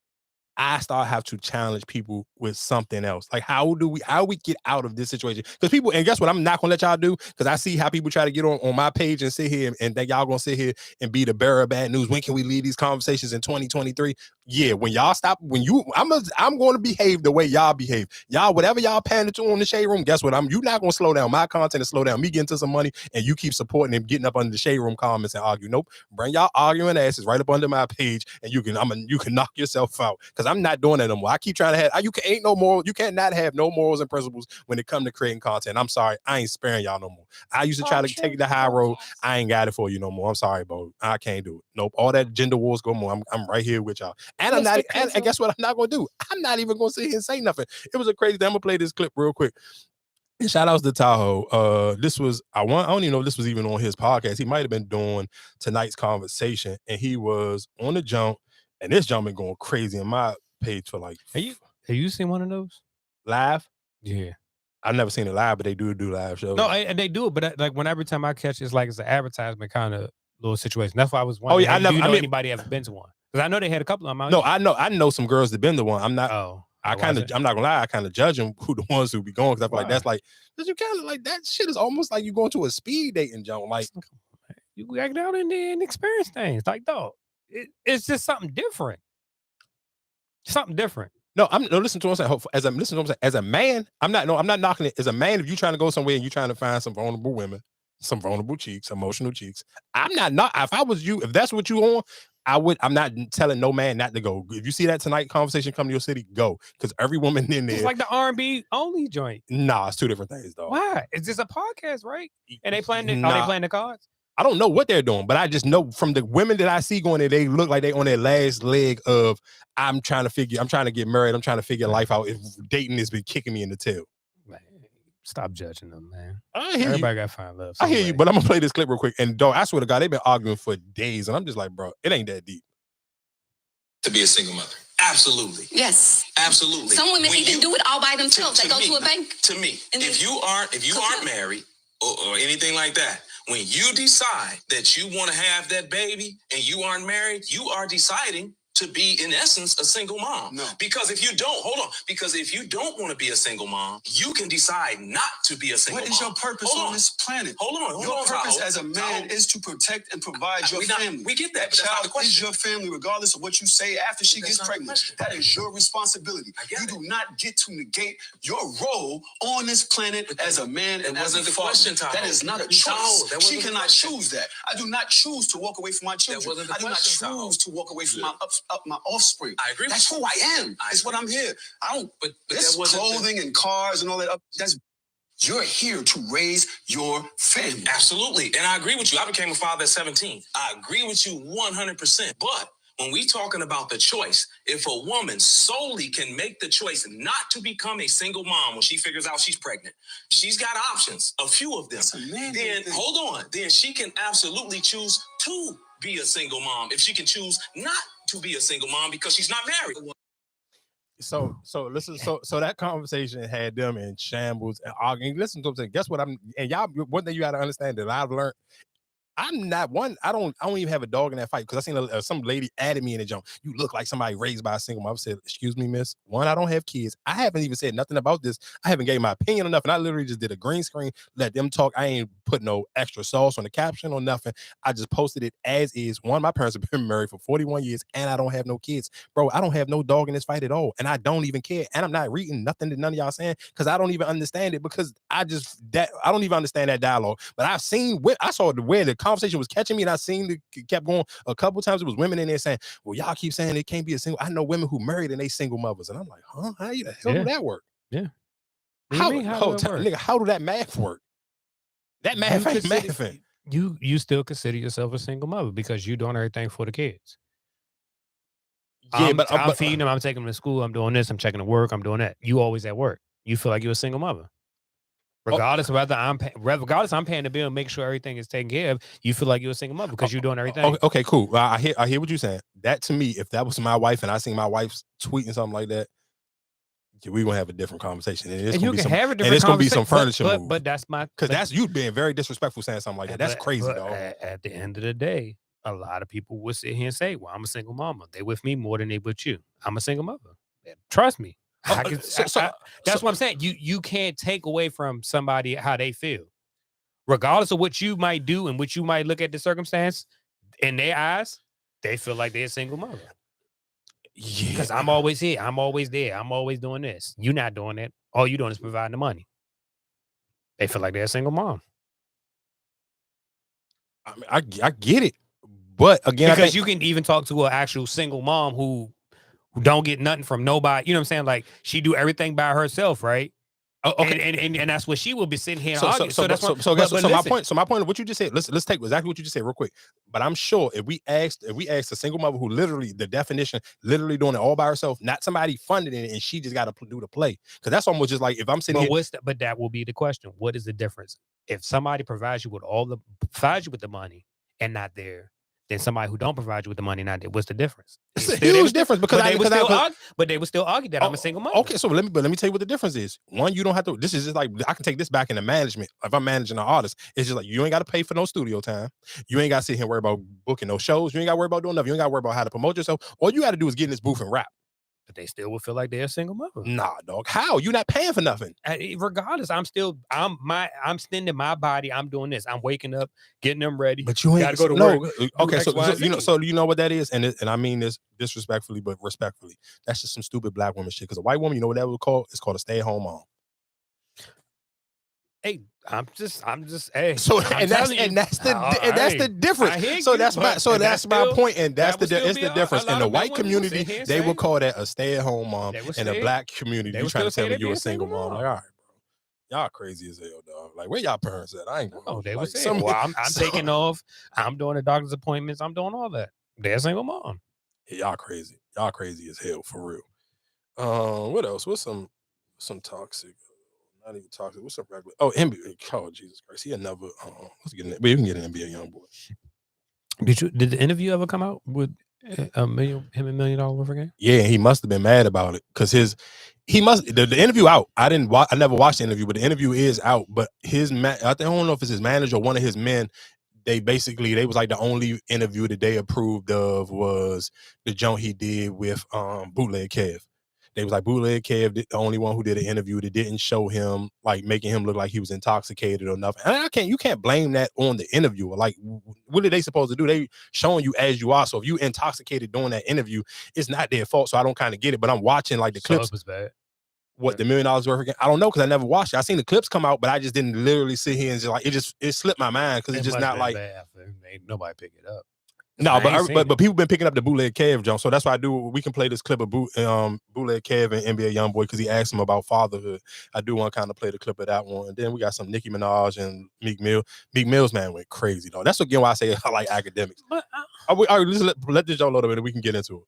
I have to challenge people with something else? Like, how we get out of this situation? Because people, and guess what? I'm not gonna let y'all do, because I see how people try to get on my page and sit here and think y'all gonna sit here and be the bearer of bad news. When can we leave these conversations in 2023? Yeah, when y'all stop, I'm going to behave the way y'all behave. Y'all, whatever y'all pander to on the Shade Room, guess what? You're not going to slow down my content and slow down me getting to some money, and you keep supporting and getting up under the Shade Room comments and argue. Nope, bring y'all arguing asses right up under my page, and you can knock yourself out, because I'm not doing that no more. I keep trying to have, you can't not have no morals and principles when it comes to creating content. I'm sorry, I ain't sparing y'all no more. I used to try to take the high road. I ain't got it for you no more. I'm sorry, bro. I can't do it. Nope. All that gender wars go more. I'm right here with y'all. And I'm not, and guess what? I'm not gonna do. I'm not even gonna sit here and say nothing. It was a crazy thing. I'm gonna play this clip real quick. And shout outs to Tahoe. This was, I don't even know if this was even on his podcast. He might have been doing tonight's conversation, and he was on the jump, And this gentleman going crazy in my page for like. Have you seen one of those live? Yeah. I've never seen it live, but they do live shows. No, and they do it, but like every time I catch it's like it's an advertisement kind of little situation. That's why I was wondering. Oh yeah, do you know anybody ever been to one? Because I know they had a couple of them. No, I know some girls that been to one. I'm not. I'm not gonna lie. I kind of judge them who the ones who be going because I feel like that's like because you kind of like that shit is almost like you going to a speed dating joint. Like you act out in there and experience things. Like dog, it's just something different. Something different. No, listen to what I'm saying. As a man, I'm not knocking it. As a man, if you're trying to go somewhere and you're trying to find some vulnerable women, some vulnerable cheeks, emotional cheeks, I'm not. If I was you, if that's what you on, I'm not telling no man not to go. If you see that tonight conversation come to your city, go. Because every woman in there. It's like the R&B only joint. Nah, it's two different things, though. Why? It's just a podcast, right? And they playing are they playing the cards? I don't know what they're doing, but I just know from the women that I see going there, they look like they on their last leg of I'm trying to get married. I'm trying to figure life out. If dating has been kicking me in the tail. Man, stop judging them, man. Everybody got to find love. I hear you, but I'm gonna play this clip real quick. And dog, I swear to God, they've been arguing for days, and I'm just like, bro, it ain't that deep. To be a single mother. Absolutely. Yes. Absolutely. Some women even do it all by themselves. They go to a bank. To me, if you aren't married or anything like that, when you decide that you want to have that baby and you aren't married, you are deciding to be, in essence, a single mom. No. Because if you don't want to be a single mom, you can decide not to be a single mom. What is your purpose on this planet? Your purpose as a man is to protect and provide your family. We get that, but Child that's not the question. is your family, regardless of what you say after she gets pregnant. That is your responsibility. You do not get to negate your role on this planet as a man and as a father. That is not a choice. She cannot choose that. I do not choose to walk away from my children. I do not choose to walk away from my offspring. I agree. That's who I am. That's what I'm here. I don't. But this that wasn't clothing and cars and all that. You're here to raise your family. Absolutely, and I agree with you. I became a father at 17. I agree with you 100%. But when we talking about the choice, if a woman solely can make the choice not to become a single mom when she figures out she's pregnant, she's got options, a few of them. Then hold on. Then she can absolutely choose to be a single mom if she can choose not to be a single mom because she's not married. So listen, so that conversation had them in shambles and arguing. Listen to them saying, guess what? Y'all, one thing you got to understand that I've learned. I'm not one. I don't even have a dog in that fight because I seen some lady added me in the jump. You look like somebody raised by a single mom. I said, excuse me, miss. One, I don't have kids. I haven't even said nothing about this. I haven't gave my opinion enough, and I literally just did a green screen, let them talk. I ain't put no extra sauce on the caption or nothing. I just posted it as is. One, my parents have been married for 41 years, and I don't have no kids, bro. I don't have no dog in this fight at all, and I don't even care. And I'm not reading nothing that none of y'all saying because I don't even understand it because I don't even understand that dialogue. But I saw where the conversation was catching me. And I seen it kept going a couple times. It was women in there saying, well, y'all keep saying it can't be a single. I know women who married and they single mothers. And I'm like, huh? How the hell do that work? Yeah. How do that math work? That math ain't mathing. You still consider yourself a single mother because you're doing everything for the kids. Yeah, I'm feeding them, I'm taking them to school, I'm doing this, I'm checking to work, I'm doing that. You always at work. You feel like you're a single mother. Regardless of whether I'm paying the bill and make sure everything is taken care of, you feel like you're a single mother because you're doing everything. Okay, cool. I hear what you're saying. That to me, if that was my wife and I seen my wife's tweeting something like that, we're gonna have a different conversation. And it's gonna be some furniture move. But that's because that's you being very disrespectful saying something like that. That's crazy, though. At the end of the day, a lot of people would sit here and say, well, I'm a single mama. They with me more than they with you. I'm a single mother. Trust me. That's what I'm saying. You can't take away from somebody how they feel. Regardless of what you might do and what you might look at the circumstance, in their eyes, they feel like they're a single mother. Yeah. Because I'm always here. I'm always there. I'm always doing this. You're not doing that. All you're doing is providing the money. They feel like they're a single mom. I mean, I get it. But again, because you can even talk to an actual single mom who don't get nothing from nobody. You know what I'm saying? Like she do everything by herself, right? Okay, and that's what she will be sitting here and arguing. So my point of what you just said. Let's take exactly what you just said real quick. But I'm sure if we asked a single mother who literally the definition literally doing it all by herself, not somebody funding it, and she just got to do the play. Because that's almost just like if I'm sitting here. But that will be the question. What is the difference if somebody provides you with the money and not there? than somebody who don't provide you with the money. Now, what's the difference? It's a huge difference because but they would still argue that I'm a single mother. Okay, so let me tell you what the difference is. One, you don't have to. This is just like I can take this back into management. If I'm managing an artist, it's just like you ain't got to pay for no studio time. You ain't got to sit here and worry about booking no shows. You ain't got to worry about doing nothing. You ain't got to worry about how to promote yourself. All you got to do is get in this booth and rap. But they still would feel like they're a single mother. Nah, dog. How? You're not paying for nothing. Regardless, I'm spending my body. I'm doing this. I'm waking up, getting them ready. But you ain't got to go to work. Okay, so you know what that is, and I mean this disrespectfully, but respectfully. That's just some stupid black woman shit. Because a white woman, you know what that would call? It's called a stay-at-home mom. Hey, I'm just. Hey, so that's the difference. So that's my point, and that's the difference. In the white community, they will call that a stay-at-home mom. In the black community, you trying to tell me you a single mom? Like, all right, bro, y'all crazy as hell, dog. Like, where y'all parents at? I ain't going. Oh, they would say, well, I'm taking off. I'm doing the doctor's appointments. I'm doing all that. They're a single mom. Yeah, y'all crazy. Y'all crazy as hell for real. What else? What's some toxic? Not even toxic. What's up, regular? Oh, NBA. Oh, Jesus Christ. He another. Let's get in. We can get an NBA young boy. Did the interview ever come out with him $1 million worth of game? Yeah, he must have been mad about it because the interview out. I never watched the interview, but the interview is out. But I don't know if it's his manager or one of his men. They was like the only interview that they approved of was the joint he did with Bootleg Kev. They was like Bootleg Kev, the only one who did an interview that didn't show him like making him look like he was intoxicated or nothing. And you can't blame that on the interviewer. Like, what are they supposed to do? They showing you as you are. So if you intoxicated during that interview, it's not their fault. So I don't kind of get it. But I'm watching like the clips. It was bad. What, the $1 million worth again? I don't know because I never watched it. I seen the clips come out, but I just didn't literally sit here and just like it slipped my mind because it's just not like ain't nobody pick it up. No, but people been picking up the Bootleg Kev jump, so that's why I do. We can play this clip of Bootleg Kev and NBA YoungBoy because he asked him about fatherhood. I do want to kind of play the clip of that one, and then we got some Nicki Minaj and Meek Mill. Meek Mill's man went crazy though. That's again why I say I like Akademiks. All right, let this y'all load up and we can get into it.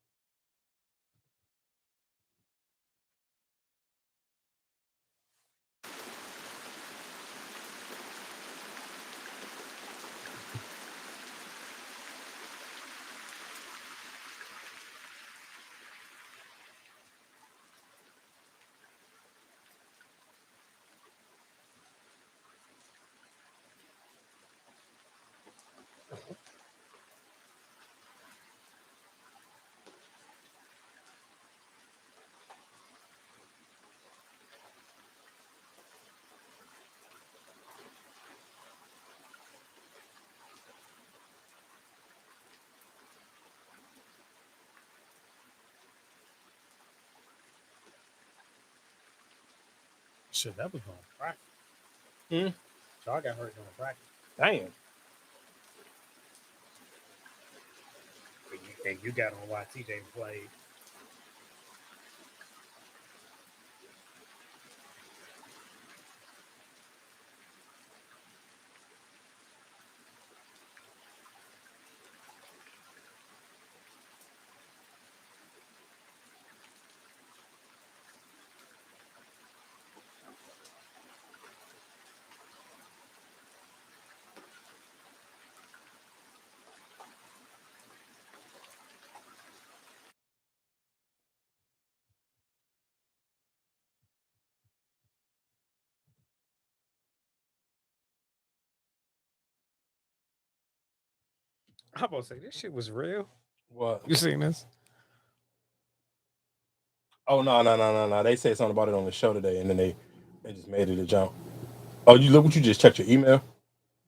Shit, that was going crack. So I got hurt doing practice. Damn. And you got on why TJ played. I'm about to say this shit was real. What? You seen this? Oh no. They said something about it on the show today, and then they just made it a jump. Oh, you look what you just checked your email?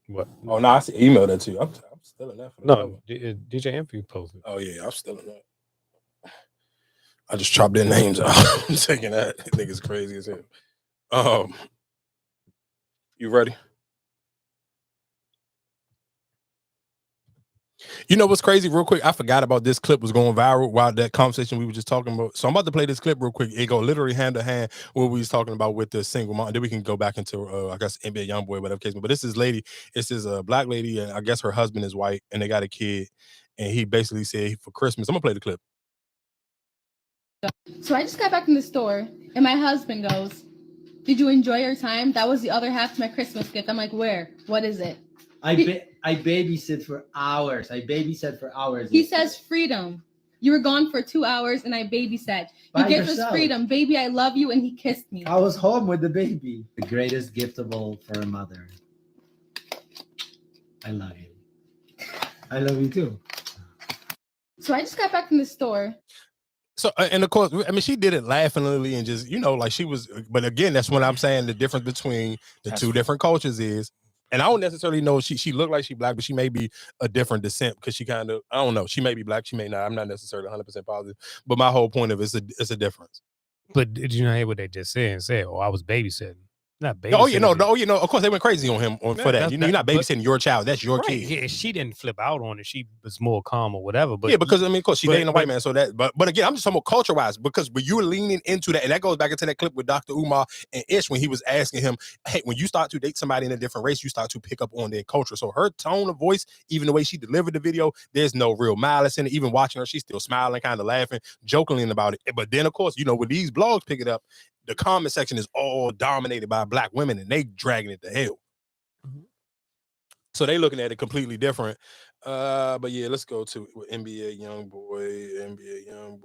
What? Oh no, I see email that too. I'm still in that for the No, DJ Amphy posted. Oh yeah, I'm still in that. I just chopped their names out. I'm taking that. Niggas crazy as hell. You ready? You know what's crazy? Real quick, I forgot about this clip was going viral while that conversation we were just talking about. So I'm about to play this clip real quick. It go literally hand to hand what we was talking about with the single mom. Then we can go back into I guess NBA YoungBoy, whatever case. But this is lady. It's this black lady, and I guess her husband is white, and they got a kid. And he basically said for Christmas, I'm gonna play the clip. So I just got back from the store, and my husband goes, "Did you enjoy your time? That was the other half to my Christmas gift." I'm like, "Where? What is it?" I babysit for hours. I babysat for hours. He says freedom. You were gone for 2 hours and I babysat. He gives us freedom. Baby, I love you, and he kissed me. I was home with the baby. The greatest gift of all for a mother. I love you. I love you too. So I just got back from the store. So, and of course, I mean, she did it laughingly and just, like she was, but again, that's what I'm saying. The difference between the two different cultures is, and I don't necessarily know, she looked like she black, but she may be a different descent because she kind of, I don't know, she may be black, she may not. I'm not necessarily 100% positive, but my whole point of it's a difference. But did you hear what they just said? Oh, I was babysitting. Not babysitting. Of course they went crazy on him for that. You're not babysitting your child. That's your kid. Yeah, she didn't flip out on it. She was more calm or whatever. But yeah, because of course she dating a white man. So that, but again, I'm just talking about culture wise, because when you're leaning into that, and that goes back into that clip with Dr. Umar and Ish when he was asking him, hey, when you start to date somebody in a different race, you start to pick up on their culture. So her tone of voice, even the way she delivered the video, there's no real malice in it. Even watching her, she's still smiling, kind of laughing, jokingly about it. But then of course, when these blogs pick it up, the comment section is all dominated by black women and they dragging it to hell. Mm-hmm. So they looking at it completely different. But yeah, let's go to NBA Youngboy.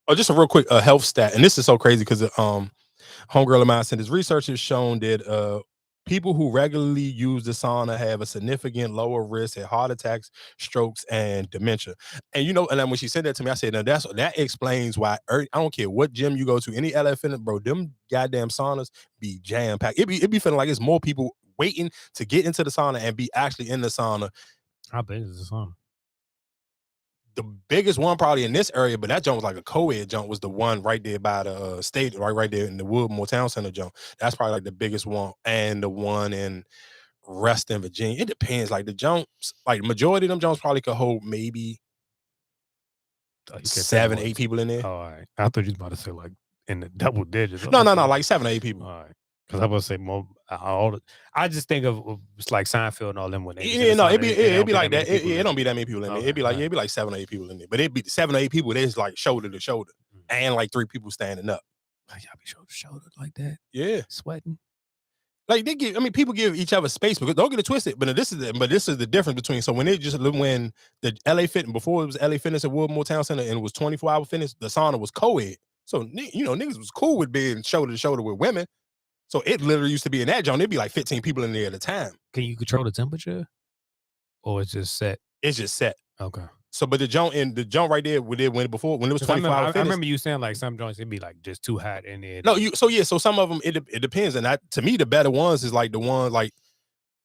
Oh, just a real quick health stat. And this is so crazy because homegirl of mine said his research has shown that people who regularly use the sauna have a significant lower risk at heart attacks, strokes, and dementia. And and then when she said that to me, I said, now that explains why I don't care what gym you go to, any LA Fitness, bro, them goddamn saunas be jam-packed. It be feeling like it's more people waiting to get into the sauna and be actually in the sauna. How big is the sauna? The biggest one probably in this area, but that joint was like a co-ed joint, was the one right there by the stadium, right there in the Woodmore Town Center joint. That's probably like the biggest one, and the one in Reston, Virginia. It depends. Like the joints, like majority of them joints probably could hold maybe 7, 8 people in there. Oh, all right. I thought you was about to say like in the double digits. No, like 7 or 8 people. All right. Because I was say more. I just think of it's like Seinfeld and all them when they. Yeah, no, it'd be like that. It don't be that many people in there. It'd be like 7 or 8 people in there. But it'd be 7 or 8 people. There's like shoulder to shoulder, and like 3 people standing up. Like y'all be shoulder to shoulder like that. Yeah, sweating. Like people give each other space, because don't get it twisted. But this is the difference between. So when the LA Fitness, before it was LA Fitness at Woodmore Town Center and it was 24-hour fitness, the sauna was co-ed. So niggas was cool with being shoulder to shoulder with women. So it literally used to be in that joint. It'd be like 15 people in there at a time. Can you control the temperature, or it's just set? It's just set. Okay. So, but the joint right there, when it was 24-hour fitness. I remember you saying like some joints it'd be like just too hot in there. No, so some of them it depends, and to me the better ones is like the ones like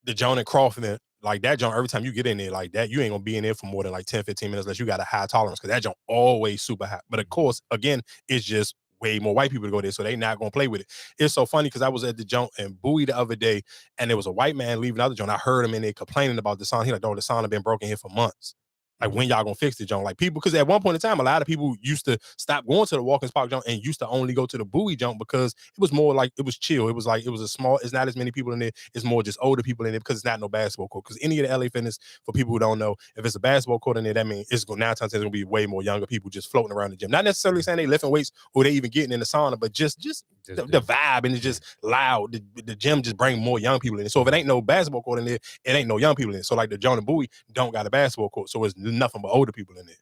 the joint in Crawford. Like that joint, every time you get in there like that, you ain't gonna be in there for more than like 10, 15 minutes unless you got a high tolerance, because that joint always super hot. But of course, again, it's just way more white people to go there, so they not gonna play with it. It's so funny because I was at the joint in Bowie the other day, and there was a white man leaving out the joint. I heard him in there complaining about the sauna. He like, "Oh, the sauna been broken here for months. Like, when y'all gonna fix the joint?" Like, people, because at one point in time, a lot of people used to stop going to the Walkins Park joint and used to only go to the Bowie joint because it was more like, it was chill. It was like, it was a small, it's not as many people in there. It's more just older people in there because it's not no basketball court. Because any of the LA Fitness, for people who don't know, if it's a basketball court in there, that means it's going 9 times 10 it's gonna be way more younger people just floating around the gym. Not necessarily saying they lifting weights or they even getting in the sauna, but just the vibe, and it's just loud. The gym just bring more young people in there. So if it ain't no basketball court in there, it ain't no young people in there. So like the joint in Bowie don't got a basketball court, so it's nothing but older people in there.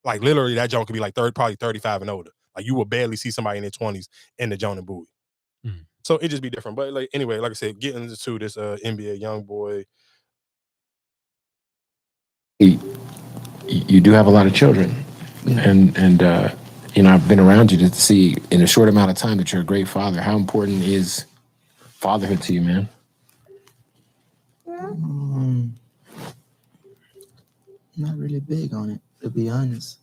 Like literally that joint could be like probably 35 and older. Like you will barely see somebody in their 20s in the joint in Bowie. So it just be different. But like anyway, like I said, getting into this NBA Youngboy. You do have a lot of children, and I've been around you to see in a short amount of time that you're a great father. How important is fatherhood to you, man? Not really big on it, to be honest.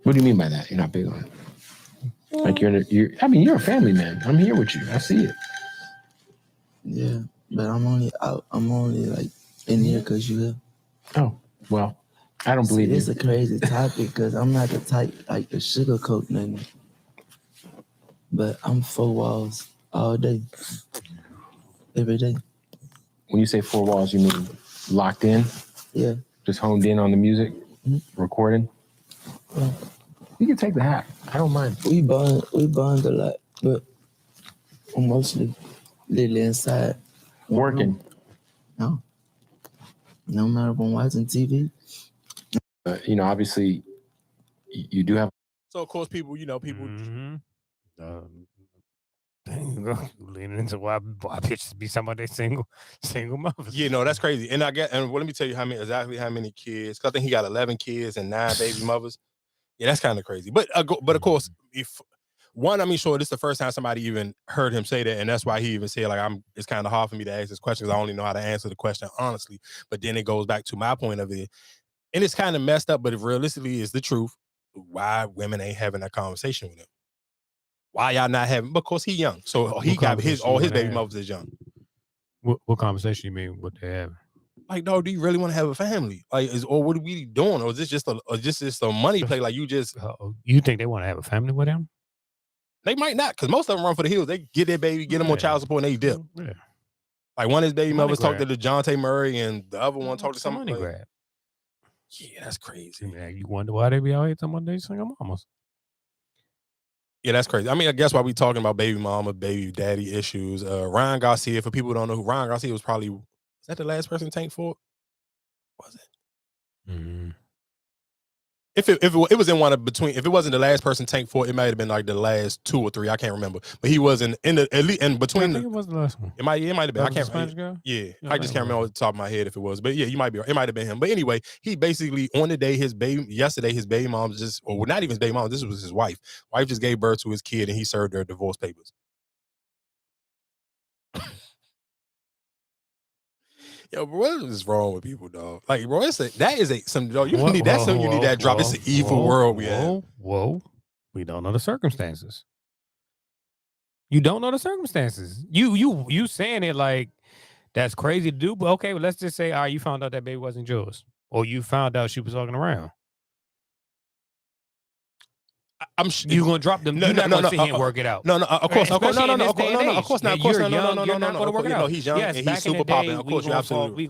What do you mean by that? You're not big on it? Like you're a family man. I'm here with you. I see it. Yeah, but I'm only like in here because you here. Oh, well, I don't believe it's a crazy topic because I'm not the type like to sugarcoat nothing. But I'm 4 walls all day, every day. When you say 4 walls, you mean locked in? Yeah. Just honed in on the music, recording? Yeah. You can take the hat. I don't mind. We bond a lot, but I'm mostly literally inside. Working. No. No matter if I'm watching TV. You know, obviously, you do have. So of course, people. Leaning into why bitches be some of they single mothers. Yeah, no, that's crazy. And let me tell you how many kids. Cause I think he got 11 kids and 9 baby mothers. Yeah, that's kind of crazy. But of course, if one, I mean, sure, this is the first time somebody even heard him say that, and that's why he even said like, it's kind of hard for me to ask this question because I only know how to answer the question honestly. But then it goes back to my point of it, and it's kind of messed up. But if realistically is the truth, why women ain't having that conversation with him? Why y'all not having? Because he young, so he got all his baby mothers is young. What conversation you mean? What they have? Like, dog, do you really want to have a family? Like, or what are we doing? Or is this just a money play? Like, you think they want to have a family with him? They might not, because most of them run for the hills. They get their baby, get them on child support, and they dip. Yeah. Like one of his baby mothers talked to DeJounte Murray, and the other one talked to somebody. Money grab. Yeah, that's crazy. Man, you wonder why they be out here talking about they single mamas. Yeah, that's crazy. I mean, I guess why we talking about baby mama, baby daddy issues. Ryan Garcia, for people who don't know who Ryan Garcia was, probably is that the last person Tank fought? Was it? Mm-hmm. If it was in one of between, if it wasn't the last person Tank fought, it might have been like the last 2 or 3. I can't remember, but he was in the at least in between. I think it was the last one. It might have been. I can't Spanish girl? Yeah, I just can't remember off the top of my head if it was, but yeah, you might be. It might have been him. But anyway, he basically on the day yesterday his baby mom just, or not even his baby mom, this was his wife. Wife just gave birth to his kid, and he served her divorce papers. Yo, bro, what is wrong with people, dog? Like, bro, you need that drop. It's an evil world we have. Whoa, we don't know the circumstances. You don't know the circumstances. You saying it like that's crazy to do, but okay, well, let's just say, all right, you found out that baby wasn't yours, or you found out she was walking around. You gonna drop them? You're not gonna sit here and work it out. No, of course, of course, no, of course not. You're not gonna work it out. He's young and he's super popping. Of course, you're absolutely.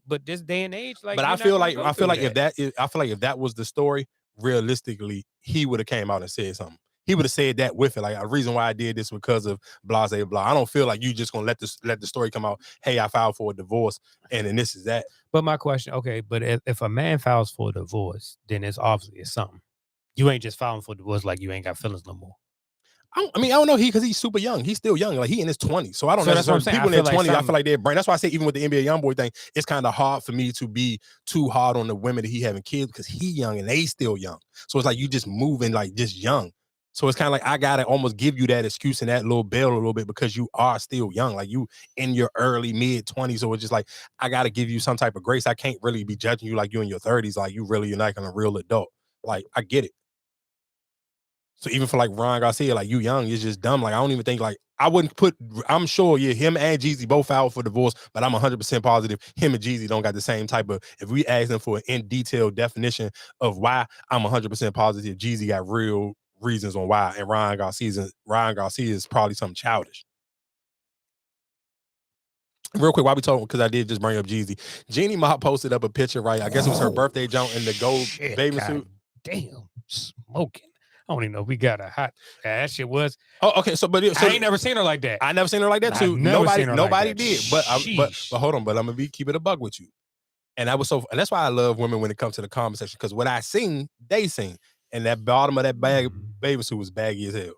But this day and age, like, but I feel like if that was the story, realistically, he would have came out and said something. He would have said that with it. Like, a reason why I did this because of blah, blah, blah. I don't feel like you just gonna let the story come out. Hey, I filed for a divorce, and then this is that. But my question, okay, but if a man files for a divorce, then it's obviously something. You ain't just filing for divorce like you ain't got feelings no more. I don't know because he's super young. He's still young. Like, he in his 20s. So I don't know. That's what I'm saying. People in their 20s, I feel like they're brain. That's why I say even with the NBA YoungBoy thing, it's kind of hard for me to be too hard on the women that he having kids because he young and they still young. So it's like you just moving like just young. So it's kind of like I gotta almost give you that excuse and that little bail a little bit because you are still young. Like, you in your early mid 20s. So it's just like I gotta give you some type of grace. I can't really be judging you like you in your 30s. Like, you're like a real adult. Like, I get it. So even for like Ryan Garcia, like, you young, it's just dumb. Like, I don't even think, like, I'm sure, yeah, him and Jeezy both filed for divorce, but I'm 100% positive him and Jeezy don't got the same type of, if we ask them for an in-detailed definition of why, I'm 100% positive Jeezy got real reasons on why, and Ryan Garcia is probably something childish. Real quick, while we talking, because I did just bring up Jeezy. Jeannie Ma posted up a picture, right? I guess it was her birthday jump in the gold bathing suit. Damn, smoking. I don't even know if we got a hot. That shit was. Oh, okay. So I ain't never seen her like that. I never seen her like that too. Nobody did. But hold on. But I'm gonna keep it a bug with you. And that was and that's why I love women when it comes to the comment section, because what I seen, they seen, and that bottom of that baby suit was baggy as hell.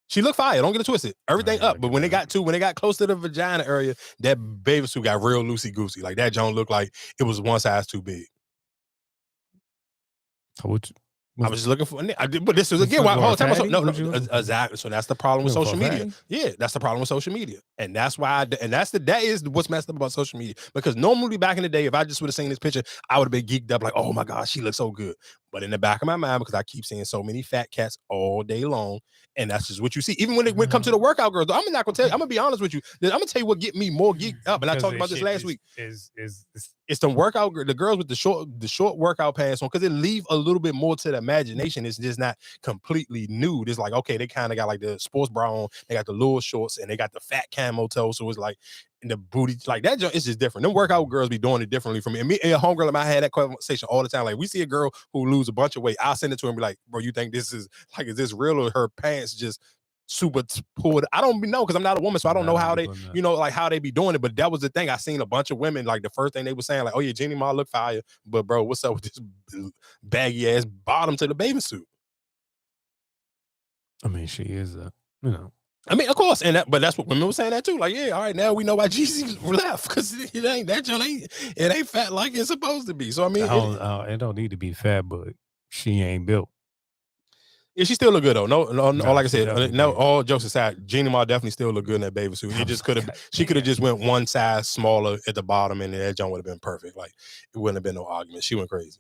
She looked fire. Don't get it twisted. Everything up, but when they got close to the vagina area, that baby suit got real loosey goosey. Like, that joint looked like it was one size too big. I was just looking for, but this is again why whole time. Exactly. So that's the problem with social media. Yeah, that's the problem with social media, and that's why. That is what's messed up about social media. Because normally back in the day, if I just would have seen this picture, I would have been geeked up like, oh my god, she looks so good. But in the back of my mind, because I keep seeing so many fat cats all day long, and that's just what you see. Even when it comes to the workout girls, I'm not gonna tell you. I'm gonna be honest with you. I'm gonna tell you what get me more geeked up. And I talked about this last week. It's the workout, the girls with the short workout pants on, because it leave a little bit more to the imagination. It's just not completely nude. It's like, okay, they kind of got like the sports bra on, they got the little shorts, and they got the fat camo toe. So it's like, and the booty, like that, it's just different. Them workout girls be doing it differently from me. And me and a homegirl, I had that conversation all the time. Like, we see a girl who lose a bunch of weight, I'll send it to her and be like, bro, you think this is like, is this real, or her pants just super pulled. I don't know because I'm not a woman, so I don't know how they, like how they be doing it. But that was the thing. I seen a bunch of women, like the first thing they were saying, like, oh yeah, Jeannie Ma look fire. But bro, what's up with this baggy ass bottom to the bathing suit? I mean, she is I mean, of course, but that's what women were saying that too. Like, yeah, all right, now we know why Jeezy left because it ain't fat like it's supposed to be. So I mean, it don't need to be fat, but she ain't built. Yeah, she still look good though. No, like I said, no. All jokes aside, Jeannie Ma definitely still look good in that bathing suit. It just could have, she could have just went one size smaller at the bottom, and that joint would have been perfect. Like it wouldn't have been no argument. She went crazy.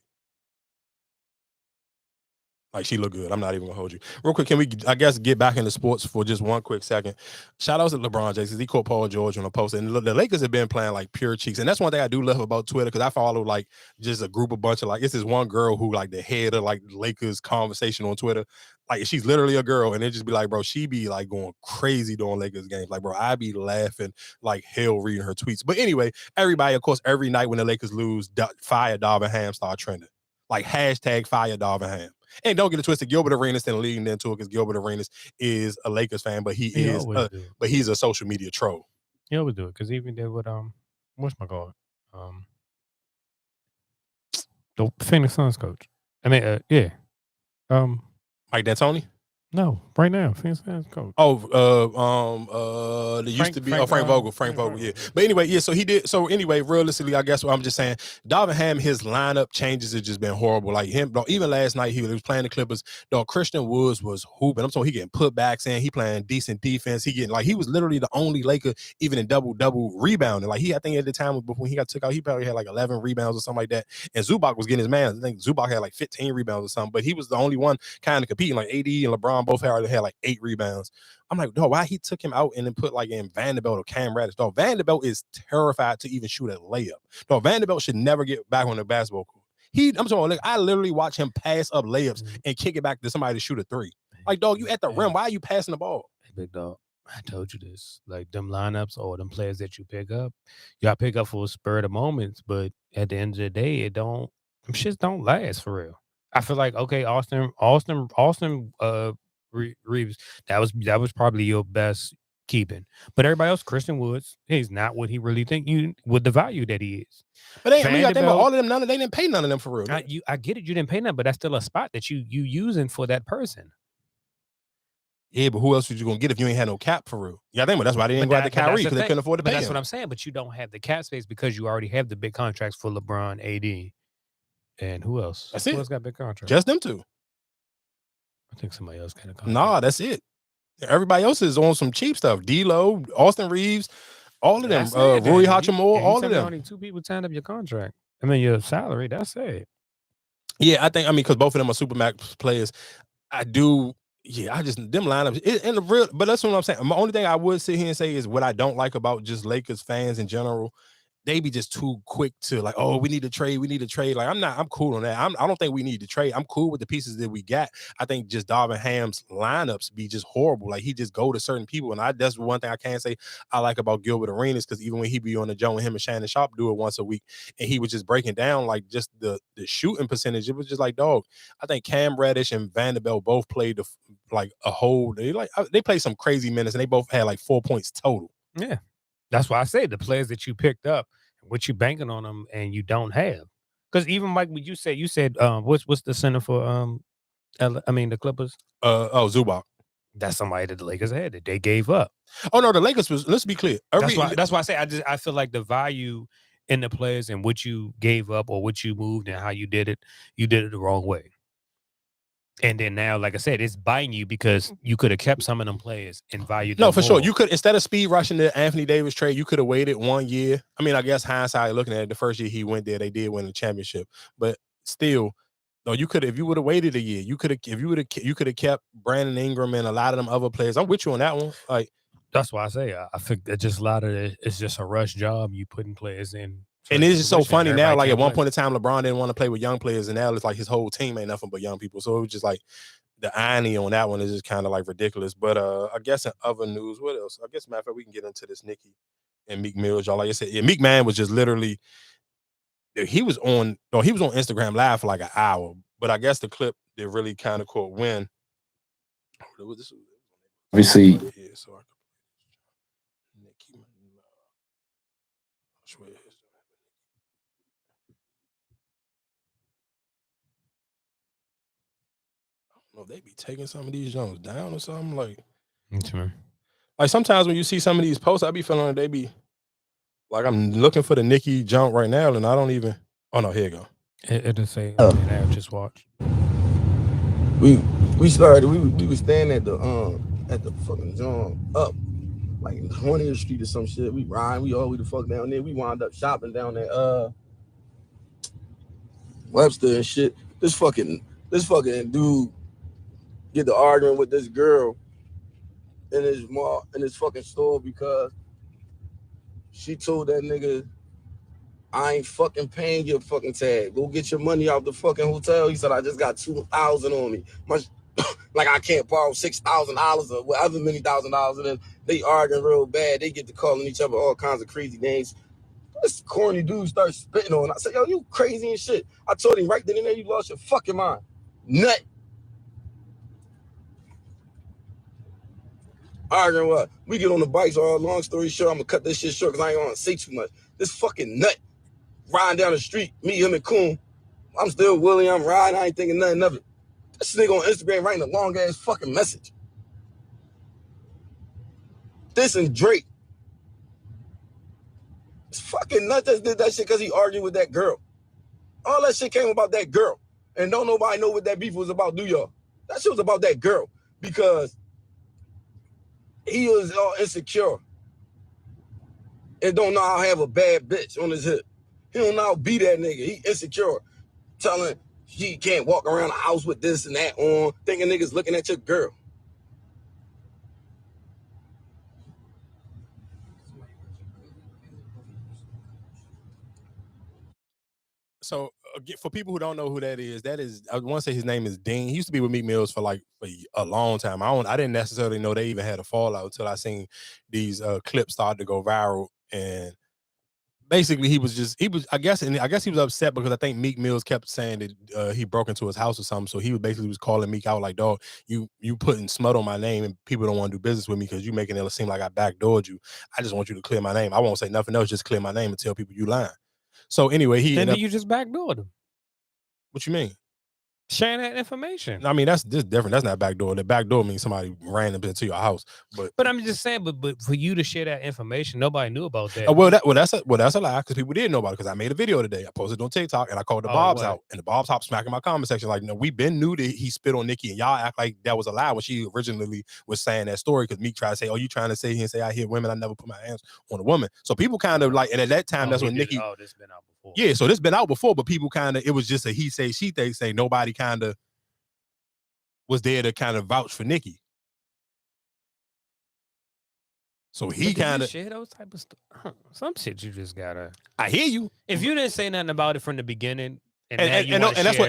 Like she looked good. I'm not even gonna hold you. Real quick, can we, I guess, get back into sports for just one quick second? Shout outs to LeBron James. He caught Paul George on a post, and the Lakers have been playing like pure cheeks. And that's one thing I do love about Twitter because I follow like just a group of bunch of like, it's this one girl who like the head of like Lakers conversation on Twitter. Like she's literally a girl, and it just be like, bro, she be like going crazy during Lakers games. Like, bro, I be laughing like hell reading her tweets. But anyway, everybody, of course, every night when the Lakers lose, fire Darvin Ham start trending. Like hashtag fire Darvin Ham. And don't get it twisted, Gilbert Arenas then leading into it because Gilbert Arenas is a Lakers fan, but he's a social media troll. He always do it because even did with what's my god, the Phoenix Suns coach. I mean, Mike D'Antoni. No, right now, Phoenix Suns coach. There used to be Frank Vogel. Frank Vogel, yeah. But anyway, yeah. So he did. So anyway, realistically, I guess what I'm just saying, Darvin Ham, his lineup changes have just been horrible. Like him, even last night he was playing the Clippers. Christian Woods was hooping. I'm talking, he getting putbacks in. He playing decent defense. He getting he was literally the only Laker even in double rebounding. Like I think at the time when he got took out, he probably had like 11 rebounds or something like that. And Zubac was getting his man. I think Zubac had like 15 rebounds or something. But he was the only one kind of competing. Like AD and LeBron both had like 8 rebounds. I'm like, dog, why he took him out and then put like in Vanderbilt or Cam Reddish? Dog, Vanderbilt is terrified to even shoot a layup. Dog, Vanderbilt should never get back on the basketball court. I'm talking, like, I literally watch him pass up layups and kick it back to somebody to shoot a 3. Like, dog, you at the rim. Why are you passing the ball? Hey, big dog, I told you this. Like them lineups or them players that you pick up, you got to pick up for a spur of the moments. But at the end of the day, them shits don't last for real. I feel like, okay, Austin Reeves, that was probably your best keeping, but everybody else, Christian Woods, he's not what he really think with the value that he is. But you got to think about all of them. They didn't pay none of them for real. I get it, you didn't pay none, but that's still a spot that you using for that person. Yeah, but who else was you gonna get if you ain't had no cap for real? Yeah, I think that's why they didn't go out to Kyrie because they couldn't afford to pay him. That's what I'm saying. But you don't have the cap space because you already have the big contracts for LeBron, AD, and who else? That's who it. Else got big contracts? Just them two. I think somebody else got a contract. Nah, that's it. Everybody else is on some cheap stuff. D-Lo, Austin Reeves, all of them. Rui Hachimura, all of them. Only 2 people signed up your contract. I mean, your salary. That's it. Yeah, I think. I mean, because both of them are Supermax players. I do. Yeah, I just them lineups. But that's what I'm saying. The only thing I would sit here and say is what I don't like about just Lakers fans in general. They be just too quick to like, oh, we need to trade. Like, I'm cool on that. I don't think we need to trade. I'm cool with the pieces that we got. I think just Darvin Ham's lineups be just horrible. Like he just go to certain people. And that's one thing I can say I like about Gilbert Arenas, because even when he be on the joint with him and Shannon Sharp do it once a week, and he was just breaking down like just the shooting percentage. It was just like, dog, I think Cam Reddish and Vanderbilt both played a whole, they played some crazy minutes and they both had like 4 points total. Yeah. That's why I say the players that you picked up, what you banking on them, and you don't have. Because even Mike, what you said, what's the center for the Clippers? Zubac. That's somebody that the Lakers had that they gave up. Oh no, the Lakers was. Let's be clear. That's why I say I feel like the value in the players and what you gave up or what you moved and how you did it the wrong way. And then now, like I said, it's biting you because you could have kept some of them players and valued them. No, for more. sure. You could, instead of speed rushing the Anthony Davis trade, you could have waited 1 year. I mean, I guess hindsight looking at it, the first year he went there, they did win the championship. But still, no, you could have, if you would have waited a year, you could have kept Brandon Ingram and a lot of them other players. I'm with you on that one. Like, that's why I say I think that just a lot of it, it's just a rush job. You putting players in. And it's just so funny now. Like at one point in time, LeBron didn't want to play with young players, and now it's like his whole team ain't nothing but young people. So it was just like the irony on that one is just kind of like ridiculous. But I guess in other news, what else? I guess matter of fact, we can get into this Nicki and Meek Mill, y'all. Like I said, yeah, Meek Man was just literally he was on Instagram Live for like an hour. But I guess the clip that really kind of caught wind. Obviously, they be taking some of these Jones down or something like. Man. Like sometimes when you see some of these posts, I be feeling like they be like I'm looking for the Nicki jump right now, and I don't even. Oh no, here you go. It'll say I just watched. We started. We was standing at the fucking joint up like 20th Street or some shit. We ride. We all the fuck down there. We wound up shopping down there Webster and shit. This fucking dude get to arguing with this girl in his mall in his fucking store because she told that nigga, I ain't fucking paying your fucking tag. Go get your money out the fucking hotel. He said, I just got $2,000 on me. Like I can't borrow $6,000 or whatever many $1,000. And then they arguing real bad. They get to calling each other all kinds of crazy names. This corny dude starts spitting on. I said, yo, you crazy and shit. I told him right then and there, you lost your fucking mind. Nut. Arguing what? We get on the bikes, long story short, I'm gonna cut this shit short because I ain't gonna say too much. This fucking nut riding down the street, me, him, and Coon. I'm still Willie, I'm riding, I ain't thinking nothing of it. This nigga on Instagram writing a long ass fucking message. This and Drake. This fucking nut just did that shit because he argued with that girl. All that shit came about that girl. And don't nobody know what that beef was about, do y'all? That shit was about that girl because he was all insecure and don't know how to have a bad bitch on his hip. He don't know how to be that nigga. He insecure, telling he can't walk around the house with this and that on, thinking niggas looking at your girl. So for people who don't know who that is I want to say his name is Dean. He used to be with Meek Mills for a long time. I didn't necessarily know they even had a fallout until I seen these clips start to go viral. And basically he was I guess he was upset because I think Meek Mills kept saying that he broke into his house or something. So he was calling Meek out like, dog, you putting smut on my name and people don't want to do business with me because you making it seem like I backdoored you. I just want you to clear my name. I won't say nothing else, just clear my name and tell people you lying. So anyway, Then you just backdoored him. What you mean? Sharing that information. I mean, that's different. That's not backdoor. The backdoor means somebody ran up into your house. But I'm just saying, but for you to share that information, nobody knew about that. That's a lie because people didn't know about it because I made a video today. I posted on TikTok and I called the Bobs out, and the Bobs hopped smacking my comment section like, no, we been knew that he spit on Nicki, and y'all act like that was a lie when she originally was saying that story because Meek tried to say, oh, you trying to say he and say I hit women, I never put my hands on a woman. So people kind of like, and at that time, that's when Nicki. Oh, this been out before. Yeah, so this been out before, but people kind of, it was just a he say she say. Nobody kind of was there to kind of vouch for Nicki. So he kind of share those type of stuff. Some shit you just gotta. I hear you. If you didn't say nothing about it from the beginning, and that's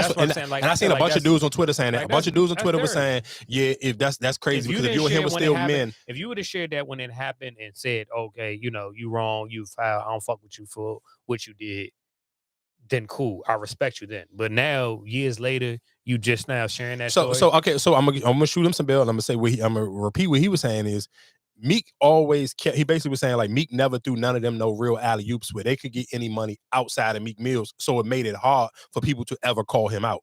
what I'm saying. Like, and I seen a bunch of dudes on Twitter saying that. Like, a bunch of dudes on Twitter were saying, yeah, if that's crazy because if you and him were still men. If you would have shared that when it happened and said, okay, you wrong, you foul, I don't fuck with you for what you did, then cool, I respect you then. But now, years later, you just now sharing that story. So I'm gonna shoot him some bail and I'm gonna repeat what he was saying is Meek always kept, he basically was saying like Meek never threw none of them no real alley-oops where they could get any money outside of Meek Mills. So it made it hard for people to ever call him out.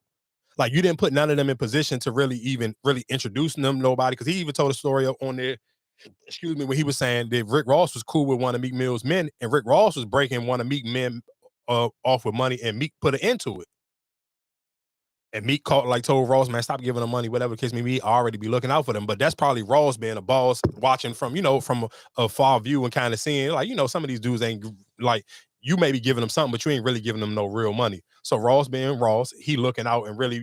Like you didn't put none of them in position to really introduce them nobody, because he even told a story on there, excuse me, when he was saying that Rick Ross was cool with one of Meek Mill's men and Rick Ross was breaking one of Meek men off with money and Meek put an end to it. And Meek told Ross, man, stop giving them money, whatever the case may be, already be looking out for them. But that's probably Ross being a boss, watching from a far view and kind of seeing, like, some of these dudes ain't like, you may be giving them something, but you ain't really giving them no real money. So Ross being Ross, he looking out and really,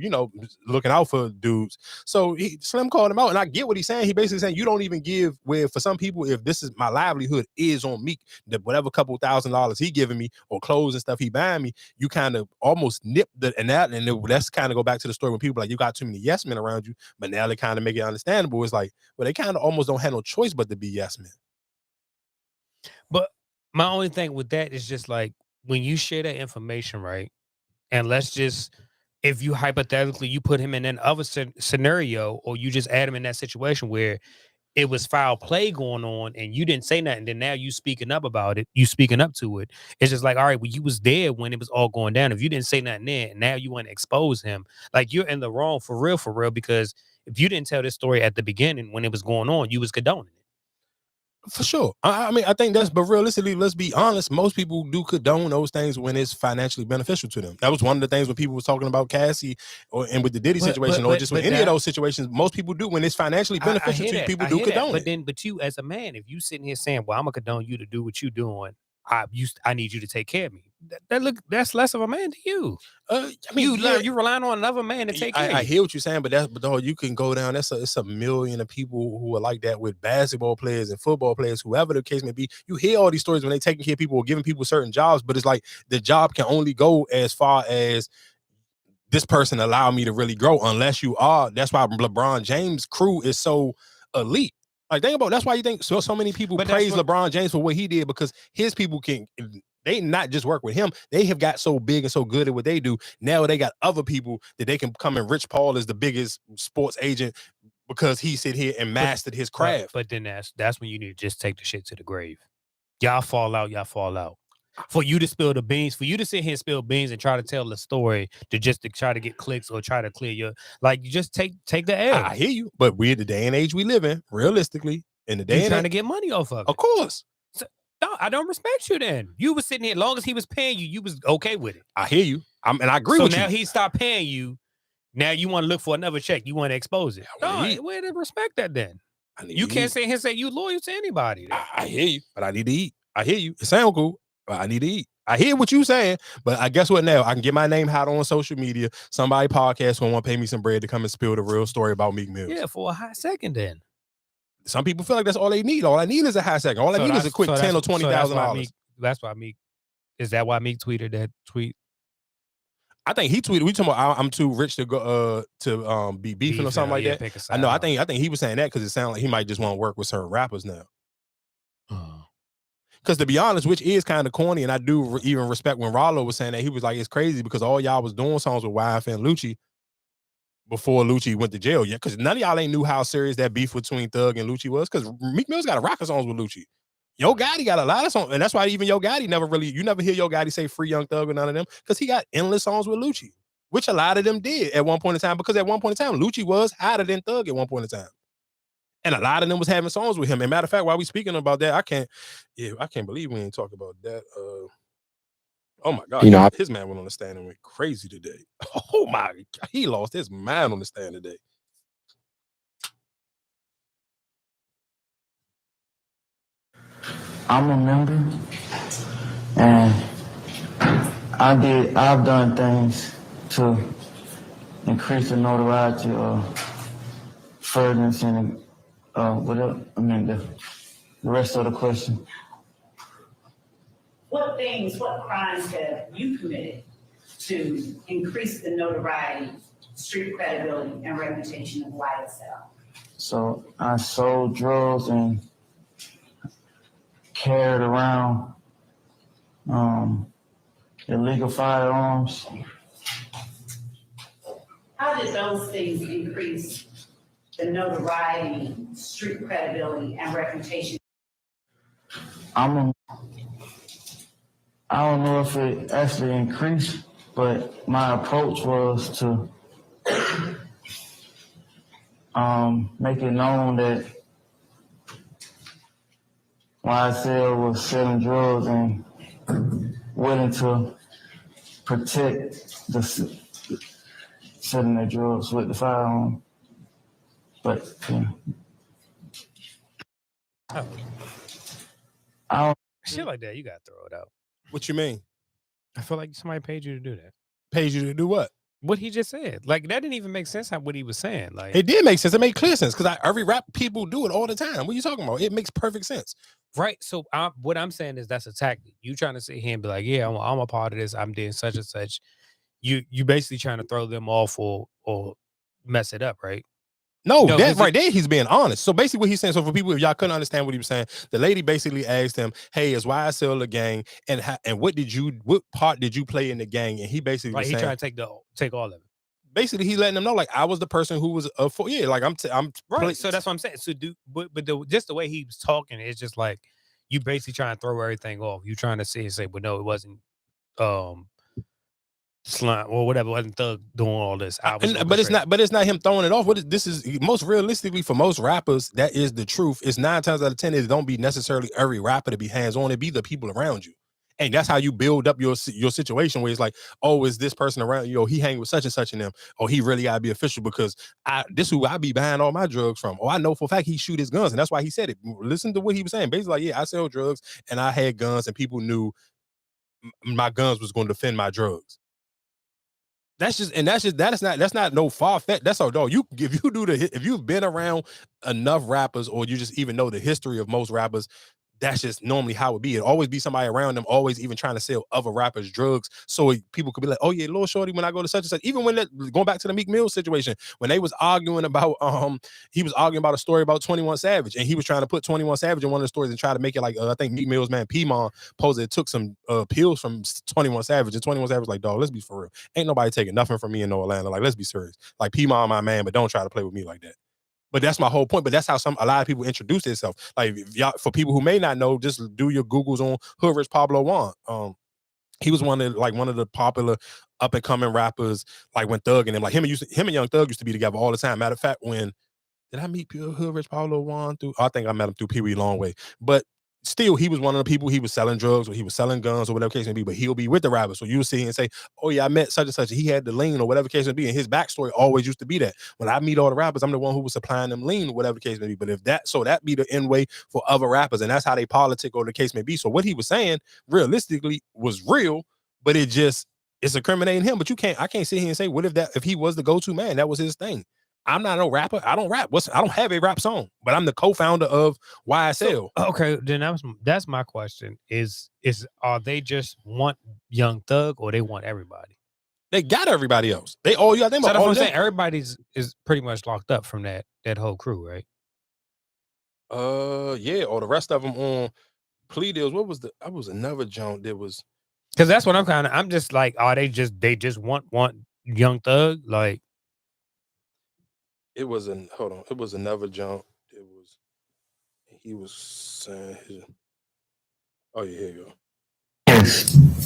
looking out for dudes. So Slim called him out, and I get what he's saying. He basically saying you don't even give where for some people, if this is my livelihood is on Meek, that whatever couple $1,000s he giving me or clothes and stuff he buying me, you kind of almost nip that's kind of go back to the story when people like you got too many yes men around you, but now they kind of make it understandable. It's like, well, they kind of almost don't have no choice but to be yes men. But my only thing with that is just like when you share that information, right? And let's just, if you hypothetically you put him in an other scenario, or you just add him in that situation where it was foul play going on and you didn't say nothing, then now you speaking up about it, you speaking up to it. It's just like, all right, well, you was there when it was all going down. If you didn't say nothing then, and now you want to expose him, like you're in the wrong for real, because if you didn't tell this story at the beginning when it was going on, you was condoning it. For sure. I mean, I think that's, but realistically, let's be honest, most people do condone those things when it's financially beneficial to them. That was one of the things when people was talking about Cassie and with the Diddy situation, or just with any of those situations, most people do when it's financially beneficial to you, people do condone it. But you as a man, if you sitting here saying, well, I'm gonna condone you to do what you doing, I need you to take care of me. That's less of a man to you. I mean, you're relying on another man to take care of you. I hear what you're saying, but though you can go down. It's a million of people who are like that with basketball players and football players, whoever the case may be. You hear all these stories when they taking care of people or giving people certain jobs, but it's like the job can only go as far as this person allow me to really grow, unless you are. That's why LeBron James' crew is so elite. Like, think about, that's why you think so many people praise LeBron James for what he did, because his people they not just work with him. They have got so big and so good at what they do. Now they got other people that they can come, and Rich Paul is the biggest sports agent because he sit here and mastered his craft. But then that's when you need to just take the shit to the grave. Y'all fall out. For you to spill the beans, for you to sit here and spill beans and try to tell the story to try to get clicks or try to clear your, like, you just take the L. I hear you, but we're the day and age we live in, realistically. In the day you're trying to get money off of it. Of course. So, no, I don't respect you then. You was sitting here, as long as he was paying you, you was okay with it. I hear you. And I agree with you. So now he stopped paying you. Now you want to look for another check. You want to expose it. No, where to respect that then? You can't sit here and say you loyal to anybody. I hear you, but I need to eat. I hear you. It sounds cool, but I need to eat. I hear what you saying, but I guess what now? I can get my name out on social media. Somebody podcast will want to pay me some bread to come and spill the real story about Meek Mills. Yeah, for a hot second then. Some people feel like that's all they need. All I need is a hot second. All I need is a quick $10,000 or $20,000. That's why Meek. Is that why Meek tweeted that tweet? I think he tweeted. We talking about I'm too rich to go to be beefing or something like that. I know. I think he was saying that because it sounded like he might just want to work with certain rappers now. Because to be honest, which is kind of corny, and I do even respect when Rollo was saying that. He was like, it's crazy because all y'all was doing songs with YF and Lucci before Lucci went to jail. Yeah, because none of y'all ain't knew how serious that beef between Thug and Lucci was. Because Meek Mill's got a rock of songs with Lucci. Yo Gotti got a lot of songs, and that's why even Yo Gotti you never hear Yo Gotti say Free Young Thug or none of them, because he got endless songs with Lucci, which a lot of them did at one point in time, because at one point in time, Lucci was hotter than Thug at one point in time. And a lot of them was having songs with him. And matter of fact, while we speaking about that, I can't believe we ain't talking about that. Oh my God, his man went on the stand and went crazy today. Oh my God, he lost his mind on the stand today. I'm a member, and I've done things to increase the notoriety of furtherance and the rest of the question. What crimes have you committed to increase the notoriety, street credibility, and reputation of YSL? So I sold drugs and carried around illegal firearms. How did those things increase the notoriety, street credibility, and reputation? I don't know if it actually increased, but my approach was to make it known that YSL was selling drugs and willing to protect the selling their drugs with the firearm. But shit like that, you gotta throw it out. What you mean? I feel like somebody paid you to do that. Paid you to do what? What he just said. Like, that didn't even make sense what he was saying. Like, it did make sense. It made clear sense because every rap people do it all the time. What are you talking about? It makes perfect sense. Right. So what I'm saying is that's a tactic. You trying to sit here and be like, yeah, I'm a part of this. I'm doing such and such. You basically trying to throw them off or mess it up, right? No, that right there, he's being honest. So basically what he's saying, so for people, if y'all couldn't understand what he was saying, the lady basically asked him, hey, is YSL a gang? And what part did you play in the gang? And he basically was saying, he tried to take all of it. basically he's letting them know like I was the person who was like I'm right. So that's what I'm saying. So just the way he was talking, it's just like you basically trying to throw everything off. You trying to say, well, no, it wasn't Slime or whatever, wasn't Thug doing all this. But it's not him throwing it off. This is most realistically for most rappers, that is the truth. It's 9 times out of 10, it don't be necessarily every rapper to be hands-on, it be the people around you. And that's how you build up your situation where it's like, oh, is this person around you? He hang with such and such and them. Oh, he really gotta be official because this who I be buying all my drugs from. Oh, I know for a fact he shoot his guns, and that's why he said it. Listen to what he was saying. Basically, like, yeah, I sell drugs and I had guns, and people knew my guns was going to defend my drugs. That's not no far fetched. That's all, dog. If you've been around enough rappers, or you just even know the history of most rappers, that's just normally how it be. It always be somebody around them, always even trying to sell other rappers drugs, so people could be like, oh yeah, little shorty, when I go to such and such. Even when going back to the Meek Mill situation, when they was arguing about he was arguing about a story about 21 Savage, and he was trying to put 21 Savage in one of the stories and try to make it like I think Meek Mill's man P-Mon posed took some pills from 21 Savage, and 21 Savage like, dog, let's be for real. Ain't nobody taking nothing from me in no Atlanta. Like, let's be serious. Like, P-Mon my man, but don't try to play with me like that. But that's my whole point. But that's how a lot of people introduce themselves. Like, for people who may not know, just do your Googles on Hood Rich Pablo Juan. He was one of the popular up and coming rappers. Like when Thug and him, like him and Young Thug used to be together all the time. Matter of fact, did I meet Hood Rich Pablo Juan through? I think I met him through Pee Wee Longway. But still, he was one of the people. He was selling drugs, or he was selling guns, or whatever case may be. But he'll be with the rapper, so you'll see him and say, "Oh yeah, I met such and such. He had the lean, or whatever case may be." And his backstory always used to be that when I meet all the rappers, I'm the one who was supplying them lean, or whatever the case may be. But that be the end way for other rappers, and that's how they politic or the case may be. So what he was saying, realistically, was real, but it's incriminating him. But I can't sit here and say, what if he was the go-to man? That was his thing. I'm not no rapper. I don't rap. I don't have a rap song, but I'm the co-founder of YSL. Okay, then that's my question. Is are they just want Young Thug, or they want everybody? They got everybody else. They all you got them. So that's what I'm saying. Everybody's is pretty much locked up from that whole crew, right? Yeah. Or the rest of them on plea deals. I was another joint that was, because that's what I'm just like, are they just want Young Thug? Like, it was another jump. He was saying oh yeah, here you go.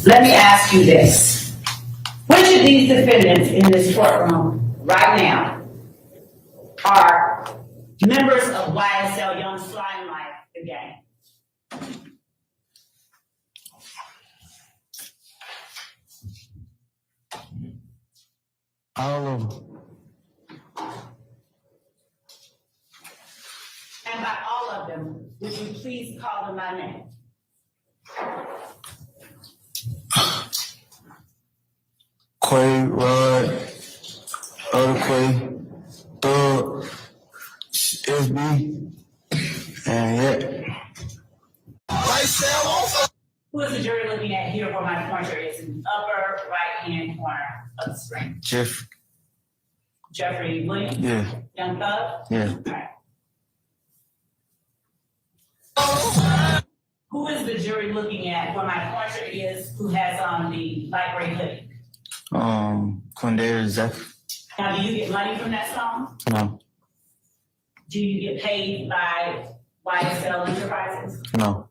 Let me ask you this. Which of these defendants in this courtroom right now are members of YSL Young Slime Life, the gang? All of them. And by all of them, would you please call them by name? Quay, Rod, Other Quay, Thug, SB, and yeah. Who is the jury looking at here where my pointer is in the upper right-hand corner of the screen? Jeffrey Williams? Yeah. Young Thug? Yeah. All right. Who is the jury looking at where my pointer is, who has on the light gray hoodie? Quindare Zach. Now, do you get money from that song? No. Do you get paid by YSL Enterprises? No.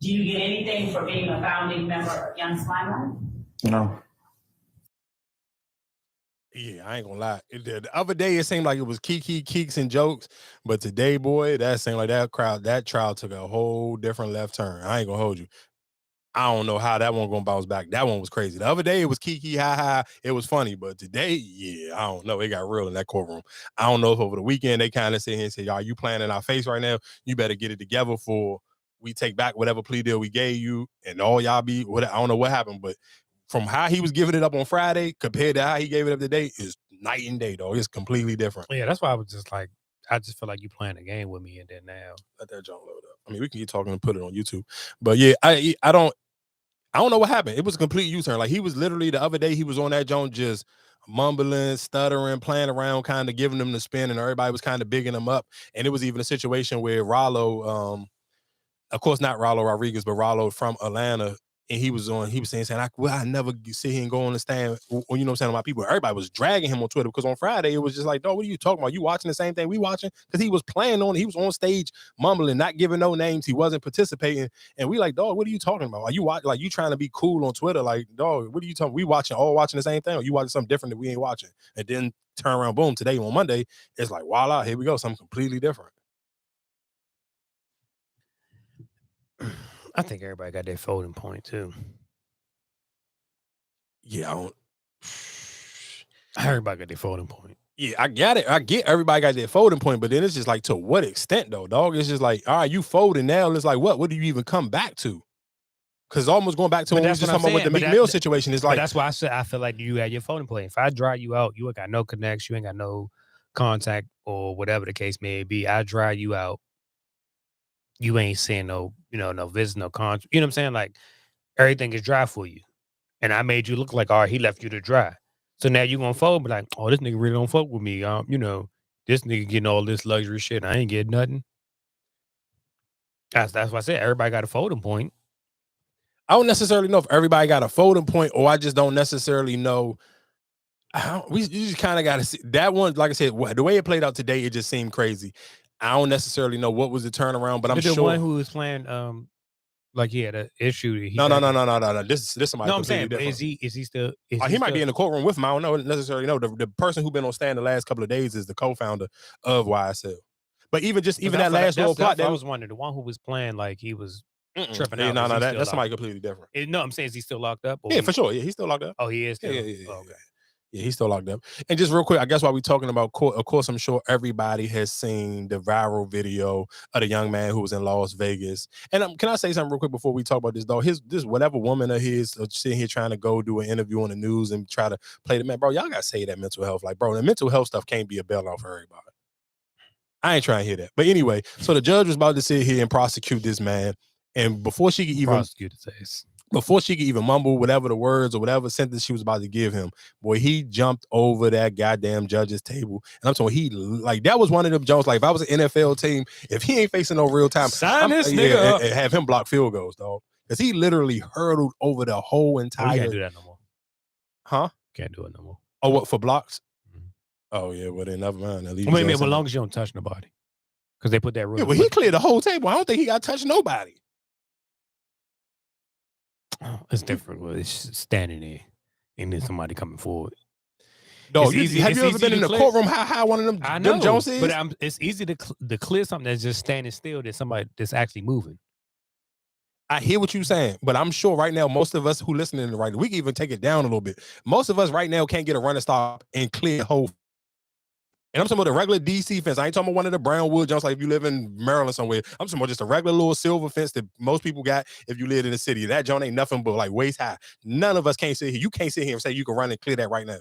Do you get anything for being a founding member of Young Slime? No. Yeah, I ain't gonna lie. The other day, it seemed like it was keeks and jokes, but today, boy, that seemed like that trial took a whole different left turn. I ain't gonna hold you. I don't know how that one gonna bounce back. That one was crazy. The other day, it was kiki, ha. It was funny, but today, yeah, I don't know. It got real in that courtroom. I don't know if over the weekend they kind of sit here and say, "Y'all, you playing in our face right now? You better get it together for we take back whatever plea deal we gave you, and all y'all be what." I don't know what happened, but from how he was giving it up on Friday compared to how he gave it up today is night and day, though. It's completely different. Yeah, that's why I was just like, I just feel like you playing a game with me, and then now let that junk load up. I mean, we can keep talking and put it on YouTube, but yeah, I don't know what happened. It was a complete U-turn. Like, he was literally the other day, he was on that joint just mumbling, stuttering, playing around, kind of giving them the spin, and everybody was kind of bigging him up. And it was even a situation where Rollo, of course not Rollo Rodriguez, but Rollo from Atlanta, and he was saying, I never sit here and go on the stand, or you know what I'm saying, to my people. Everybody was dragging him on Twitter because on Friday it was just like, dog, what are you talking about? You watching the same thing we watching? Because he was playing on, he was on stage mumbling, not giving no names, he wasn't participating, and we like, dog, what are you talking about? Are you like you trying to be cool on Twitter? Like, dog, what are you talking? We watching the same thing, or you watching something different that we ain't watching? And then turn around, boom, today on Monday, it's like, voila, here we go, something completely different. I think everybody got their folding point too. Yeah, everybody got their folding point. Yeah, I got it. I get everybody got their folding point, but then it's just like, to what extent though, dog? It's just like, all right, you folding now. It's like, what do you even come back to? Because it's almost going back to when we was just talking about with the Meek Mill situation. It's like, that's why I said I feel like you had your folding point. If I dry you out, you ain't got no connection, you ain't got no contact or whatever the case may be. I dry you out. You ain't seeing no, no visit, no contract. You know what I'm saying? Like, everything is dry for you. And I made you look like, all right, he left you to dry. So now you gonna fold, but like, oh, this nigga really don't fuck with me. This nigga getting all this luxury shit. I ain't getting nothing. That's why I said everybody got a folding point. I don't necessarily know if everybody got a folding point, or I just don't necessarily know. You just kind of got to see that one. Like I said, the way it played out today, it just seemed crazy. I don't necessarily know what was the turnaround, but I'm sure the one who was playing, like he had an issue. No. This somebody. No, I'm saying, different. is he still? He might be in the courtroom with him. I don't know necessarily. No, the person who been on stand the last couple of days is the co-founder of YSL. But even that last little plot, I was wondering, the one who was playing, like he was tripping out. No, that's somebody completely different. No, I'm saying, is he still locked up? Yeah, for sure. Yeah, he's still locked up. Oh, he is. Yeah. Okay. Yeah, he's still locked up. And just real quick, I guess while we're talking about court, of course, I'm sure everybody has seen the viral video of the young man who was in Las Vegas. And can I say something real quick before we talk about this, though? This whatever woman of his sitting here trying to go do an interview on the news and try to play the man, bro, y'all got to say that mental health. Like, bro, the mental health stuff can't be a bailout for everybody. I ain't trying to hear that. But anyway, so the judge was about to sit here and prosecute this man. And before she could even mumble whatever the words or whatever sentence she was about to give him, boy, he jumped over that goddamn judge's table. And I'm talking, that was one of them Jones. Like, if I was an NFL team, if he ain't facing no real time, sign this nigga up. And have him block field goals, dog. Because he literally hurdled over the whole entire. You can't do that no more. Huh? Can't do it no more. Oh, what, for blocks? Oh yeah, well then never mind. Wait, as long as you don't touch nobody, because they put that rule. Yeah, well, he cleared the whole table. I don't think he got to touch nobody. Oh, it's different. Well, it's standing there and then somebody coming forward. Dog, have you ever been in the courtroom? How one of them? I know, them Jones is? But it's easy to clear something that's just standing still than somebody that's actually moving. I hear what you're saying, but I'm sure right now most of us who listening to we can even take it down a little bit. Most of us right now can't get a running stop and clear the whole. And I'm talking about the regular DC fence. I ain't talking about one of the brown wood jumps like if you live in Maryland somewhere. I'm talking about just a regular little silver fence that most people got if you live in the city. That joint ain't nothing but like waist high. None of us can't sit here. You can't sit here and say you can run and clear that right now.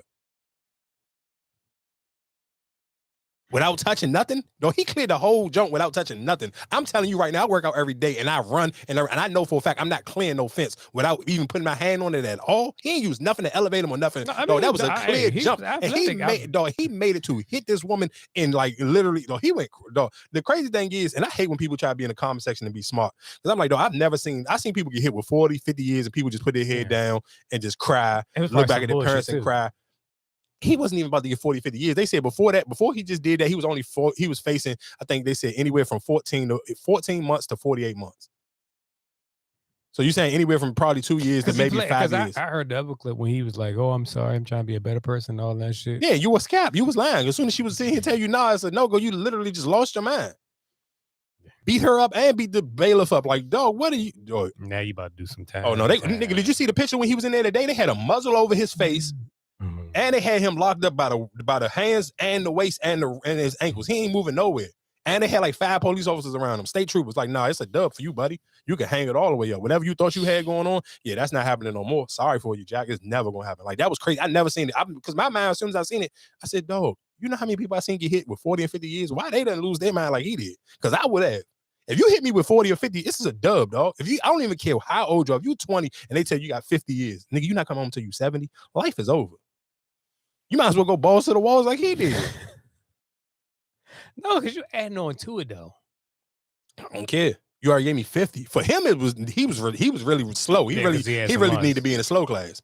Without touching nothing? No, he cleared the whole junk without touching nothing. I'm telling you right now, I work out every day and I run and I know for a fact I'm not clearing no fence without even putting my hand on it at all. He ain't used nothing to elevate him or nothing. No, that was a clear jump. And he made it to hit this woman and like literally, he went, the crazy thing is, and I hate when people try to be in the comment section and be smart. Because I'm like, I've seen people get hit with 40, 50 years and people just put their head down and just cry, look back at their parents and cry. He wasn't even about to get 40, 50 years. They said before he just did that, he was facing, I think they said anywhere from 14 months to 48 months. So you're saying anywhere from probably 2 years to maybe 5 years. I heard the other clip when he was like, oh, I'm sorry, I'm trying to be a better person and all that shit. Yeah, you was cap. You was lying. As soon as she was sitting here tell you, nah, it's a no-go, you literally just lost your mind. Beat her up and beat the bailiff up. Like, dog, what are you doing? Now you about to do some time. Oh, no, nigga, did you see the picture when he was in there today? They had a muzzle over his face. Mm-hmm. And they had him locked up by the hands and the waist and his ankles. He ain't moving nowhere. And they had like 5 police officers around him. State troopers like, nah, it's a dub for you, buddy. You can hang it all the way up. Whatever you thought you had going on, yeah, that's not happening no more. Sorry for you, Jack. It's never gonna happen. Like, that was crazy. I never seen it. Because my mind, as soon as I seen it, I said, dog, you know how many people I seen get hit with 40 and 50 years? Why they didn't lose their mind like he did? Because I would have. If you hit me with 40 or 50, this is a dub, dog. I don't even care how old you are. If you 20 and they tell you got 50 years, nigga, you not coming home until you 70. Life is over. You might as well go balls to the walls like he did. No, because you're adding on to it, though. I don't care. You already gave me 50. For him, he was really slow. He really need to be in a slow class.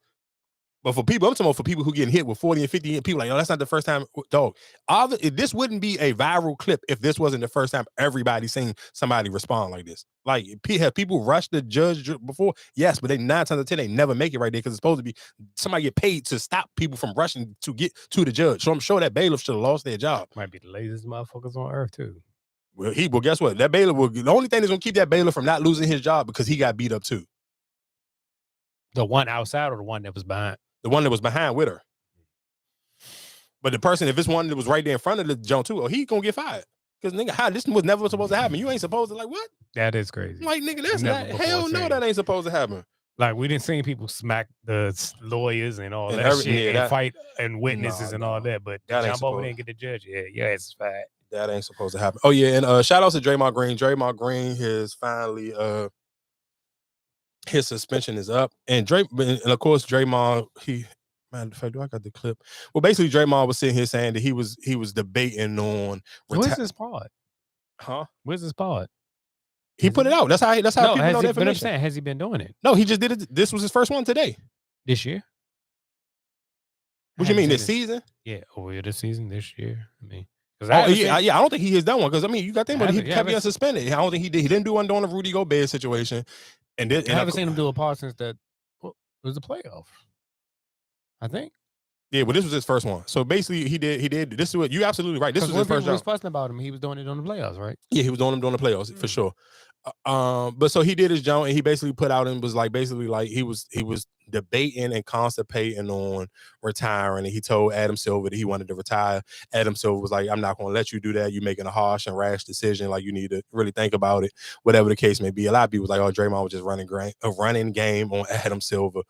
But for people, I'm talking about for people who getting hit with 40 and 50, and people like, oh, that's not the first time, dog. This wouldn't be a viral clip if this wasn't the first time everybody seen somebody respond like this. Like, have people rushed the judge before? Yes, but 9 times out of 10, they never make it right there because it's supposed to be somebody get paid to stop people from rushing to get to the judge. So I'm sure that bailiff should have lost their job. Might be the laziest motherfuckers on earth too. Well, guess what? That bailiff the only thing that's gonna keep that bailiff from not losing his job because he got beat up too. The one outside or the one that was behind? The one that was behind with her. But the person, if it's one that was right there in front of the Joan too, he gonna get fired. Because nigga, this was never supposed to happen. You ain't supposed to, like, what? That is crazy. Like, nigga, that's not, hell no, that ain't supposed to happen. Like, we didn't see people smack the lawyers and all that shit and fight and witnesses and all that, but jump over there and get the judge. Yeah, it's fat. That ain't supposed to happen. Oh yeah, and shout out to Draymond Green. Draymond Green has finally his suspension is up, and of course Draymond, matter of fact, do I got the clip? Well, basically Draymond was sitting here saying that he was debating on. Where's this part? Huh? Where's this part? He put it out. That's how people know the information. But I'm saying, has he been doing it? No, he just did it. This was his first one today. This year? What you mean, this season? Yeah, this season, this year. I mean, I don't think he has done one because I mean, you got to think about it. He kept getting suspended. I don't think he did. He didn't do one during the Rudy Gobert situation. And I haven't seen him do a part since it was a playoff. I think. Yeah, but this was his first one. So basically, he did. This is what you're absolutely right. This was his first job. Was fussing about him. He was doing it on the playoffs, right? Yeah, he was doing them during the playoffs for sure. But so he did his job, and he basically put out and was like, basically like he was debating and constipating on retiring, and he told Adam Silver that he wanted to retire. Adam Silver was like, I'm not going to let you do that. You're making a harsh and rash decision. Like, you need to really think about it. Whatever the case may be. A lot of people was like, oh, Draymond was just running game on Adam Silver.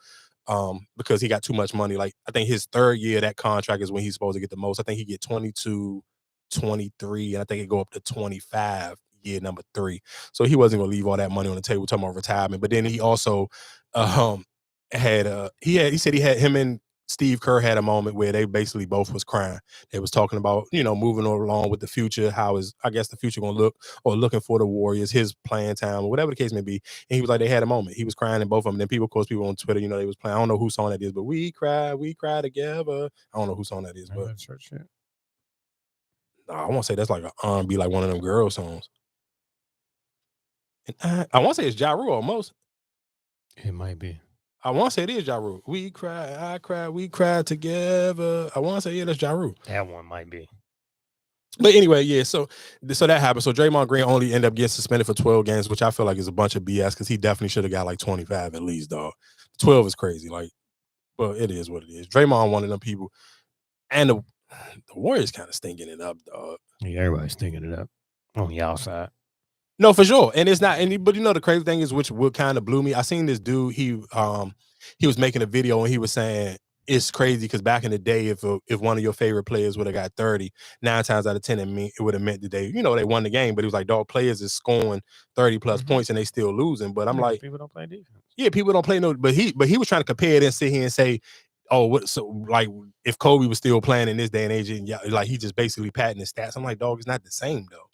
Because he got too much money. Like, I think his third year, that contract is when he's supposed to get the most. I think he get 22, 23, and I think it go up to 25 year number 3. So he wasn't gonna leave all that money on the table talking about retirement. But then he also he said him and Steve Kerr had a moment where they basically both was crying. They was talking about, moving along with the future, how is, I guess, the future going to look, or looking for the Warriors, his playing time, or whatever the case may be. And he was like, they had a moment. He was crying in both of them. Then people on Twitter, they was playing. I don't know whose song that is, but we cry together. I don't know whose song that is, but no, I won't say that's like an R&B, like one of them girl songs. And I want to say it's Ja Rule almost. It might be. I want to say it is Ja Rule. We cry, I cry, we cry together. I want to say, yeah, that's Ja Rule. That one might be. But anyway, yeah, so that happened. So Draymond Green only ended up getting suspended for 12 games, which I feel like is a bunch of BS because he definitely should have got like 25 at least, dog. 12 is crazy. Like, but it is what it is. Draymond one of them people. And the Warriors kind of stinking it up, dog. Yeah, everybody's stinking it up on y'all side. No, for sure. And it's not but the crazy thing is, which what kind of blew me, I seen this dude, he was making a video and he was saying it's crazy because back in the day, if one of your favorite players would have got 30, 9 times out of 10 it would have meant that they won the game. But he was like, dog, players is scoring 30 plus points and they still losing. But I'm like, people don't play defense. Yeah, people don't play no, but he was trying to compare it and sit here and say, oh, so like if Kobe was still playing in this day and age, and like he just basically patting his stats. I'm like, dog, it's not the same though.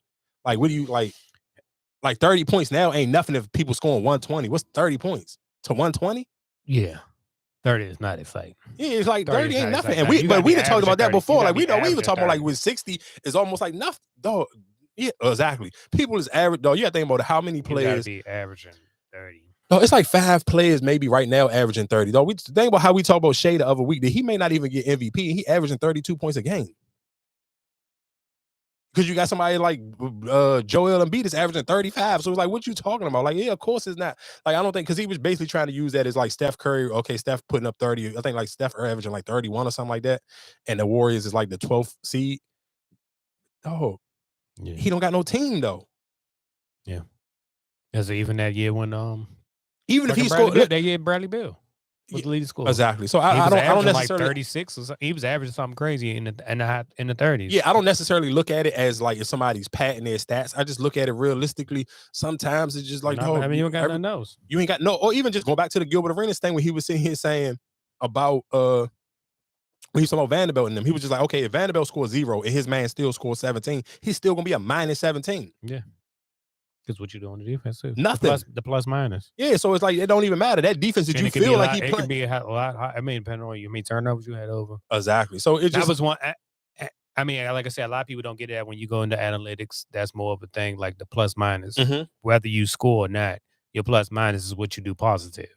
Like, what do you like 30 points now ain't nothing if people scoring 120. What's 30 points to 120? Yeah. 30 is not exciting. Yeah, it's like 30 ain't nothing. And we done talked about that before. Like we even talking about like with 60 is almost like nothing. Dog. Yeah, exactly. People is average. Dog, you gotta think about how many players be averaging 30. No, it's like 5 players maybe right now averaging 30. Dog, we think about how we talk about Shea the other week that he may not even get MVP. He averaging 32 points a game. Because you got somebody like Joel Embiid is averaging 35. So it's like, what you talking about? Like, yeah, of course it's not. Like, I don't think, because he was basically trying to use that as like Steph Curry. Okay, Steph putting up 30. I think like Steph averaging like 31 or something like that. And the Warriors is like the 12th seed. Oh, yeah. He don't got no team though. Yeah. As even that year when even if he scored that year, Bradley Beal was the leading scorer. Exactly. So I don't necessarily like 36. He was averaging something crazy in the 30s. Yeah, I don't necessarily look at it as like if somebody's patting their stats. I just look at it realistically. Sometimes it's just like, I mean, you ain't got nothing else. You ain't got no, or even just go back to the Gilbert Arenas thing when he was sitting here saying about when he was talking about Vanderbilt and them. He was just like, okay, if Vanderbilt scores 0 and his man still scores 17, he's still gonna be a minus 17. Yeah. Because what you do on the defense too? Nothing. The plus minus. Yeah, so it's like it don't even matter. That defense that you feel like he it playing. can be a lot. I mean, depending on you. I mean, turnovers you had over. Exactly. So it just that was one. I mean, like I said, a lot of people don't get that when you go into analytics. That's more of a thing, like the plus minus. Whether you score or not, your plus minus is what you do positive.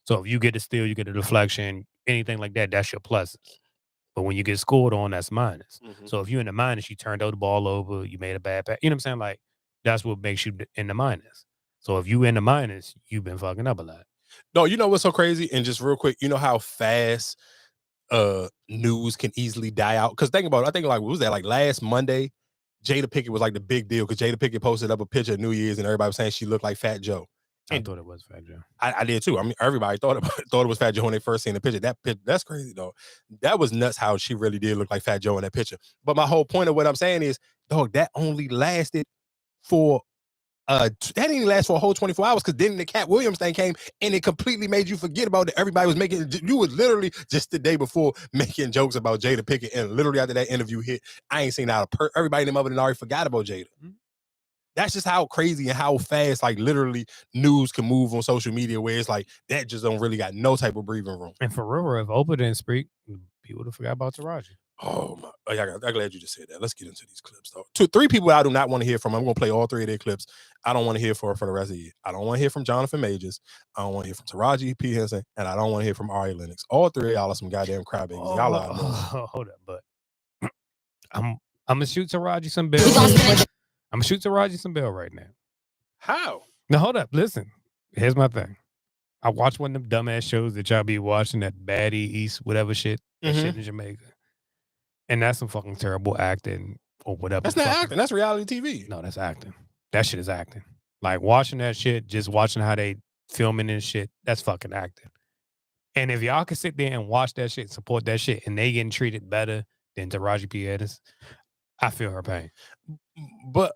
So if you get a steal, you get a deflection, anything like that, that's your pluses. But when you get scored on, that's minus. So if you're in the minus, you turned the ball over, you made a bad pass. You know what I'm saying? Like that's what makes you in the minus. So if you in the minus, you've been fucking up a lot. No, you know what's so crazy? And just real quick, you know how fast news can easily die out? Because think about it, I think like what was that? Like last Monday, Jada Pinkett was like the big deal because Jada Pinkett posted up a picture of New Year's and everybody was saying she looked like Fat Joe. I thought it was Fat Joe. I did too. I mean, everybody thought it was Fat Joe when they first seen the picture. That's crazy though. That was nuts how she really did look like Fat Joe in that picture. But my whole point of what I'm saying is, dog, that only lasted for that didn't even last for a whole 24 hours because then the Cat Williams thing came and it completely made you forget about it. Everybody was making, you was literally just the day before making jokes about Jada Pinkett, and literally after that interview hit, I ain't seen everybody in them other than already forgot about Jada. That's just how crazy and how fast, like literally, news can move on social media where it's like that just don't really got no type of breathing room. And for real, if Oprah didn't speak, people would have forgot about Taraji. Oh my! I'm glad you just said that. Let's get into these clips though. 3 people I do not want to hear from. I'm going to play all 3 of their clips. I don't want to hear for the rest of the year. I don't want to hear from Jonathan Majors. I don't want to hear from Taraji P. Henson, and I don't want to hear from Ari Lennox. All 3 of y'all are some goddamn crybabies. Y'all are. Hold up, but I'm gonna shoot Taraji some bill. I'm gonna shoot Taraji some bill right now. How? Now hold up. Listen, here's my thing. I watch one of them dumbass shows that y'all be watching, that Baddie East, whatever shit, that shit in Jamaica. And that's some fucking terrible acting or whatever. That's not acting. That's reality TV. No, that's acting. That shit is acting. Like watching that shit, just watching how they filming and shit, that's fucking acting. And if y'all can sit there and watch that shit, support that shit, and they getting treated better than Taraji P. Henson, I feel her pain. But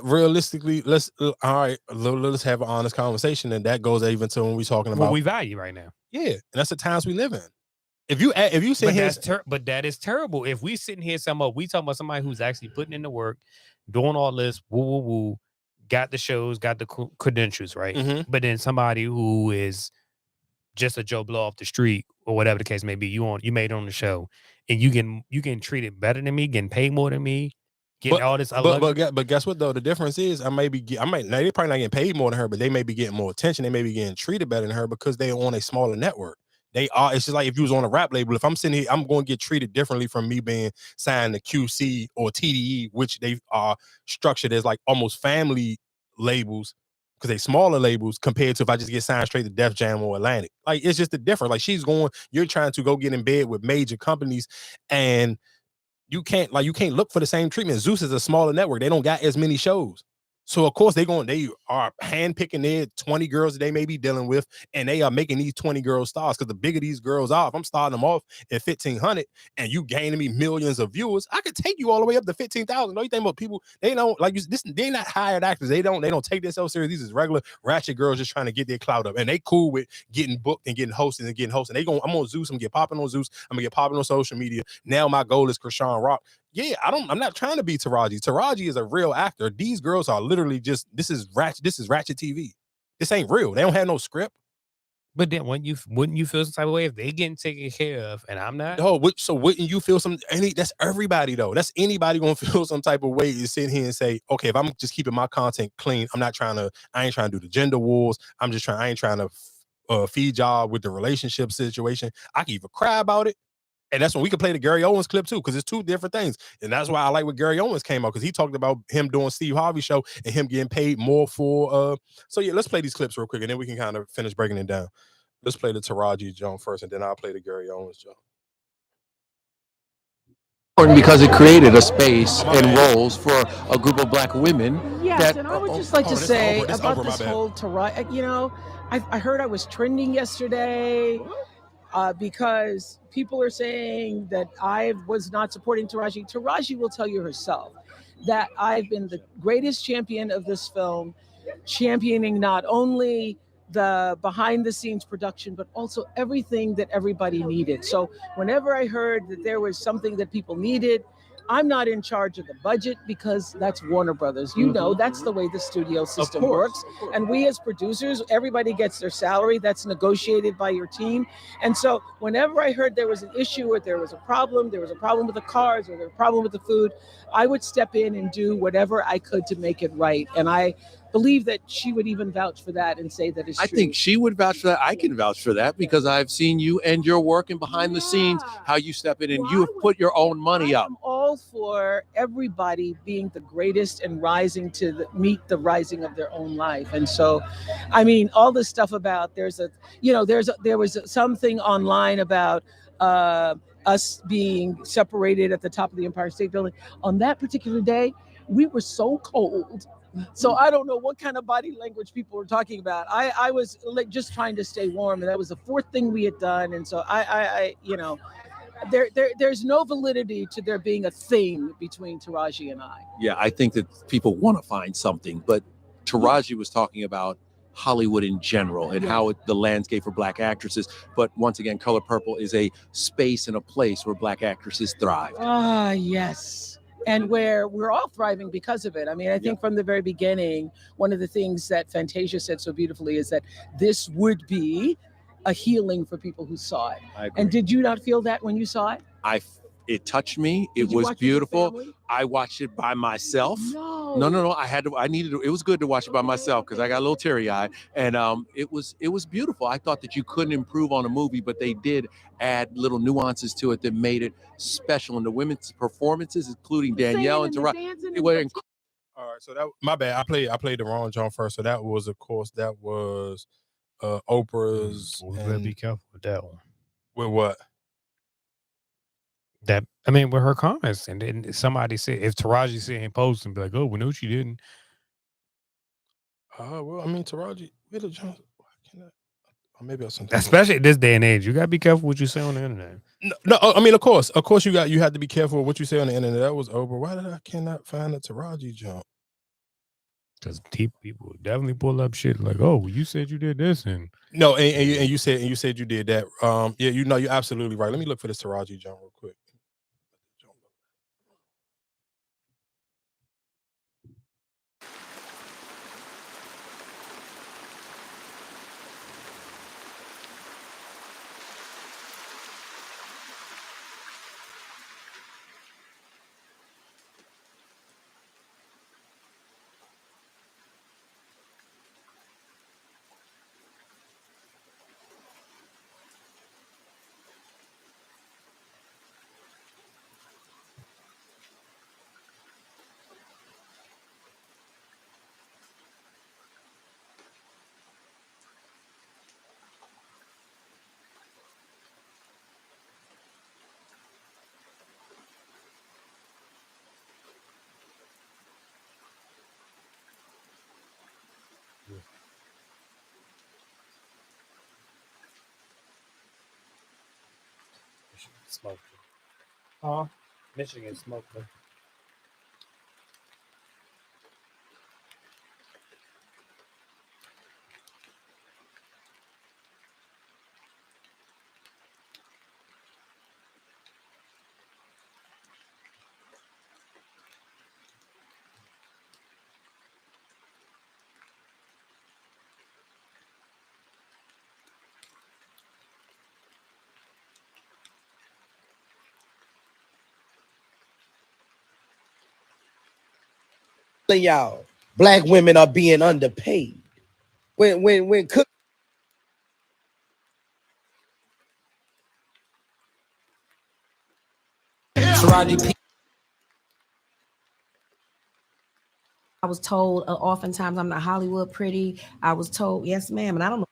realistically, let's have an honest conversation, and that goes even to when we talking about what we value right now. Yeah, and that's the times we live in. If you sit here, but that is terrible. If we sitting here we talking about somebody who's actually putting in the work, doing all this, got the shows, got the credentials, right? But then somebody who is just a Joe Blow off the street or whatever the case may be, you made it on the show, and you getting treated better than me, getting paid more than me, getting all this. But guess what though? The difference is they probably not getting paid more than her, but they may be getting more attention. They may be getting treated better than her because they're on a smaller network. It's just like if you was on a rap label, if I'm sitting here, I'm going to get treated differently from me being signed to QC or TDE, which they are structured as like almost family labels because they smaller labels compared to if I just get signed straight to Def Jam or Atlantic. Like it's just the difference. Like you're trying to go get in bed with major companies, and you can't look for the same treatment. Zeus is a smaller network. They don't got as many shows. So of course they are handpicking their 20 girls that they may be dealing with, and they are making these 20 girls stars. Because the bigger these girls are, if I'm starting them off at 1,500 and you gaining me millions of viewers, I could take you all the way up to 15,000. No, you think about people, they don't like this. They're not hired actors. They don't take this so serious. These is regular ratchet girls just trying to get their clout up, and they cool with getting booked and getting hosted and getting hosted. I'm on Zeus. I'm gonna get popping on Zeus. I'm gonna get popping on social media. Now my goal is Krishan Rock. Yeah, I'm not trying to be Taraji. Taraji is a real actor. These girls are literally this is ratchet TV. This ain't real. They don't have no script. But then wouldn't you feel some type of way if they getting taken care of and I'm not? No, so wouldn't you feel that's everybody though. That's anybody gonna feel some type of way to sit here and say, okay, if I'm just keeping my content clean, I ain't trying to do the gender wars. I ain't trying to feed y'all with the relationship situation. I can even cry about it. And that's when we can play the Gary Owens clip too, because it's 2 different things. And that's why I like what Gary Owens came out, because he talked about him doing Steve Harvey show and him getting paid more for so yeah, let's play these clips real quick and then we can kind of finish breaking it down. Let's play the Taraji Jones first and then I'll play the Gary Owens Jones. Because it created a space and roles for a group of Black women. Yes, and I would just like to say about this whole Taraji, I heard I was trending yesterday. Because people are saying that I was not supporting Taraji. Taraji will tell you herself that I've been the greatest champion of this film, championing not only the behind the scenes production, but also everything that everybody needed. So whenever I heard that there was something that people needed, I'm not in charge of the budget because that's Warner Brothers. You know, that's the way the studio system works. And we as producers, everybody gets their salary. That's negotiated by your team. And so whenever I heard there was an issue or there was a problem with the cars or there was a problem with the food, I would step in and do whatever I could to make it right. And I believe that she would even vouch for that and say that it's true. I think she would vouch for that. I can vouch for that because I've seen you and your work and behind the scenes, how you step in and you have put your own money up. I'm all for everybody being the greatest and rising to meet the rising of their own life. And so, I mean, all this stuff about there was something online about us being separated at the top of the Empire State Building. On that particular day, we were so cold. So I don't know what kind of body language people were talking about. I was like just trying to stay warm, and that was the fourth thing we had done. And so I there's no validity to there being a thing between Taraji and I. Yeah, I think that people want to find something, but Taraji was talking about Hollywood in general and how the landscape for Black actresses. But once again, Color Purple is a space and a place where Black actresses thrive. Ah, yes. And where we're all thriving because of it. I mean, I think from the very beginning, one of the things that Fantasia said so beautifully is that this would be a healing for people who saw it. I agree. And did you not feel that when you saw it? It touched me. It was beautiful. I watched it by myself. No. It was good to watch it by myself because I got a little teary-eyed. And it was beautiful. I thought that you couldn't improve on a movie, but they did add little nuances to it that made it special. And the women's performances, including Danielle and Taraji, All right, so that my bad. I played the wrong John first. So that was, of course, Oprah's. We better be careful with that one. With what? That, I mean, with her comments, and then somebody said, if Taraji said in post and be like, "Oh, we know she didn't." Well, I mean, Taraji, where the John? Maybe I sent. Especially at this day and age, you gotta be careful what you say on the internet. No, I mean, of course, you have to be careful what you say on the internet. That was Oprah. Why did I cannot find the Taraji jump? Because people definitely pull up shit like, "Oh, you said you did this," and no, and you said you did that. Yeah, you're absolutely right. Let me look for this Taraji jump real quick. smoke. Michigan smoked them. Y'all, Black women are being underpaid. When cook. I was told oftentimes I'm not Hollywood pretty. I was told, yes, ma'am, and I don't know.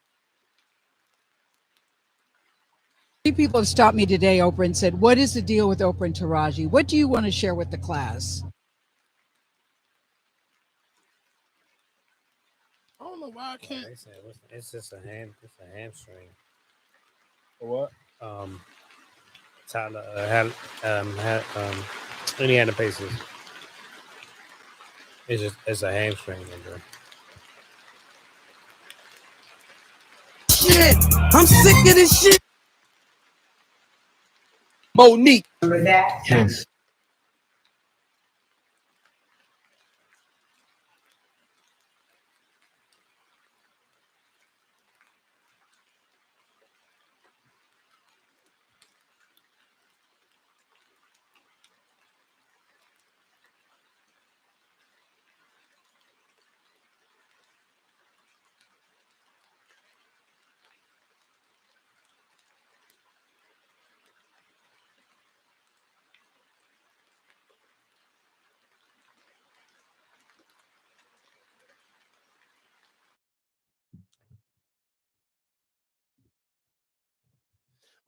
People have stopped me today, Oprah, and said, what is the deal with Oprah and Taraji? What do you want to share with the class? I don't know why I can't. It's just a hamstring. For what? Tyler Indiana Pacers. It's a hamstring injury. Shit, I'm sick of this shit. Monique. Remember that? Yes.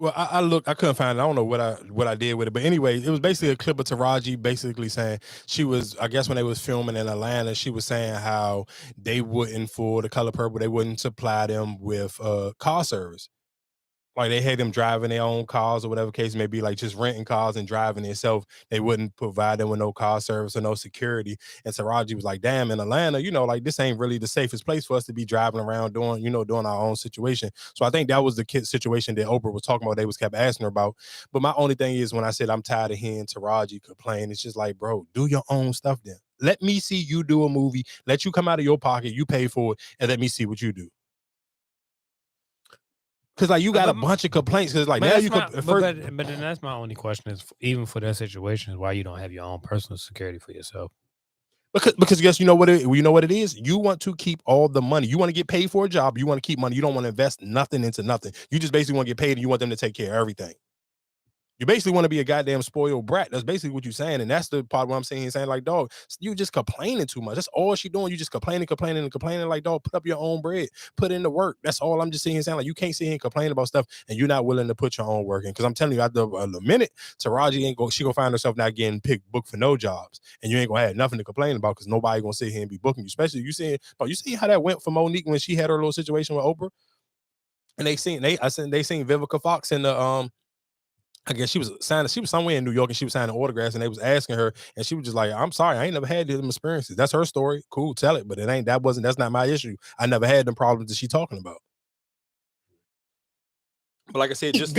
Well, I couldn't find it. I don't know what I did with it. But anyway, it was basically a clip of Taraji basically saying she was, I guess when they was filming in Atlanta, she was saying how they wouldn't, for The Color Purple, they wouldn't supply them with car service. Like they had them driving their own cars or whatever case may be, like just renting cars and driving themselves. They wouldn't provide them with no car service or no security. And Taraji was like, damn, in Atlanta, like this ain't really the safest place for us to be driving around doing our own situation. So I think that was the situation that Oprah was talking about. They was kept asking her about. But my only thing is when I said I'm tired of hearing Taraji complain, it's just like, bro, do your own stuff then. Let me see you do a movie. Let you come out of your pocket. You pay for it. And let me see what you do. Because like you got a bunch of complaints. Because like now you but then that's my only question is, even for that situation, is why you don't have your own personal security for yourself. Because guess you know what it is. You want to keep all the money. You want to get paid for a job. You want to keep money. You don't want to invest nothing into nothing. You just basically want to get paid and you want them to take care of everything. You basically want to be a goddamn spoiled brat. That's basically what you're saying. And that's the part where I'm saying like, dog, you just complaining too much. That's all she doing. You just complaining. Like, dog, put up your own bread. Put in the work. That's all I'm just saying. Like, you can't sit here and complain about stuff and you're not willing to put your own work in. Because I'm telling you, after a minute, Taraji she gonna find herself not getting booked for no jobs. And you ain't gonna have nothing to complain about because nobody gonna sit here and be booking you. Especially you see how that went for Monique when she had her little situation with Oprah? And they seen Vivica Fox in the I guess she was somewhere in New York and she was signing autographs and they was asking her and she was just like, I'm sorry, I ain't never had them experiences. That's her story. Cool, tell it. But that's not my issue. I never had them problems that she talking about. But like I said, just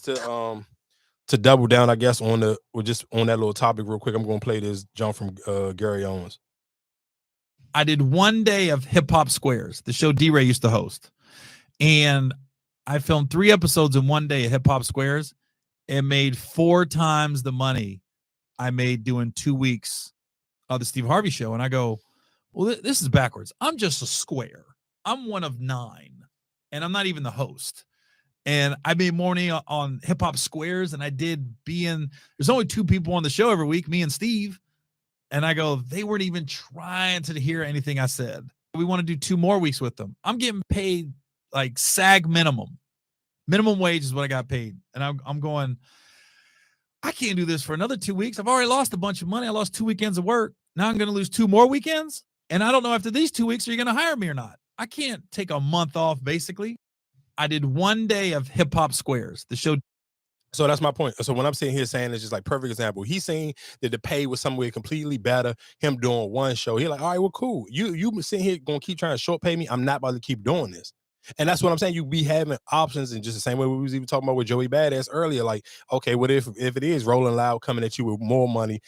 to double down, I guess, on that little topic real quick, I'm gonna play this John from Gary Owens. I did one day of Hip Hop Squares, the show D-Ray used to host. And I filmed 3 episodes in one day at Hip Hop Squares and made 4 times the money I made doing 2 weeks of the Steve Harvey show. And I go, well, this is backwards. I'm just a square. I'm one of 9 and I'm not even the host. And I made more money on Hip Hop Squares than I did there's only 2 people on the show every week, me and Steve. And I go, they weren't even trying to hear anything I said. We want to do 2 more weeks with them. I'm getting paid like SAG minimum wage is what I got paid. And I'm going, I can't do this for another 2 weeks. I've already lost a bunch of money. I lost 2 weekends of work. Now I'm going to lose 2 more weekends. And I don't know after these 2 weeks, are you going to hire me or not? I can't take a month off, basically. I did one day of Hip Hop Squares, the show. So that's my point. So when I'm sitting here saying it's just like perfect example, he's saying that the pay was somewhere completely better. Him doing one show, he's like, all right, well, cool. You sitting here going to keep trying to short pay me. I'm not about to keep doing this. And that's what I'm saying. You be having options, and just the same way we was even talking about with Joey Badass earlier. Like, okay, what if it is Rolling Loud coming at you with more money,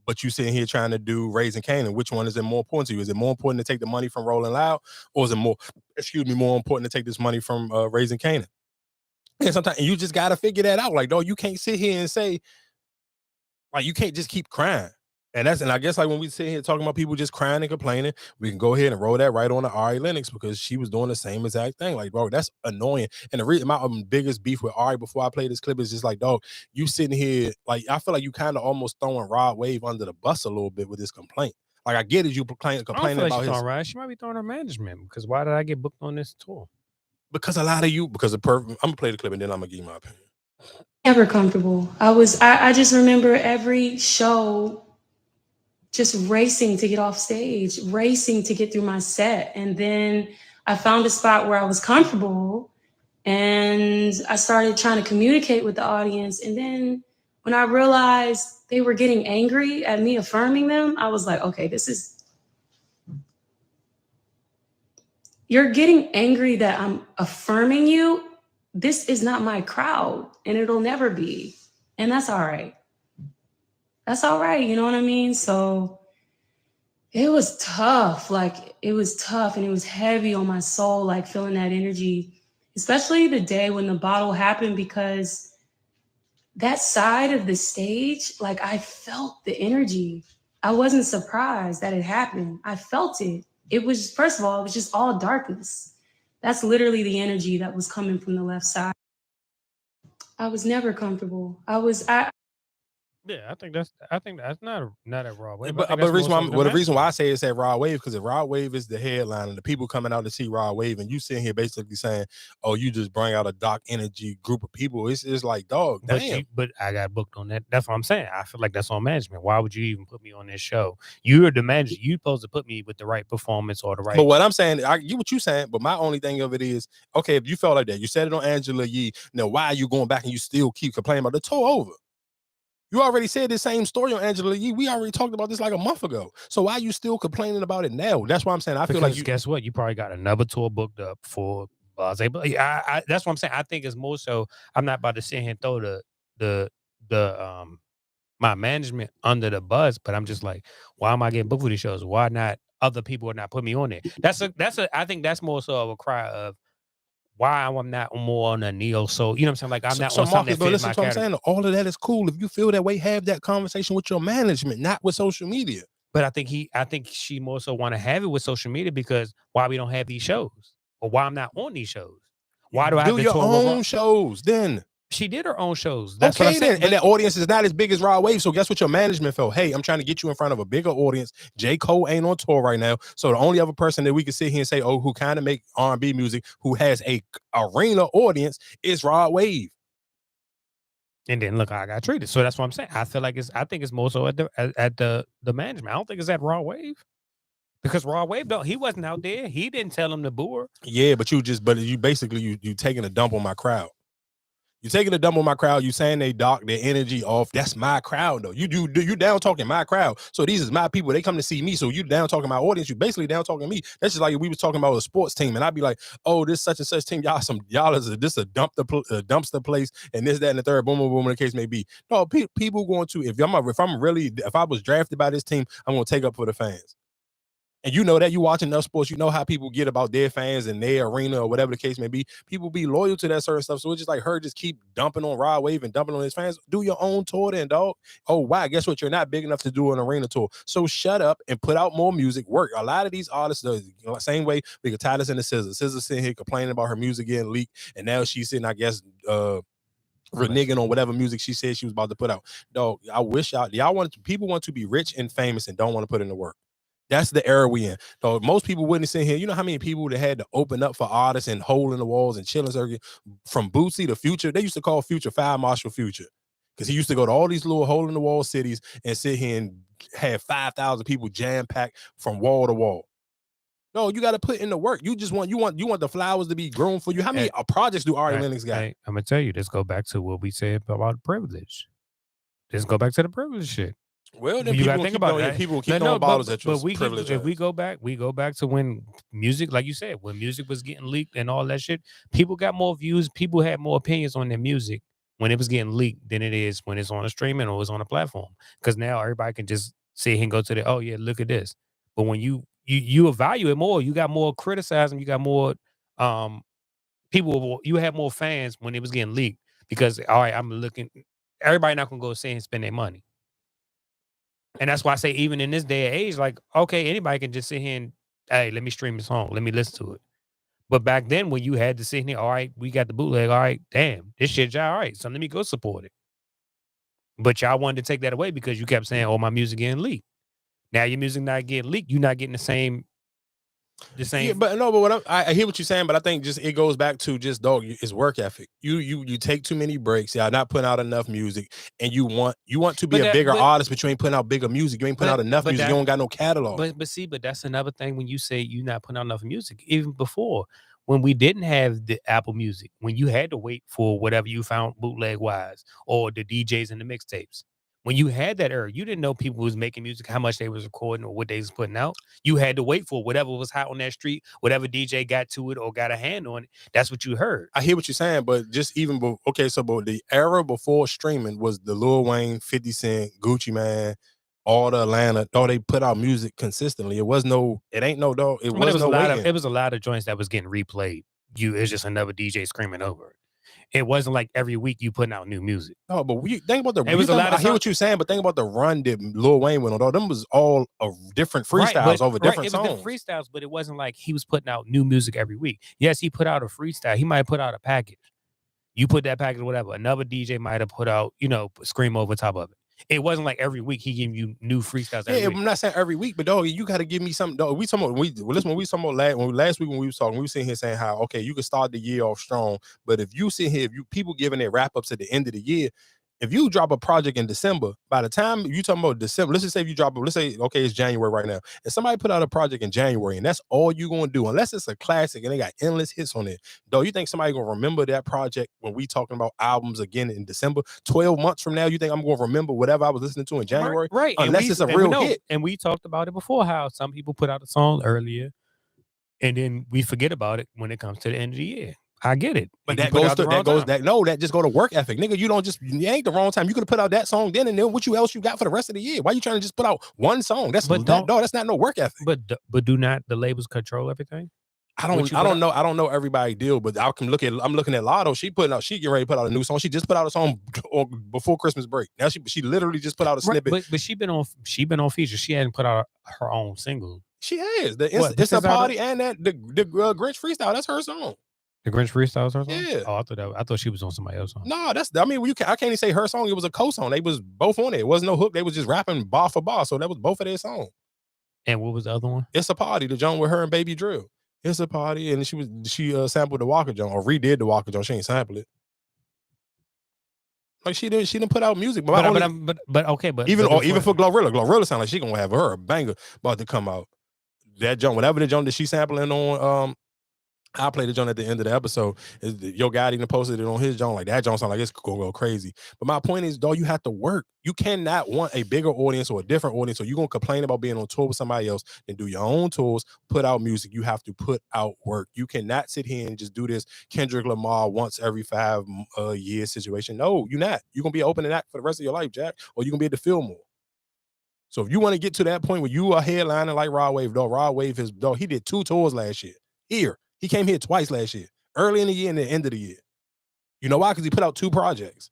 but you sitting here trying to do Raising Kanan? Which one is it more important to you? Is it more important to take the money from Rolling Loud, or is it more important to take this money from Raising Kanan? And sometimes you just gotta figure that out. Like, no, you can't sit here and say, like, you can't just keep crying. And I guess like when we sit here talking about people just crying and complaining, we can go ahead and roll that right on to Ari Lennox because she was doing the same exact thing. Like, bro, that's annoying. And the reason my biggest beef with Ari before I play this clip is just like, dog, you sitting here, like, I feel like you kind of almost throwing Rod Wave under the bus a little bit with this complaint. Like, I get it, you complaining about his. Right. She might be throwing her management because why did I get booked on this tour? Because a lot of you, I'm gonna play the clip and then I'm gonna give you my opinion. Never comfortable. I just remember every show just racing to get off stage, racing to get through my set. And then I found a spot where I was comfortable and I started trying to communicate with the audience. And then when I realized they were getting angry at me affirming them, I was like, okay, you're getting angry that I'm affirming you. This is not my crowd and it'll never be. And that's all right. That's all right. You know what I mean? So it was tough. Like, it was tough and it was heavy on my soul, like feeling that energy, especially the day when the bottle happened, because that side of the stage, like, I felt the energy. I wasn't surprised that it happened. I felt it. It was, first of all, it was just all darkness. That's literally the energy that was coming from the left side. I was never comfortable. Yeah, I think that's not a raw wave. But the reason why I say it's at Raw Wave, because if Raw Wave is the headline and the people coming out to see Raw Wave, and you sitting here basically saying, "Oh, you just bring out a dark energy group of people," it's like, dog, damn. But I got booked on that. That's what I'm saying. I feel like that's on management. Why would you even put me on this show? You're the manager. You supposed to put me with the right performance or the right. But what I'm saying, I get what you're saying. But my only thing of it is, okay, if you felt like that, you said it on Angela Yee. Now, why are you going back and you still keep complaining about the tour over? You already said the same story on Angela Yee. We already talked about this like a month ago. So why are you still complaining about it now? That's why I'm saying feel like guess what? You probably got another tour booked up for Blase. But that's what I'm saying. I think it's more so. I'm not about to sit here and throw the my management under the bus, but I'm just like, why am I getting booked for these shows? Why not other people are not putting me on it? I think that's more so of a cry of why I'm not more on a neo soul. You know what I'm saying? Like I'm not on something that fits my category. I'm saying, all of that is cool. If you feel that way, have that conversation with your management, not with social media. But I think she more so want to have it with social media because why we don't have these shows or why I'm not on these shows. Why do I have to do your own shows then? She did her own shows. That's okay, what I'm saying. Then. And that audience is not as big as Raw Wave. So guess what your management felt? Hey, I'm trying to get you in front of a bigger audience. J. Cole ain't on tour right now. So the only other person that we can sit here and say, oh, who kind of make R&B music, who has a arena audience is Raw Wave. And then look how I got treated. So that's what I'm saying. I think it's more so at the management. I don't think it's at Raw Wave. Because Raw Wave, he wasn't out there. He didn't tell him to boo her. Yeah, but you basically taking a dump on my crowd. You taking a dump on my crowd. You saying they dock their energy off. That's my crowd though. You down talking my crowd. So these is my people. They come to see me. So you down talking my audience. You basically down talking me. That's just like if we was talking about a sports team, and I'd be like, oh, this such and such team. Y'all is this a dumpster place, and this, that, and the third. Boom, boom, boom. The case may be. No, people going to if I was drafted by this team, I'm gonna take up for the fans. And you know that you watching enough sports, you know how people get about their fans and their arena or whatever the case may be. People be loyal to that certain stuff. So it's just like her just keep dumping on Raw Wave and dumping on his fans. Do your own tour then, dog. Oh, why? Guess what? You're not big enough to do an arena tour. So shut up and put out more music. Work. A lot of these artists, the same way we could tie this into SZA. SZA sitting here complaining about her music getting leaked. And now she's sitting, I guess, reneging on whatever music she said she was about to put out. Dog, I wish people want to be rich and famous and don't want to put in the work. That's the era we in. So most people wouldn't sit here. You know how many people that had to open up for artists and hole in the walls and chilling circuit from Bootsy to Future. They used to call Future Fire Marshal Future because he used to go to all these little hole in the wall cities and sit here and have 5,000 people jam packed from wall to wall. No, you got to put in the work. You want the flowers to be grown for you. How many projects do Ari Lennox got? I'm gonna tell you. Let's go back to what we said about privilege. Let's go back to the privilege shit. Well, then you gotta think about that. People keep throwing bottles at you. If we go back to when music, like you said, when music was getting leaked and all that shit, people got more views. People had more opinions on their music when it was getting leaked than it is when it's on a streaming or it's on a platform. Because now everybody can just sit here and go to the, oh yeah, look at this. But when you evaluate more, you got more criticism, you got more people. You have more fans when it was getting leaked because all right, I'm looking. Everybody not gonna go sit and spend their money. And that's why I say, even in this day and age, like, okay, anybody can just sit here and, hey, let me stream this song. Let me listen to it. But back then, when you had to sit here, all right, we got the bootleg. All right, damn, this shit, all right. So let me go support it. But y'all wanted to take that away because you kept saying, oh, my music getting leaked. Now your music not getting leaked. You're not getting the same. Yeah, but what I hear what you're saying, but I think just it goes back to just dog, it's work ethic. You take too many breaks, y'all not putting out enough music, and you want to be a bigger artist, but you ain't putting out bigger music. You ain't putting out enough music. You don't got no catalog. But that's another thing when you say you're not putting out enough music. Even before, when we didn't have the Apple Music, when you had to wait for whatever you found bootleg wise or the DJs and the mixtapes. When you had that era, you didn't know people was making music, how much they was recording or what they was putting out. You had to wait for whatever was hot on that street, whatever DJ got to it or got a hand on it. That's what you heard. I hear what you're saying, but just even but the era before streaming was the Lil Wayne, 50 Cent, Gucci Mane, all the Atlanta. Oh, they put out music consistently. It was no, it ain't no dog. It was a lot of joints that was getting replayed. It's just another DJ screaming over it. It wasn't like every week you putting out new music. No, but think about I hear what you're saying, but think about the run that Lil Wayne went on. All them was all different freestyles over different songs. It was different freestyles, but it wasn't like he was putting out new music every week. Yes, he put out a freestyle. He might put out a package. You put that package, whatever. Another DJ might have put out, scream over top of it. It wasn't like every week he gave you new freestyles. Yeah, I'm not saying every week, but dog, you got to give me something. Dog, we talking about last week when we was talking, we were sitting here saying how okay, you can start the year off strong, but if you sit here, if you people giving their wrap ups at the end of the year. If you drop a project in December, by the time you talking about December, let's just say if you drop let's say, okay, it's January right now. If somebody put out a project in January and that's all you going to do, unless it's a classic and they got endless hits on it, though, you think somebody going to remember that project when we talking about albums again in December? 12 months from now, you think I'm going to remember whatever I was listening to in January? Right. Unless it's a real hit. And we talked about it before, how some people put out a song earlier and then we forget about it when it comes to the end of the year. I get it. But that just go to work ethic. Nigga, you ain't the wrong time. You could have put out that song then and then what else you got for the rest of the year? Why you trying to just put out one song? That's not no work ethic. But do not the labels control everything? I don't know everybody deal, but I'm looking at Lotto. She getting ready to put out a new song. She just put out a song before Christmas break. Now she literally just put out a snippet. But she been on features. She hadn't put out her own single. She has. It's a party and that the Grinch freestyle. That's her song. The Grinch freestyle was her song? Yeah. Oh, I thought she was on somebody else's song. No, I can't even say her song. It was a co-song. They was both on it. It wasn't no hook. They was just rapping bar for bar. So that was both of their songs. And what was the other one? It's a Party. The joint with her and Baby Drill. It's a Party, and she sampled the Walker joint or redid the Walker joint. She ain't sampled it. Like she didn't put out music. But even for Glorilla sound like she gonna have her a banger about to come out. That joint, whatever the joint that she sampling on, I'll play the joint at the end of the episode. Your guy even posted it on his joint. Like that joint sound like it's gonna go crazy. But my point is, dog, you have to work. You cannot want a bigger audience or a different audience. So you're gonna complain about being on tour with somebody else and do your own tours, put out music. You have to put out work. You cannot sit here and just do this Kendrick Lamar once every 5 years situation. No, you're not. You're gonna be opening that for the rest of your life, Jack, or you're gonna be at the Fillmore. So if you want to get to that point where you are headlining like Rod Wave, he did 2 tours last year. Here. He came here twice last year, early in the year and the end of the year. You know why? Because he put out 2 projects.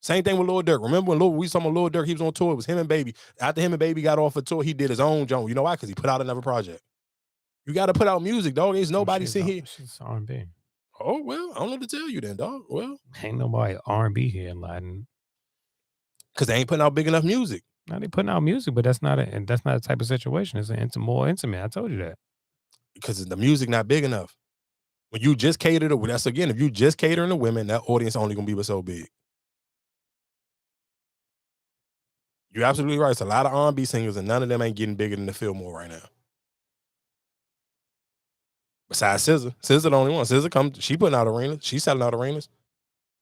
Same thing with Lil Durk. Remember when we saw Lil Durk, he was on tour. It was him and Baby. After him and Baby got off a tour, he did his own joint. You know why? Because he put out another project. You got to put out music, dog. There's nobody sitting here. She's R&B. Oh, well, I don't know what to tell you then, dog. Well, ain't nobody R&B here in Latin. Because they ain't putting out big enough music. Now they putting out music, but that's not a type of situation. It's more intimate. I told you that. Because the music not big enough. When you just cater to, that's again, if you just catering to women, that audience only gonna be so big. You're absolutely right. It's a lot of R&B singers, and none of them ain't getting bigger than the Fillmore right now. Besides SZA. SZA the only one. SZA she putting out arenas. She selling out arenas.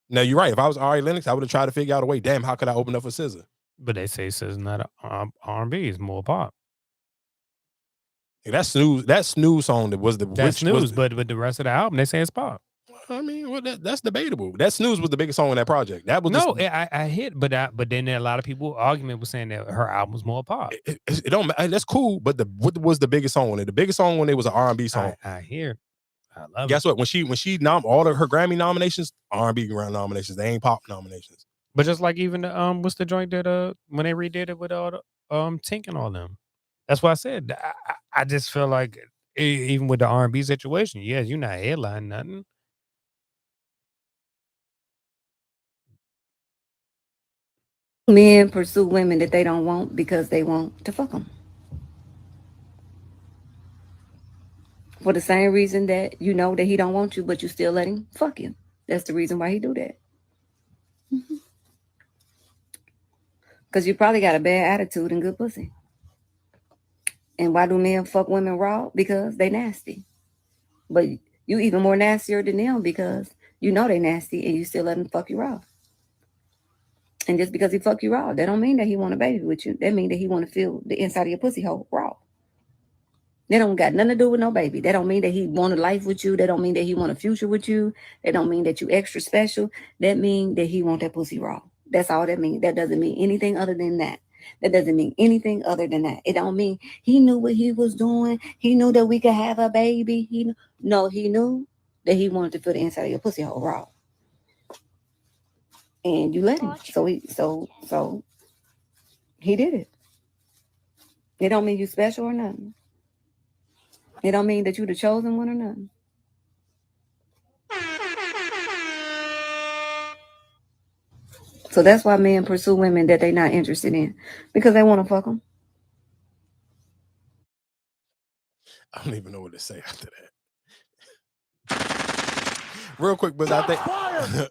Now you're right. If I was Ari Lennox, I would have tried to figure out a way. Damn, how could I open up for SZA? But they say SZA's not R&B. It's more pop. That snooze song that was but the rest of the album they say it's pop. I mean, well, that's debatable. That snooze was the biggest song in that project. That was I hit, but then there a lot of people argument was saying that her album was more pop. It don't. That's cool, but what was the biggest song on it? The biggest song on it was an R&B song. I hear. I love. Guess what? When she all of her Grammy nominations, R&B nominations, they ain't pop nominations. But just like even the what's the joint that when they redid it with all the Tink and all them. That's why I said I just feel like even with the R&B situation, yes, you're not headlining nothing. Men pursue women that they don't want because they want to fuck them. For the same reason that you know that he don't want you, but you still let him fuck you. That's the reason why he do that. Because you probably got a bad attitude and good pussy. And why do men fuck women raw? Because they nasty. But you even more nastier than them because you know they nasty and you still let them fuck you raw. And just because he fuck you raw, that don't mean that he want a baby with you. That mean that he want to feel the inside of your pussy hole raw. That don't got nothing to do with no baby. That don't mean that he want a life with you. That don't mean that he want a future with you. That don't mean that you extra special. That mean that he want that pussy raw. That's all that means. That doesn't mean anything other than that. That doesn't mean anything other than that. It don't mean he knew what he was doing. He knew that we could have a baby. He knew that he wanted to feel the inside of your pussy hole raw. And you let him. So he did it. It don't mean you special or nothing. It don't mean that you the chosen one or nothing. So that's why men pursue women that they're not interested in, because they want to fuck them. I don't even know what to say after that. Real quick, but I think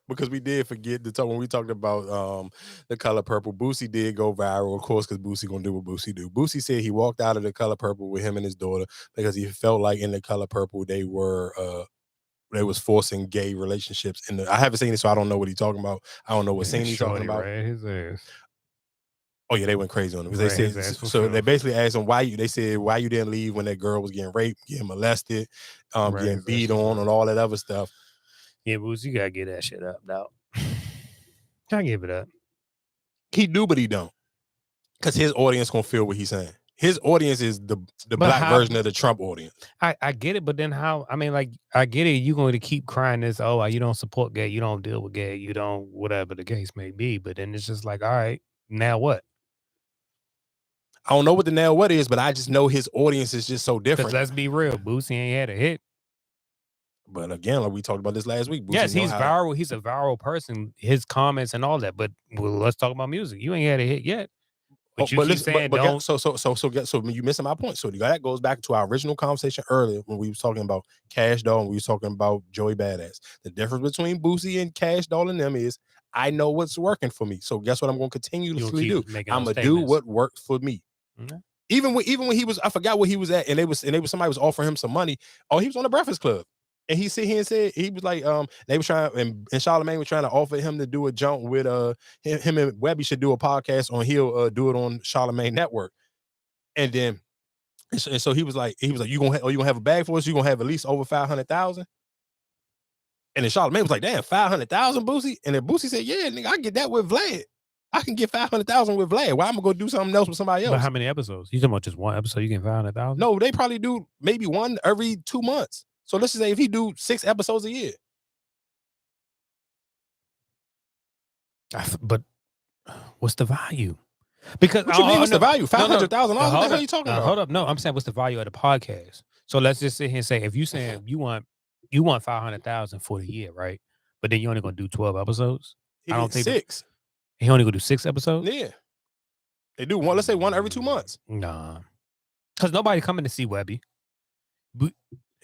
because we did forget to talk when we talked about The Color Purple, Boosie did go viral, of course, because Boosie gonna do what Boosie do. Boosie said he walked out of The Color Purple with him and his daughter because he felt like in The Color Purple they was forcing gay relationships. I haven't seen it, so I don't know what he's talking about. I don't know what scene he's talking about. His ass. Oh yeah, they went crazy on him. They said so. They basically asked him why you. They said why you didn't leave when that girl was getting raped, getting molested, getting beat on, and all that other stuff. Yeah, Boosie, you gotta get that shit up, dog. Can't give it up. He do, but he don't, because his audience gonna feel what he's saying. His audience is the black version of the Trump audience. I get it, but then how? I mean, like, I get it. You're going to keep crying this. Oh, you don't support gay. You don't deal with gay. You don't whatever the case may be. But then it's just like, all right, now what? I don't know what the now what is, but I just know his audience is just so different. Let's be real, Boosie ain't had a hit. But again, like we talked about this last week. Boosie yes, he's viral. He's a viral person. His comments and all that. But let's talk about music. You ain't had a hit yet. But you keep saying don't. So you missing my point. So that goes back to our original conversation earlier when we was talking about Cash Doll and we was talking about Joey Badass. The difference between Boosie and Cash Doll and them is I know what's working for me. So guess what I'm going to continuously do? I'm going to do what works for me. Mm-hmm. Even when he was, I forgot where he was at, and somebody was offering him some money. Oh, he was on the Breakfast Club. And he sit here and said he was like, they were trying, and Charlamagne was trying to offer him to do a jump with him and Webby should do a podcast on he'll do it on Charlamagne Network. And then and so he was like, you gonna have a bag for us? You gonna have at least over 500,000? And then Charlamagne was like, damn, 500,000, Boosie? And then Boosie said, yeah, nigga, I get that with Vlad. I can get 500,000 with Vlad. Why I'm gonna go do something else with somebody else? But how many episodes? You talking about just one episode? You get 500,000? No, they probably do maybe one every 2 months. So let's just say if he do 6 episodes a year. But what's the value? Because what you mean? What's the value? $500,000? What the hell are you talking about? Hold up. No, I'm saying what's the value of the podcast? So let's just sit here and say if you saying you want 500,000 for the year, right? But then you're only gonna do 12 episodes. I don't think 6. He only gonna do 6 episodes. Yeah, they do one. Let's say one every 2 months. Nah, because nobody coming to see Webby.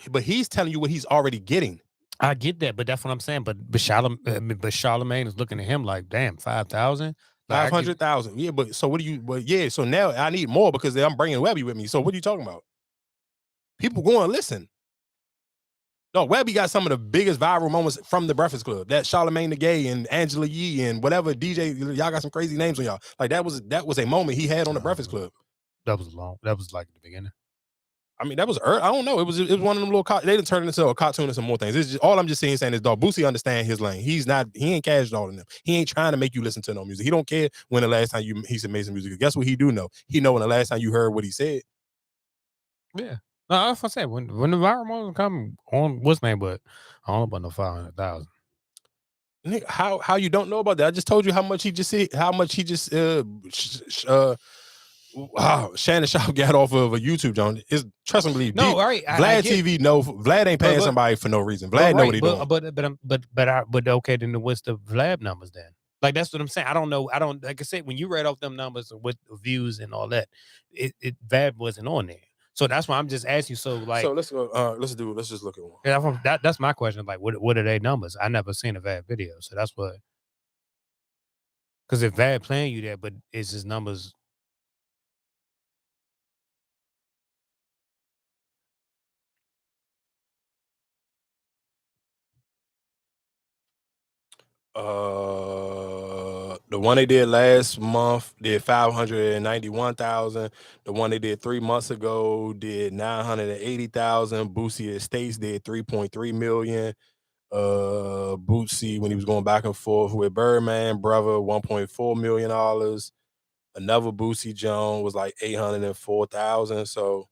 But he's telling you what he's already getting. I get that, but that's what I'm saying. But Charlamagne is looking at him like, damn, 5,000, 500,000. Yeah, but so what do you? But yeah, so now I need more because I'm bringing Webby with me. So what are you talking about? People go and listen. No, Webby got some of the biggest viral moments from the Breakfast Club. That Charlamagne the Gay and Angela Yee and whatever DJ, y'all got some crazy names on y'all. Like that was a moment he had on the Breakfast Club. That was long. That was like the beginning. I mean, that was I don't know. It was one of them little. They didn't turn it into a cartoon and some more things. It's just, all I'm just saying is, dog, Boosie understand his lane. He ain't Cash Doll in them. He ain't trying to make you listen to no music. He don't care when the last time he said made some music. Guess what he do know? He know when the last time you heard what he said. Yeah. No, that's what I said. When the viral moments come on, what's name? But I don't know about no 500,000. Nigga, how you don't know about that? I just told you how much he just said. How much he just Shannon Sharp got off of a YouTube, John. Trust and believe. No, right. Vlad TV, no. Vlad ain't paying somebody for no reason. Vlad know what he doing. But okay, then what's the Vlad numbers then? Like that's what I'm saying. I don't know. I don't like I said when you read off them numbers with views and all that, Vlad wasn't on there. So that's why I'm just asking you. So like, so let's go. Let's just look at one. Yeah, that's my question. Like, what are their numbers? I never seen a Vlad video, so that's what. Because if Vlad playing you there, but it's his numbers. The one they did last month did 591,000. The one they did 3 months ago did 980,000. Boosie Estates did 3.3 million. Bootsy when he was going back and forth with Birdman, brother, $1.4 million. Another Boosie Jones was like 804,000. So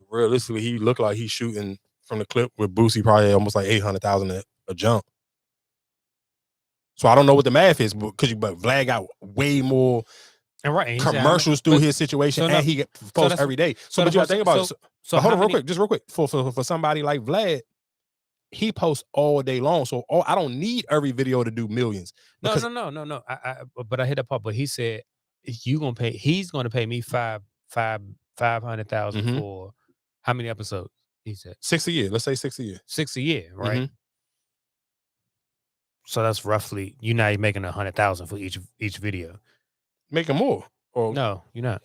realistically, he looked like he's shooting from the clip with Boosie probably almost like 800,000 a jump. So I don't know what the math is, but Vlad got way more commercials through his situation, and he posts every day. So but you gotta think about it. So hold on real quick, just real quick. For somebody like Vlad, he posts all day long. So I don't need every video to do millions. No. But I hit up, but he said he's gonna pay me $500,000 for how many episodes? He said 6 a year. Let's say 6 a year. 6 a year, right? So that's roughly you're not even making $100,000 for each video. Making more? Or no, you're not.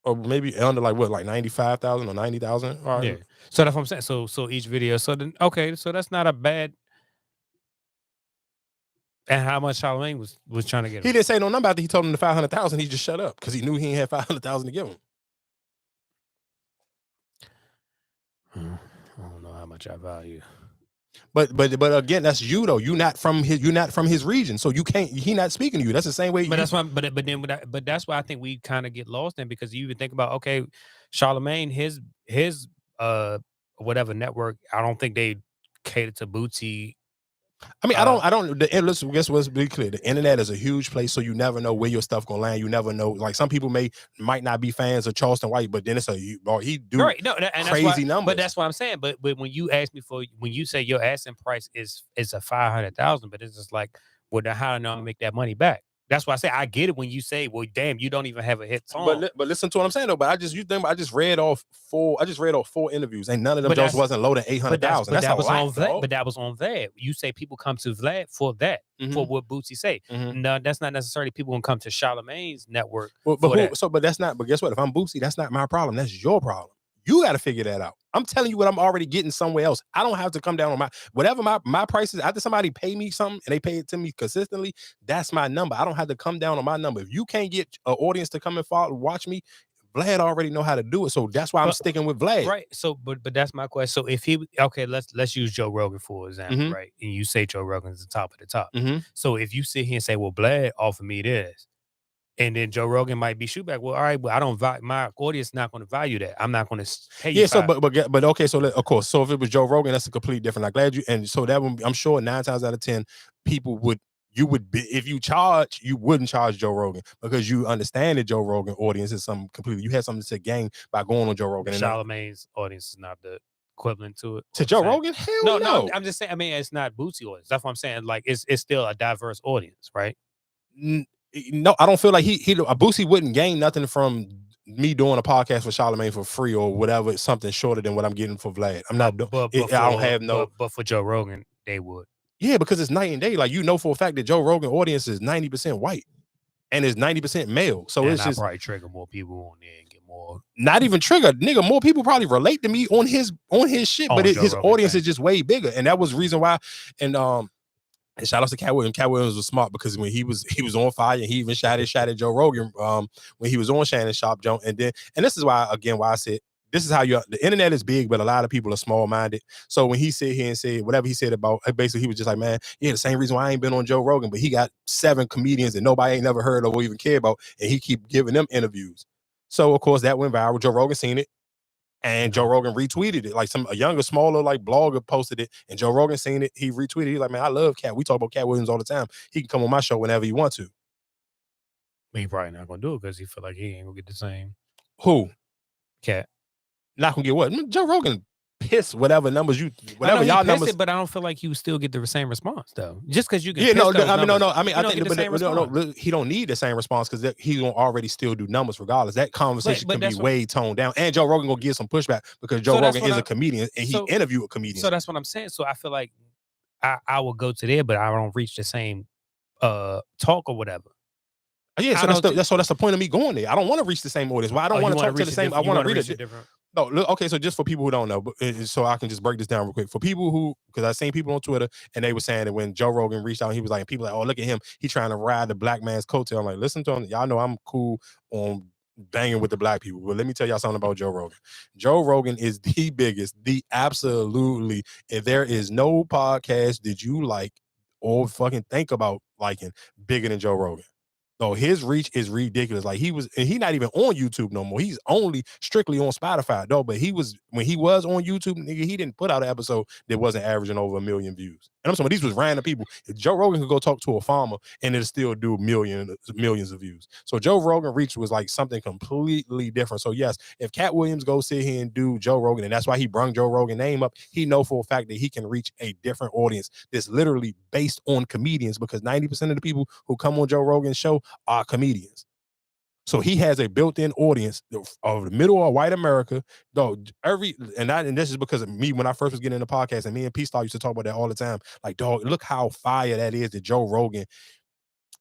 Or maybe under like 95,000 or 90,000. All right. Yeah. So that's what I'm saying. So each video. So then so that's not a bad. And how much Charlamagne was trying to get him? He didn't say no number after he told him the 500,000. He just shut up because he knew he ain't had 500,000 to give him. I don't know how much I value. But again, that's you though. You're not from his region, so you can't. He not speaking to you. That's the same way. But that's why. But that's why I think we kind of get lost in, because you even think about, okay, Charlamagne, his whatever network. I don't think they cater to Bootsy. I mean, I don't. Let's be clear. The internet is a huge place, so you never know where your stuff gonna land. You never know. Like some people might not be fans of Charleston White, but then it's he do right. No, and crazy numbers. But that's what I'm saying. But when you ask me when you say your asking price is a 500,000, but it's just like, well, then how do I make that money back? That's why I say I get it when you say, well, damn, you don't even have a hit song. But listen to what I'm saying though. But I just read off 4 interviews, and none of them just wasn't low than 800,000. That's that was a lot, on that. But that was on that. You say people come to Vlad for that, for what Bootsy say. No, that's not necessarily people gonna come to Charlamagne's network. But that's not. But guess what? If I'm Bootsy, that's not my problem. That's your problem. You got to figure that out. I'm telling you what I'm already getting somewhere else. I don't have to come down on whatever my prices. After somebody pay me something and they pay it to me consistently, that's my number. I don't have to come down on my number. If you can't get an audience to come and watch me, Vlad already know how to do it. So that's why I'm sticking with Vlad. Right. So, but that's my question. So if let's use Joe Rogan for example, right? And you say Joe Rogan's the top of the top. So if you sit here and say, well, Vlad offered me this, and then Joe Rogan might be shoot back. Well, all right, but I don't value, my audience not going to value that. I'm not going to pay you. Yeah. So, but okay. So of course, so if it was Joe Rogan, that's a complete different. I'm glad you. And so that one, I'm sure 9 times out of 10, people would be, if you charge, you wouldn't charge Joe Rogan because you understand that Joe Rogan audience is something completely. You had something to gain by going on Joe Rogan. Charlamagne's audience is not the equivalent to it. To Joe Rogan? Hell no. I'm just saying. I mean, it's not Bootsy audience. That's what I'm saying. Like, it's still a diverse audience, right? No, I don't feel like Bootsy wouldn't gain nothing from me doing a podcast for Charlamagne for free or whatever, something shorter than what I'm getting for Vlad. I'm not doing. I don't have no. But for Joe Rogan, they would. Yeah, because it's night and day. Like for a fact that Joe Rogan audience is 90% white, and is 90% male. So it's just probably trigger more people on there and get more. Not even trigger, nigga. More people probably relate to me on his shit, but his audience is just way bigger, and that was the reason why. And shout out to Cat Williams. Cat Williams was smart because when he was on fire, and he even shot at Joe Rogan when he was on Shannon Sharp Joe. And this is why I said this is how the internet is big, but a lot of people are small minded. So when he sit here and said whatever he said about, basically he was just like, man, yeah, the same reason why I ain't been on Joe Rogan, but he got 7 comedians that nobody ain't never heard of or even care about, and he keep giving them interviews. So of course that went viral. Joe Rogan seen it. And Joe Rogan retweeted it. Like a younger, smaller blogger posted it, and Joe Rogan seen it. He retweeted. He's like, man, I love Cat. We talk about Cat Williams all the time. He can come on my show whenever he wants to. But he probably not gonna do it because he feel like he ain't gonna get the same. Who? Cat. Not gonna get what? Joe Rogan piss whatever numbers y'all numbers. But I don't feel like you still get the same response though. Just because you get I think he don't need the same response because he gonna already still do numbers regardless. That conversation can be way toned down, and Joe Rogan gonna give some pushback because Joe Rogan is a comedian and he interviewed a comedian. So that's what I'm saying. So I feel like I will go to there, but I don't reach the same talk or whatever. Yeah, so that's the point of me going there. I don't want to reach the same audience. Well, I don't want to talk to the same. I want to reach it different. No, look, okay, so just for people who don't know, so I can just break this down real quick. For people who, because I've seen people on Twitter and they were saying that when Joe Rogan reached out, he was like, people like, oh, look at him. He trying to ride the black man's coattail. I'm like, listen to him. Y'all know I'm cool on banging with the black people. But let me tell y'all something about Joe Rogan. Joe Rogan is the biggest, absolutely. If there is no podcast that you like or fucking think about liking bigger than Joe Rogan. So his reach is ridiculous. Like he's not even on YouTube no more. He's only strictly on Spotify though. But when he was on YouTube, nigga, he didn't put out an episode that wasn't averaging over 1 million views. And I'm saying these was random people. If Joe Rogan could go talk to a farmer and it'll still do millions of views. So Joe Rogan reach was like something completely different. So yes, if Cat Williams go sit here and do Joe Rogan, and that's why he brung Joe Rogan name up, he know for a fact that he can reach a different audience that's literally based on comedians, because 90% of the people who come on Joe Rogan's show are comedians. So he has a built-in audience of the middle of white America. Though and this is because of me when I first was getting into podcast, and me and P Star used to talk about that all the time. Like, dog, look how fire that is that Joe Rogan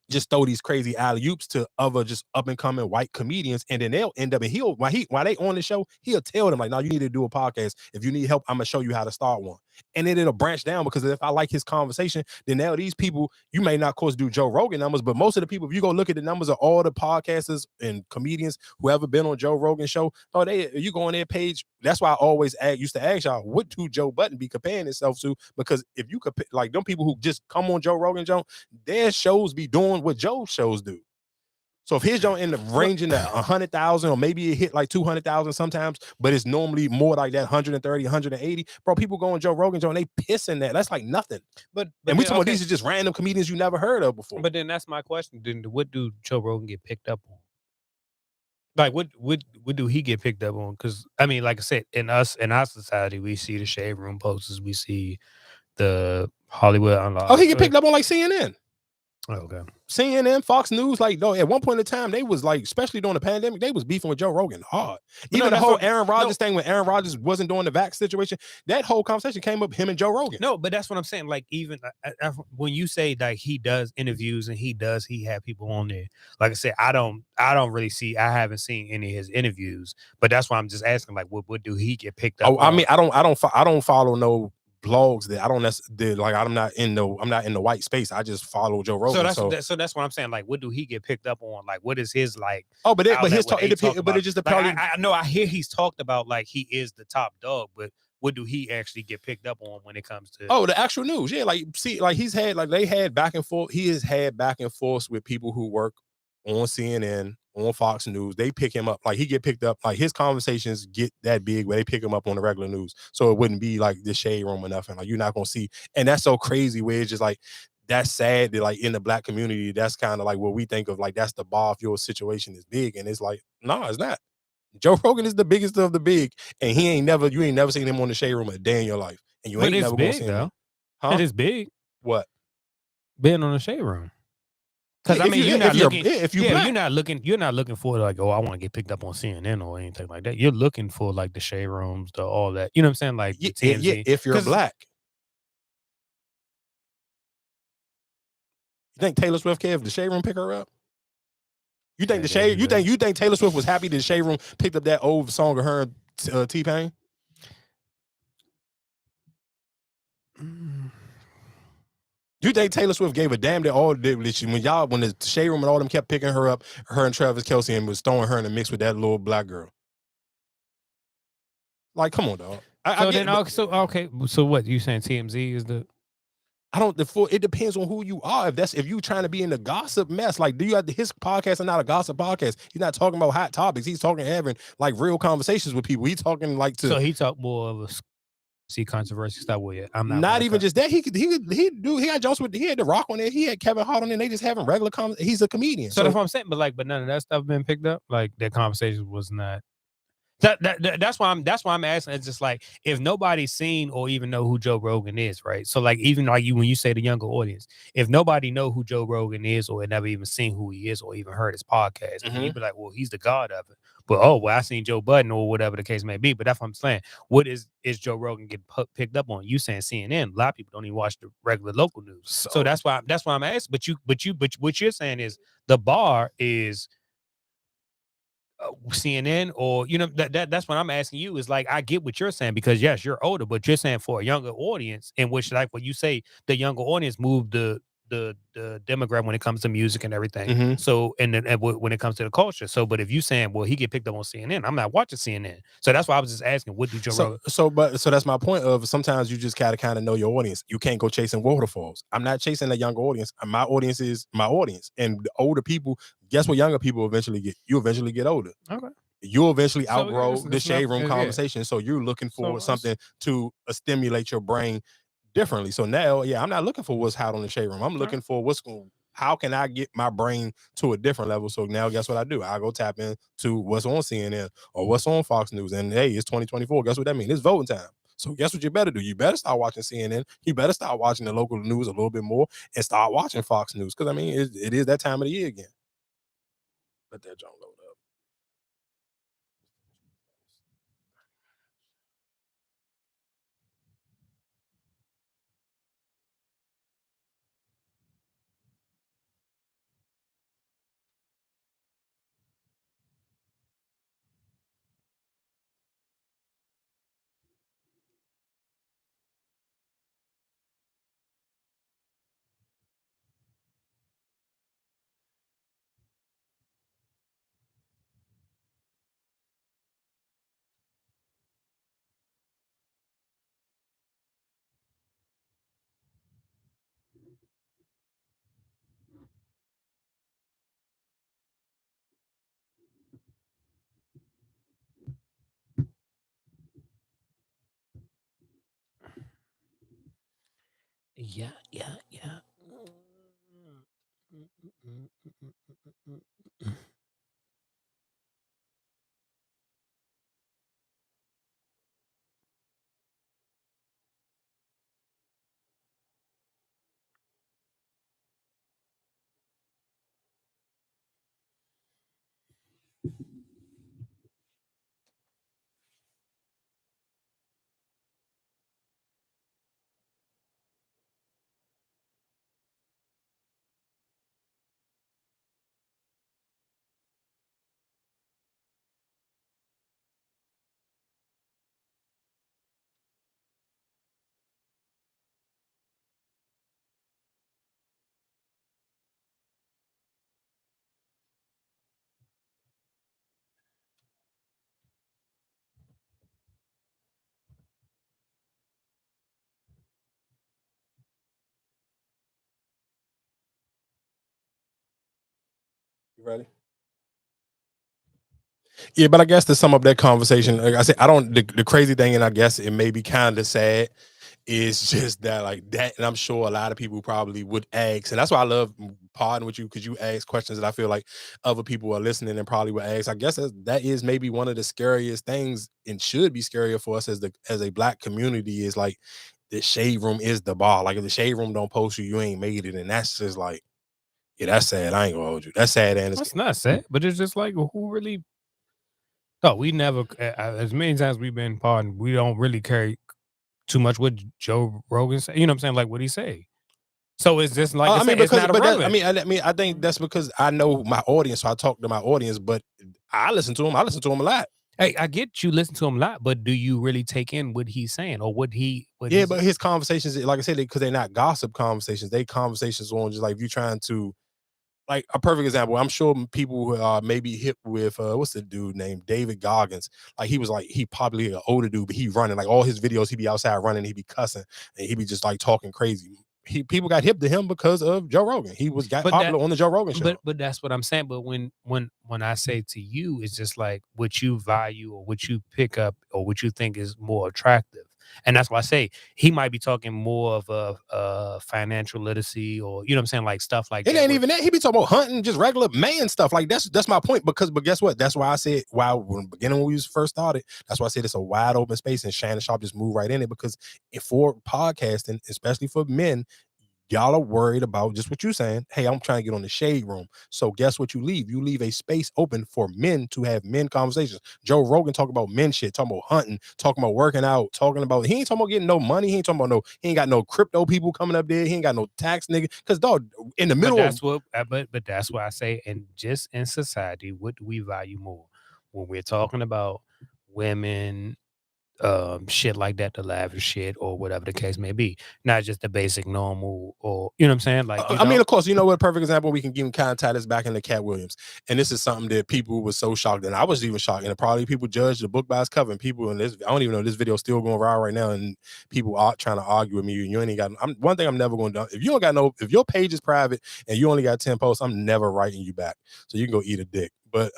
just throw these crazy alley-oops to other just up-and-coming white comedians, and then they'll end up, and while they on the show, he'll tell them, like, no, you need to do a podcast. If you need help, I'm gonna show you how to start one. And then it'll branch down, because if I like his conversation, then now these people, you may not, of course, do Joe Rogan numbers, but most of the people, if you go look at the numbers of all the podcasters and comedians who ever been on Joe Rogan's show, you go on their page. That's why I always used to ask y'all, what do Joe Budden be comparing himself to? Because if you compare, like, them people who just come on Joe Rogan, their shows be doing what Joe's shows do. So if his don't end up ranging at 100,000, or maybe it hit like 200,000 sometimes, but it's normally more like that 130, 180. Bro, people go on Joe Rogan, and they pissing that. That's like nothing. But and we talking about these are just random comedians you never heard of before. But then that's my question. Then what do Joe Rogan get picked up on? Like what do he get picked up on? Because I mean, like I said, in our society, we see the Shade Room posters, we see the Hollywood Unlocked. Oh, he get picked up on like CNN. Oh, okay. CNN, Fox News, like, though, at one point in time, they was like, especially during the pandemic, they was beefing with Joe Rogan hard. Even the whole Aaron Rodgers thing, when Aaron Rodgers wasn't doing the vax situation, that whole conversation came up, him and Joe Rogan. No, but that's what I'm saying. Like, even when you say like he does interviews and he have people on there, like I said, I don't really see. I haven't seen any of his interviews, but that's why I'm just asking, like, what do he get picked up? Oh, I mean, I don't follow no blogs that I don't necessarily, like, I'm not in the white space. I just follow Joe Rogan. So that's what I'm saying. Like, what do he get picked up on? Like, what is his like? Oh, but his talk, it just depends. Like, I know I hear he's talked about like he is the top dog, but what do he actually get picked up on when it comes to? Oh, the actual news. Yeah, like, see, like he's had, like, they had back and forth. He has had back and forth with people who work on CNN, on Fox News. They pick him up. Like, he get picked up. Like, his conversations get that big where they pick him up on the regular news. So it wouldn't be like the Shade Room or nothing. Like, you're not gonna see. And that's so crazy where it's just like, that's sad that, like, in the Black community, that's kind of like what we think of, like, that's the bar if your situation is big. And it's like, no, it's not. Joe Rogan is the biggest of the big, and you ain't never seen him on the Shade Room a day in your life. And you ain't never gonna see him. Huh? It is big. What? Being on the Shade Room. Because I mean, you're not looking for like, oh, I want to get picked up on CNN or anything like that. You're looking for like the Shade Rooms, all that. You know what I'm saying? Like, TMZ. If you're Black. You think Taylor Swift cared if the Shade Room pick her up? You think you think Taylor Swift was happy that the Shade Room picked up that old song of her and T-Pain? You think Taylor Swift gave a damn that when the Shade Room and all them kept picking her up, her and Travis Kelce, and was throwing her in the mix with that little black girl? Like, come on, dog. So what you saying? TMZ is the? It depends on who you are. If you trying to be in the gossip mess, like, his podcast is not a gossip podcast. He's not talking about hot topics. He's having like real conversations with people. He's talking like to. So he talked more of a controversy stuff with it. I'm not even just that. He had jokes with. He had The Rock on there. He had Kevin Hart on there. They just having regular conversations. He's a comedian. So that's what I'm saying. But none of that stuff been picked up. Like, that conversation was not. That's why I'm asking. It's just like, if nobody's seen or even know who Joe Rogan is, right? So like, even like when you say the younger audience, if nobody know who Joe Rogan is or never even seen who he is or even heard his podcast, you'd be like, well, he's the god of it. But I seen Joe Budden or whatever the case may be. But that's what I'm saying. What is Joe Rogan getting picked up on? You saying CNN? A lot of people don't even watch the regular local news. So that's why I'm asking. But what you're saying is the bar is CNN, or that's what I'm asking you. Is like, I get what you're saying, because yes, you're older, but you're saying for a younger audience, in which, like what you say, the younger audience moved the the demographic when it comes to music and everything. Mhm. So and then when it comes to the culture. So, but if you saying, well, he get picked up on CNN, I'm not watching CNN. So that's why I was just asking, what do Joe Rogan? So that's my point of sometimes you just gotta kind of know your audience. You can't go chasing waterfalls. I'm not chasing a younger audience. My audience is my audience, and the older people. Guess what? Younger people eventually get. You eventually get older. Okay. You'll eventually So, yeah, outgrow it's the not- shade room yeah. conversation. So you're looking for So, something to stimulate your brain differently. So now, yeah, I'm not looking for what's hot on the shade room. I'm looking for how can I get my brain to a different level? So now guess what I do? I go tap into what's on CNN or what's on Fox News. And hey, it's 2024. Guess what that means? It's voting time. So guess what you better do? You better start watching CNN. You better start watching the local news a little bit more and start watching Fox News. Because I mean, it is that time of the year again. Let that jump load up. Yeah. You ready? Yeah, but I guess to sum up that conversation, like I said, I don't. The crazy thing, and I guess it may be kind of sad, is just that like that, and I'm sure a lot of people probably would ask, and that's why I love parting with you because you ask questions that I feel like other people are listening and probably would ask. I guess that is maybe one of the scariest things, and should be scarier for us as a black community. Is like the shade room is the bar. Like if the shade room don't post you, you ain't made it, and that's just like, yeah, that's sad. I ain't gonna hold you. That's sad, and It's not sad, but it's just like, who really? Oh, we never, as many times we've been pardoned, we don't really carry too much what Joe Rogan say. You know what I'm saying? Like what he say. So it's just like I mean, it's not irrelevant. I think that's because I know my audience, so I talk to my audience. But I listen to him. I listen to him a lot. Hey, I get you listen to him a lot, but do you really take in what he's saying or what Yeah, but his conversations, like I said, because they're not gossip conversations. They conversations on just like if you're trying to, like a perfect example. I'm sure people who are maybe hip with what's the dude named David Goggins. Like he probably an older dude, but he running like all his videos. He be outside running. He be cussing and he be just like talking crazy. People got hip to him because of Joe Rogan. He got popular on the Joe Rogan show. But that's what I'm saying. But when I say to you, it's just like what you value or what you pick up or what you think is more attractive. And that's why I say he might be talking more of a financial literacy or, you know what I'm saying, like stuff like it that. ain't even that. He be talking about hunting, just regular man stuff. Like that's my point. But guess what? That's why I said when we first started, that's why I said it's a wide open space and Shannon Sharp just moved right in it because for podcasting, especially for men, y'all are worried about just what you're saying. Hey, I'm trying to get on the shade room. So guess what you leave? You leave a space open for men to have men conversations. Joe Rogan talk about men shit, talking about hunting, talking about working out, he ain't talking about getting no money. He ain't talking about he ain't got no crypto people coming up there. He ain't got no tax nigga. Cause dog, in the middle but that's why I say, and just in society, what do we value more when we're talking about women shit like that, the lavish shit or whatever the case may be, not just the basic normal or you know what I'm saying. Like, I mean, of course, you know what? Perfect example. We can even kind of tie this back into Cat Williams, and this is something that people were so shocked, and I was even shocked. And probably people judge the book by its cover. And people in this, I don't even know this video is still going viral right now, and people are trying to argue with me. And you ain't got. One thing I'm never going to do. If you don't got no, if your page is private and you only got 10 posts, I'm never writing you back. So you can go eat a dick. But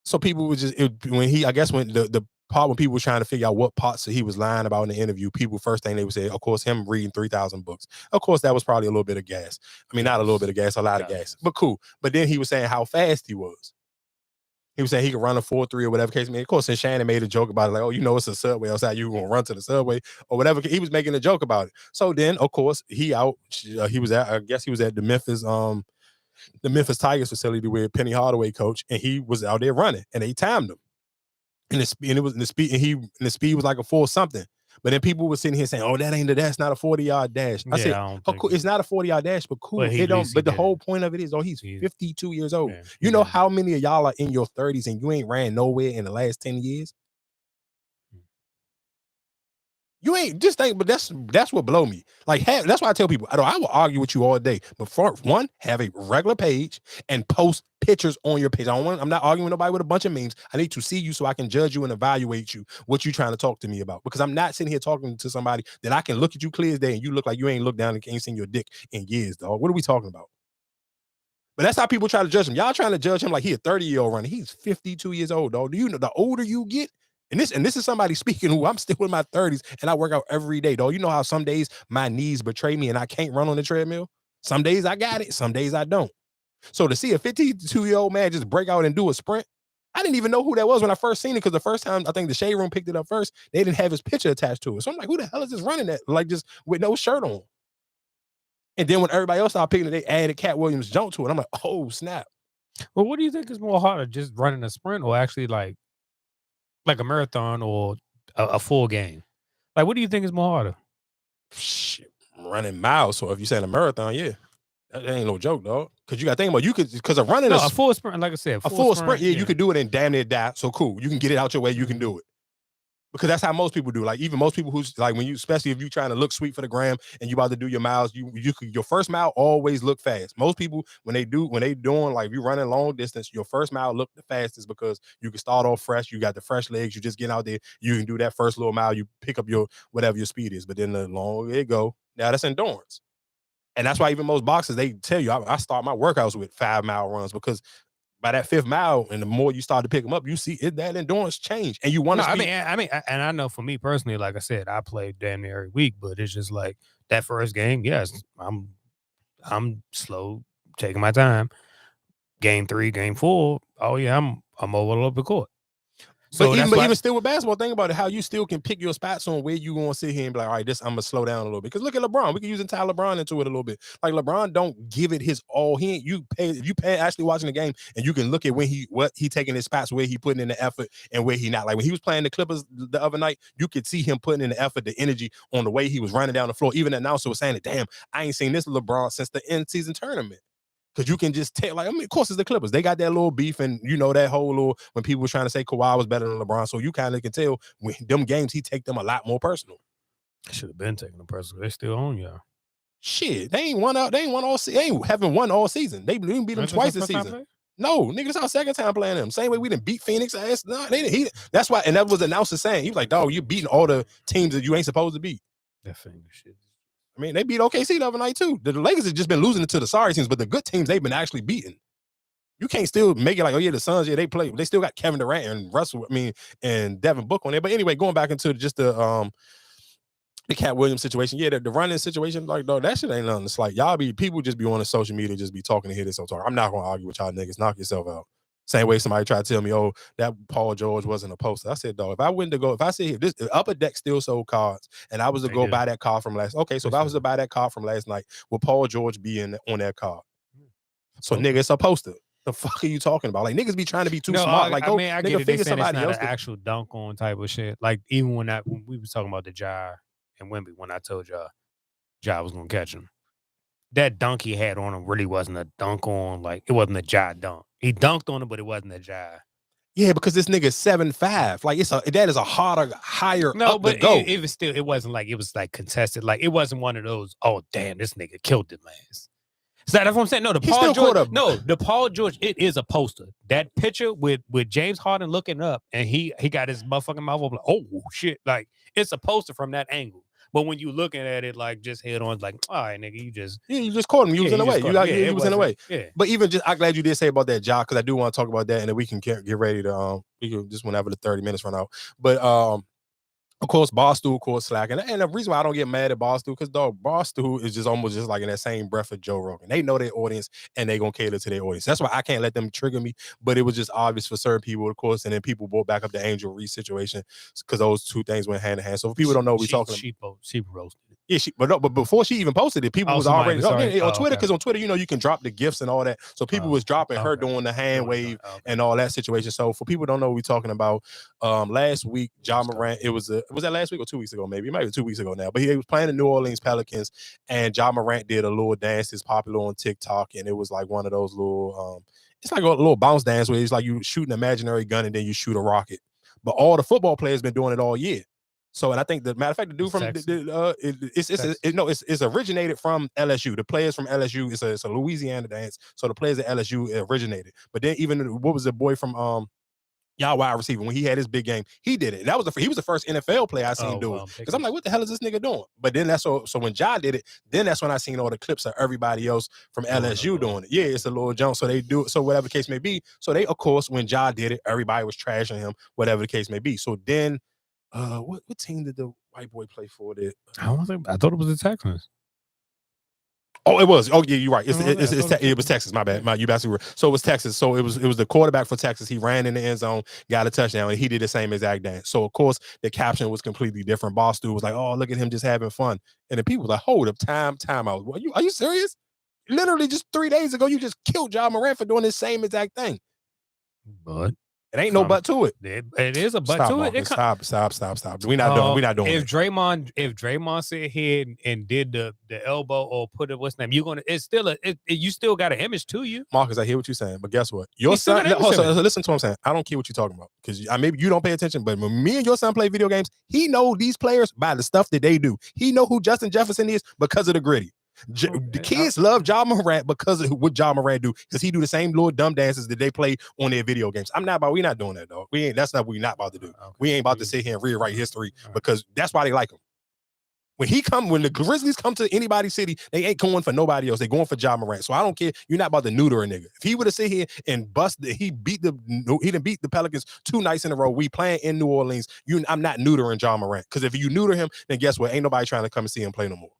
so people would just I guess when the part when people were trying to figure out what parts that he was lying about in the interview, people first thing they would say, of course, him reading 3,000 books. Of course, that was probably a little bit of gas. I mean, not a little bit of gas, a lot of gas, but cool. But then he was saying how fast he was. He was saying he could run a 4.3 or whatever case. I mean, of course, and Shannon made a joke about it, like, oh, you know, it's a subway outside. You gonna run to the subway or whatever. He was making a joke about it. So then, of course, he was at, I guess he was at the Memphis Tigers facility with Penny Hardaway coach, and he was out there running, and they timed him. And the speed was like a 4 something. But then people were sitting here saying, "Oh, that's not a 40-yard dash." I said, "It's not a 40-yard dash, but cool." But the whole point of it is, he's 52 years old. Yeah, you know how many of y'all are in your 30s and you ain't ran nowhere in the last 10 years? You ain't just think, but that's what blow me. Like, that's why I tell people, I will argue with you all day. But for one, have a regular page and post pictures on your page. I'm not arguing with nobody with a bunch of memes. I need to see you so I can judge you and evaluate you, what you trying to talk to me about. Because I'm not sitting here talking to somebody that I can look at you clear as day and you look like you ain't looked down and ain't seen your dick in years, dog. What are we talking about? But that's how people try to judge him. Y'all trying to judge him like he a 30-year-old runner. He's 52 years old, dog. Do you know the older you get? And this is somebody speaking who I'm still in my 30s and I work out every day, though. You know how some days my knees betray me and I can't run on the treadmill? Some days I got it, some days I don't. So to see a 52-year-old man just break out and do a sprint, I didn't even know who that was when I first seen it, because the first time I think the Shade Room picked it up first, they didn't have his picture attached to it. So I'm like, who the hell is this running that? Like, just with no shirt on. And then when everybody else started picking it, they added Cat Williams' jump to it. I'm like, oh, snap. Well, what do you think is more harder, just running a sprint or actually like a marathon or a full game? Like, what do you think is more harder? Shit, running miles. So if you're saying a marathon, yeah, that ain't no joke, dog. Because you got to think about, because of running a full sprint, like I said, a full sprint, yeah, you could do it and damn near die. So cool, you can get it out your way, you can do it. Because that's how most people do. Like, even most people who's like, especially if you're trying to look sweet for the gram and you about to do your miles, your first mile always look fast. Most people, when they doing, like, if you're running long distance, your first mile look the fastest because you can start off fresh. You got the fresh legs. You just get out there. You can do that first little mile. You pick up your whatever your speed is. But then the longer it go, now that's endurance. And that's why even most boxers, they tell you, I start my workouts with 5-mile runs, because by that 5th mile, and the more you start to pick them up, you see that endurance change, and you want to. I mean, and I know for me personally, like I said, I play damn near every week, but it's just like that first game. Yes, I'm slow, taking my time. Game 3, game 4. Oh yeah, I'm all over the court. So even still with basketball, think about it, how you still can pick your spots on where you gonna sit here and be like, all right, I'm gonna slow down a little bit. Because look at LeBron, we can use entire LeBron into it a little bit. Like, LeBron don't give it his all. If you pay actually watching the game, and you can look at what he taking his spots, where he putting in the effort and where he not. Like when he was playing the Clippers the other night, you could see him putting in the effort, the energy on the way he was running down the floor. Even the announcer was saying that, damn, I ain't seen this LeBron since the end season tournament. Because you can just tell, like, I mean, of course, it's the Clippers. They got that little beef, and you know that whole little, when people were trying to say Kawhi was better than LeBron, so you kind of can tell when them games, he take them a lot more personal. I should have been taking them personal. They still own y'all. Shit, they ain't won all season. They ain't haven't won all season. They didn't beat them twice this season. No, nigga, this our second time playing them. Same way we didn't beat Phoenix ass. No, they didn't. That's why, and that was the announcer saying, he was like, dog, you beating all the teams that you ain't supposed to beat. That Phoenix shit. I mean, they beat OKC the other night too. The Lakers have just been losing it to the sorry teams, but the good teams they've been actually beating. You can't still make it like, oh yeah, the Suns, yeah, they play. They still got Kevin Durant and Russell, and Devin Booker on there. But anyway, going back into just the Cat Williams situation, yeah, the running situation, like, dog, that shit ain't nothing. It's like people just be on the social media, just be talking to hear this so talk. I'm not gonna argue with y'all niggas. Knock yourself out. Same way somebody tried to tell me, oh, that Paul George wasn't a poster. I said, dog, if I say if Upper Deck still sold cards and I was to go buy that card from last, okay, so if I was to buy that card from last night, will Paul George be on that card? So nigga, it's a poster. The fuck are you talking about? Like, niggas be trying to be too smart. Like, I get it. Figure somebody else. An actual dunk on type of shit. Like, even when we was talking about the Ja and Wemby, when I told Ja was gonna catch him, that dunk he had on him really wasn't a dunk on. Like, it wasn't a Ja dunk. He dunked on him, but it wasn't a Ja. Yeah, because this nigga's 7'5". Like that is a higher No, up but to go. It was still, it wasn't like it was like contested. Like it wasn't one of those, oh damn, this nigga killed it last. So that's what I'm saying. No, the Paul George, it is a poster. That picture with James Harden looking up and he got his motherfucking mouth open, like, oh shit. Like it's a poster from that angle. But when you looking at it like just head on, like, all right, nigga, you just caught him. You was in the way. You was in the way. Yeah. But even just, I'm glad you did say about that, Ja, because I do want to talk about that, and then we can get ready to we can just whenever the 30 minutes run out. But of course, Barstool, of course, Slack. And the reason why I don't get mad at Barstool, because dog, Barstool is just almost just like in that same breath of Joe Rogan. They know their audience and they gonna cater to their audience. That's why I can't let them trigger me. But it was just obvious for certain people, of course, and then people brought back up the Angel Reese situation because those two things went hand in hand. So if people don't know what we're talking about. She roasted it. Yeah, but before she even posted it, people was already on Twitter, because okay. on Twitter, you can drop the gifts and all that. So people was dropping her doing the hand wave and all that situation. So for people who don't know what we're talking about, last week, Ja Morant, was that last week or 2 weeks ago? Maybe it might be 2 weeks ago now. But he was playing the New Orleans Pelicans, and Ja Morant did a little dance that's popular on TikTok, and it was like one of those little, it's like a little bounce dance where it's like you shoot an imaginary gun and then you shoot a rocket. But all the football players been doing it all year. So, and I think the matter of fact, the dude from it's originated from LSU. The players from LSU, it's a Louisiana dance. So the players at LSU originated. But then even what was the boy from y'all wide receiver, when he had his big game, he did it. And he was the first NFL player I seen do it. Because I'm like, what the hell is this nigga doing? But then so when Ja did it, then that's when I seen all the clips of everybody else from LSU doing it. Yeah, it's a little jump. So they do it. So whatever the case may be. So they, of course, when Ja did it, everybody was trashing him, whatever the case may be. So then what team did the white boy play for? I thought it was the Texans. Oh, it was. Oh, yeah, you're right. It was Texas. My bad. You absolutely right. So it was Texas. So it was the quarterback for Texas. He ran in the end zone, got a touchdown, and he did the same exact dance. So of course the caption was completely different. Barstool was like, "Oh, look at him just having fun," and the people were like, "Hold up, time out. Are you serious? Literally just 3 days ago, you just killed Ja Morant for doing the same exact thing." But it ain't no but to it. It is a but to it. Stop. We're not doing if Draymond sit here and did the elbow or put it, what's name, it's still you still got an image to you. Marcus, I hear what you're saying, but guess what? Your son, listen to what I'm saying. I don't care what you're talking about, because maybe you don't pay attention, but when me and your son play video games, he know these players by the stuff that they do. He know who Justin Jefferson is because of the gritty. The kids love Ja Morant because of what Ja Morant do, because he do the same little dumb dances that they play on their video games. We're not doing that, dog. That's not what we're not about to do. We ain't about to sit here and rewrite history, because that's why they like him. When the Grizzlies come to anybody's city, they ain't going for nobody else. They going for Ja Morant. So I don't care. You're not about to neuter a nigga. If he would have sit here and he didn't beat the Pelicans 2 nights in a row. We playing in New Orleans. I'm not neutering Ja Morant, because if you neuter him, then guess what? Ain't nobody trying to come and see him play no more.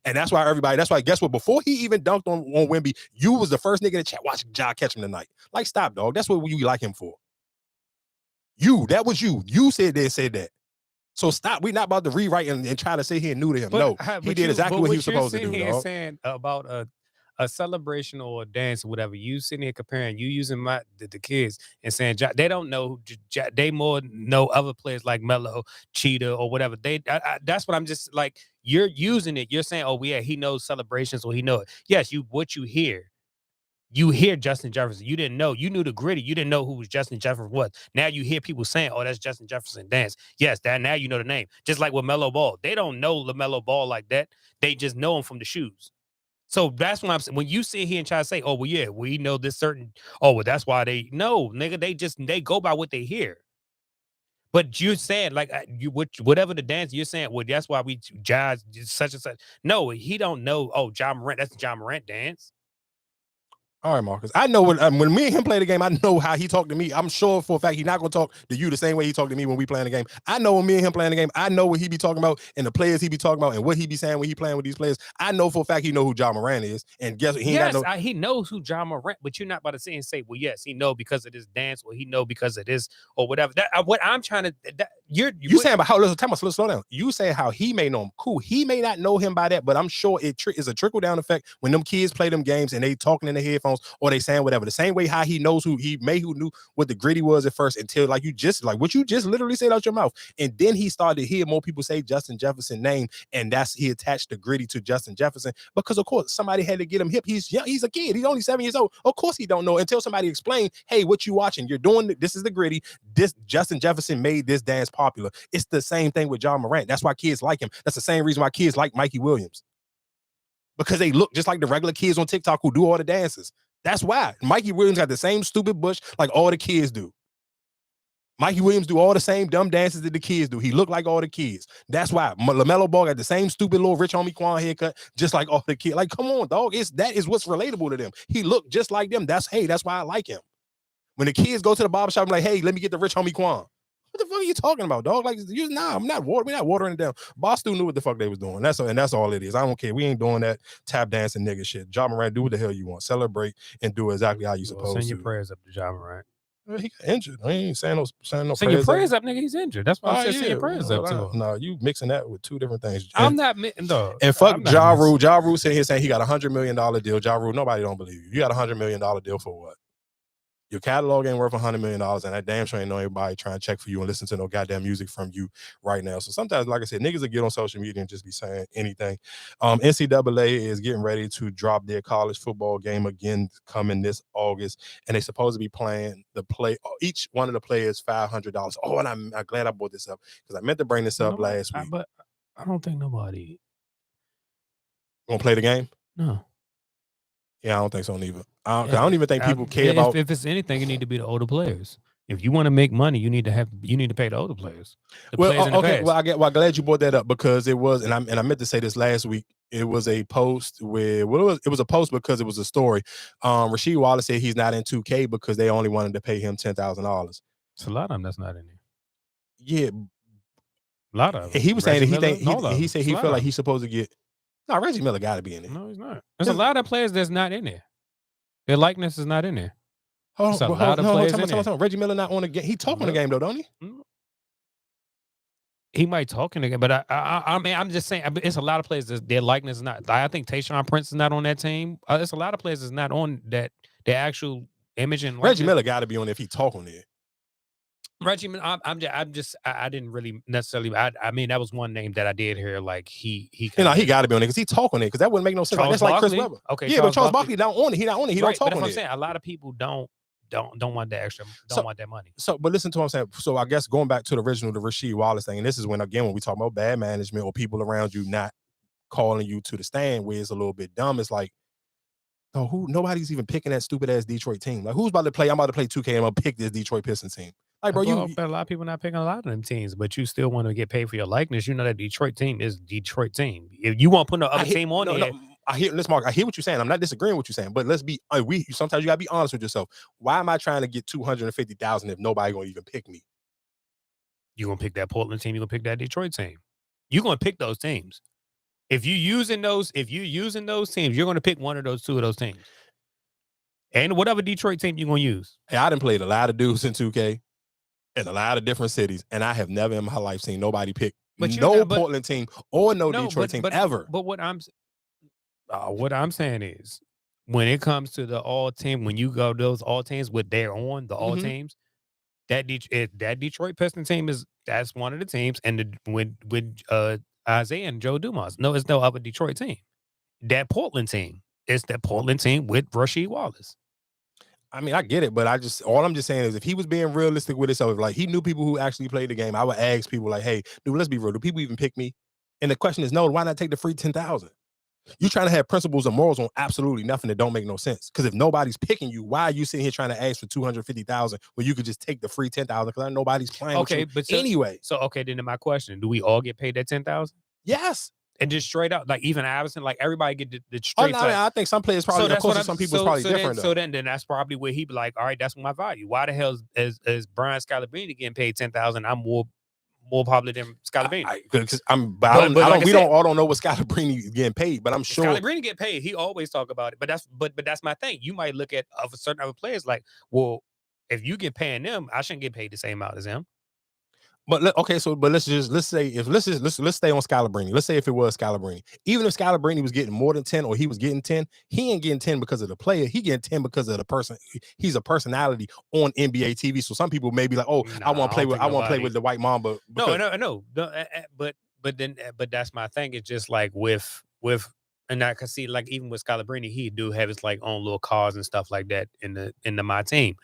And that's why guess what? Before he even dunked on Wemby, you was the first nigga in the chat. Watch Ja catch him tonight. Like, stop, dog. That's what you like him for. That was you. You said that. So stop. We're not about to rewrite and try to sit here and neuter him. He did exactly what he was supposed to do. Here saying about a celebration or a dance or whatever, you sitting here comparing, you using the kids and saying they don't know, they more know other players like Melo, Cheetah, or whatever. That's what I'm just like. You're using it. You're saying, oh yeah, he knows celebrations, or he know it. Yes, what you hear. You hear Justin Jefferson. You didn't know. You knew the gritty. You didn't know who Justin Jefferson was. Now you hear people saying, oh, that's Justin Jefferson dance. Yes, now you know the name. Just like with LaMelo Ball. They don't know LaMelo Ball like that. They just know him from the shoes. So that's what I'm saying. When you sit here and try to say, oh, well, yeah, we know this certain, oh, well, that's why nigga, they go by what they hear. But you said, like, whatever the dance you're saying, well, that's why we jazz such and such. No, he don't know, oh, Ja Morant, that's the Ja Morant dance. All right, Marcus. I know when me and him play the game, I know how he talked to me. I'm sure for a fact he's not going to talk to you the same way he talked to me when we playing the game. I know when me and him playing the game, I know what he be talking about and the players he be talking about and what he be saying when he playing with these players. I know for a fact he know who Ja Morant is. And guess what? He knows who Ja Morant, but you're not about to say, well, yes, he know because of this dance, or he know because of this, or whatever. What I'm trying to, You saying about how? Let's slow down. You saying how he may know him? Cool. He may not know him by that, but I'm sure it is a trickle down effect when them kids play them games and they talking in the headphones or they saying whatever. The same way how he knows who knew what the gritty was at first until what you just literally said out your mouth, and then he started to hear more people say Justin Jefferson name, and he attached the gritty to Justin Jefferson because of course somebody had to get him hip. He's young. He's a kid. He's only 7 years old. Of course he don't know until somebody explained, hey, what you watching? You're doing this is the gritty. This Justin Jefferson made this dance popular. It's the same thing with John Morant. That's why kids like him. That's the same reason why kids like Mikey Williams. Because they look just like the regular kids on TikTok who do all the dances. That's why. Mikey Williams got the same stupid bush like all the kids do. Mikey Williams do all the same dumb dances that the kids do. He look like all the kids. That's why. LaMelo Ball got the same stupid little Rich Homie Quan haircut, just like all the kids. Like, come on, dog. That is what's relatable to them. He looked just like them. That's why I like him. When the kids go to the barbershop, I'm like, hey, let me get the Rich Homie Quan. What the fuck are you talking about, dog? Like, we're not watering it down. Boston knew what the fuck they was doing. That's all it is. I don't care. We ain't doing that tap dancing nigga shit. Ja Morant, do what the hell you want. Celebrate and do exactly how you supposed to. Send your prayers up to Ja Morant. He got injured. I ain't saying no prayers. Send your prayers up, nigga. He's injured. That's why I said send your prayers up to him. No, you mixing that with two different things. I'm not, dog. And fuck Ja Rule. Ja Rule sitting here saying he got $100 million deal. Ja Rule, nobody don't believe you. You got $100 million deal for what? Your catalog ain't worth $100 million, and that damn sure ain't no everybody trying to check for you and listen to no goddamn music from you right now. So sometimes, like I said, niggas will get on social media and just be saying anything. NCAA is getting ready to drop their college football game again coming this August, and they supposed to be playing each one of the players $500. Oh, and I'm glad I brought this up because I meant to bring this up last week. But I don't think nobody gonna play the game. No. Yeah, I don't think so neither. I don't even think people care about. If it's anything, it need to be the older players. If you want to make money, you need to pay the older players. Okay. Well, I'm glad you brought that up because it was, and I meant to say this last week. It was a post where it was a post because it was a story. Rasheed Wallace said he's not in 2K because they only wanted to pay him $10,000. It's a lot of them that's not in there. Yeah, a lot of them. He was saying that he said he felt like he's supposed to get. No, Reggie Miller got to be in there. No, he's not. There's a lot of players that's not in there. Their likeness is not in there. Hold on. Reggie Miller not on the game. He talking the game though, don't he? He might talk in the game, but I mean, I'm just saying, it's a lot of players that their likeness is not. I think Tayshaun Prince is not on that team. There's a lot of players that's not on that. Their actual image and Reggie Miller got to be on there if he talk on there. Reggie, I didn't really necessarily. I mean, that was one name that I did hear. Like he got to be on it because he talk on it because that wouldn't make no sense. That's like Chris Webber. Okay, yeah, but Charles Barkley not on it. He not on it. He don't talk on it. I'm saying a lot of people don't want the extra. Want that money. So, but listen to what I'm saying. So I guess going back to the Rasheed Wallace thing, and this is when we talk about bad management or people around you not calling you to the stand, where it's a little bit dumb. It's like, nobody's even picking that stupid ass Detroit team. Like, who's about to play? I'm about to play 2K. I'm gonna pick this Detroit Pistons team. Like, bro, but a lot of people not picking a lot of them teams, but you still want to get paid for your likeness. You know that Detroit team is Detroit team. If you want to put no other team on there. I hear what you're saying. I'm not disagreeing with what you're saying, but let's be sometimes you gotta be honest with yourself. Why am I trying to get $250,000 if nobody gonna even pick me? You're gonna pick that Portland team, you're gonna pick that Detroit team. You're gonna pick those teams. If you're using those teams, you're gonna pick one of those two of those teams. And whatever Detroit team you're gonna use. Hey, I done played a lot of dudes in 2K. In a lot of different cities, and I have never in my life seen nobody pick Portland team or Detroit team ever. But what I'm saying is, when it comes to the all team, when you go those all teams with their on the all teams, that Detroit Piston team that's one of the teams, and with Isaiah and Joe Dumas, it's no other Detroit team. That Portland team is that Portland team with Rasheed Wallace. I mean, I get it, but all I'm just saying is if he was being realistic with himself, like he knew people who actually played the game, I would ask people like, hey, dude, let's be real. Do people even pick me? And the question is, no, why not take the free 10,000? You're trying to have principles and morals on absolutely nothing that don't make no sense. Because if nobody's picking you, why are you sitting here trying to ask for $250,000 when you could just take the free 10,000? Because nobody's playing with you anyway. So then my question, do we all get paid that 10,000? Yes. And just straight up, like even Iverson, like everybody get the straight. I think some players probably, of course, some people probably different. So then that's probably where he'd be like, all right, that's my value. Why the hell is Brian Scalabrine getting paid $10,000? I'm more popular than Scalabrine. Because we all don't know what Scalabrine is getting paid, but I'm sure Scalabrine get paid. He always talk about it, but that's my thing. You might look at certain other players like, well, if you get paying them, I shouldn't get paid the same amount as him. But let's stay on Scalabrini. Let's say if it was Scalabrini, even if Scalabrini was getting more than 10 or he was getting 10, he ain't getting 10 because of the player. He getting 10 because of the person. He's a personality on NBA TV. So some people may be like, oh, I want to play with the white Mamba. No. But that's my thing. It's just like with and I can see like even with Scalabrini, he do have his like own little cars and stuff like that in the my team.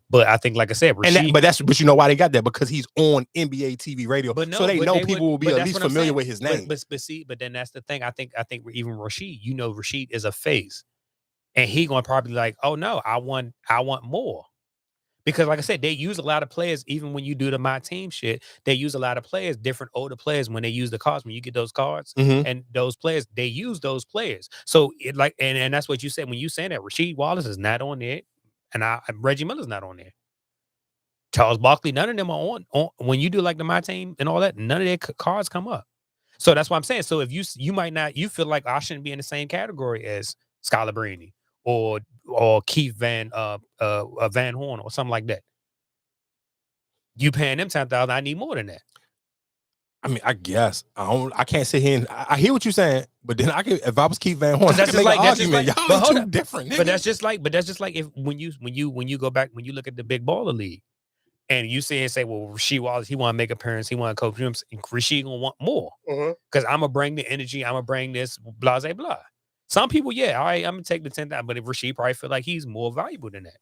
But I think, like I said, Rasheed, but you know why they got that? Because he's on NBA TV radio, so they know people will be at least familiar with his name. But then that's the thing. I think even Rasheed, Rasheed is a face, and he gonna probably like, oh no, I want more, because like I said, they use a lot of players. Even when you do the my team shit, they use a lot of players, different older players when they use the cards. When you get those cards and those players, they use those players. So it like and that's what you said when you saying that Rasheed Wallace is not on there. And Reggie Miller's not on there. Charles Barkley, none of them are on when you do like the my team and all that. None of their cards come up. So that's what I'm saying. So if you might not, you feel like I shouldn't be in the same category as Scalabrini or Keith Van Horn or something like that. You paying them $10,000? I need more than that. I mean, I guess I can't sit here and I hear what you're saying, but then if I was Keith Van Horn, that's just like argument. Y'all are too different. Nigga. But that's just like if when you go back, when you look at the Big Baller League, and you say well, Rasheed Wallace, he want to make appearance, he want to coach him, and Rasheed gonna want more because I'm gonna bring the energy, I'm gonna bring this blah blah blah. Some people, yeah, all right, I'm gonna take the 10,000, but if Rasheed probably feel like he's more valuable than that.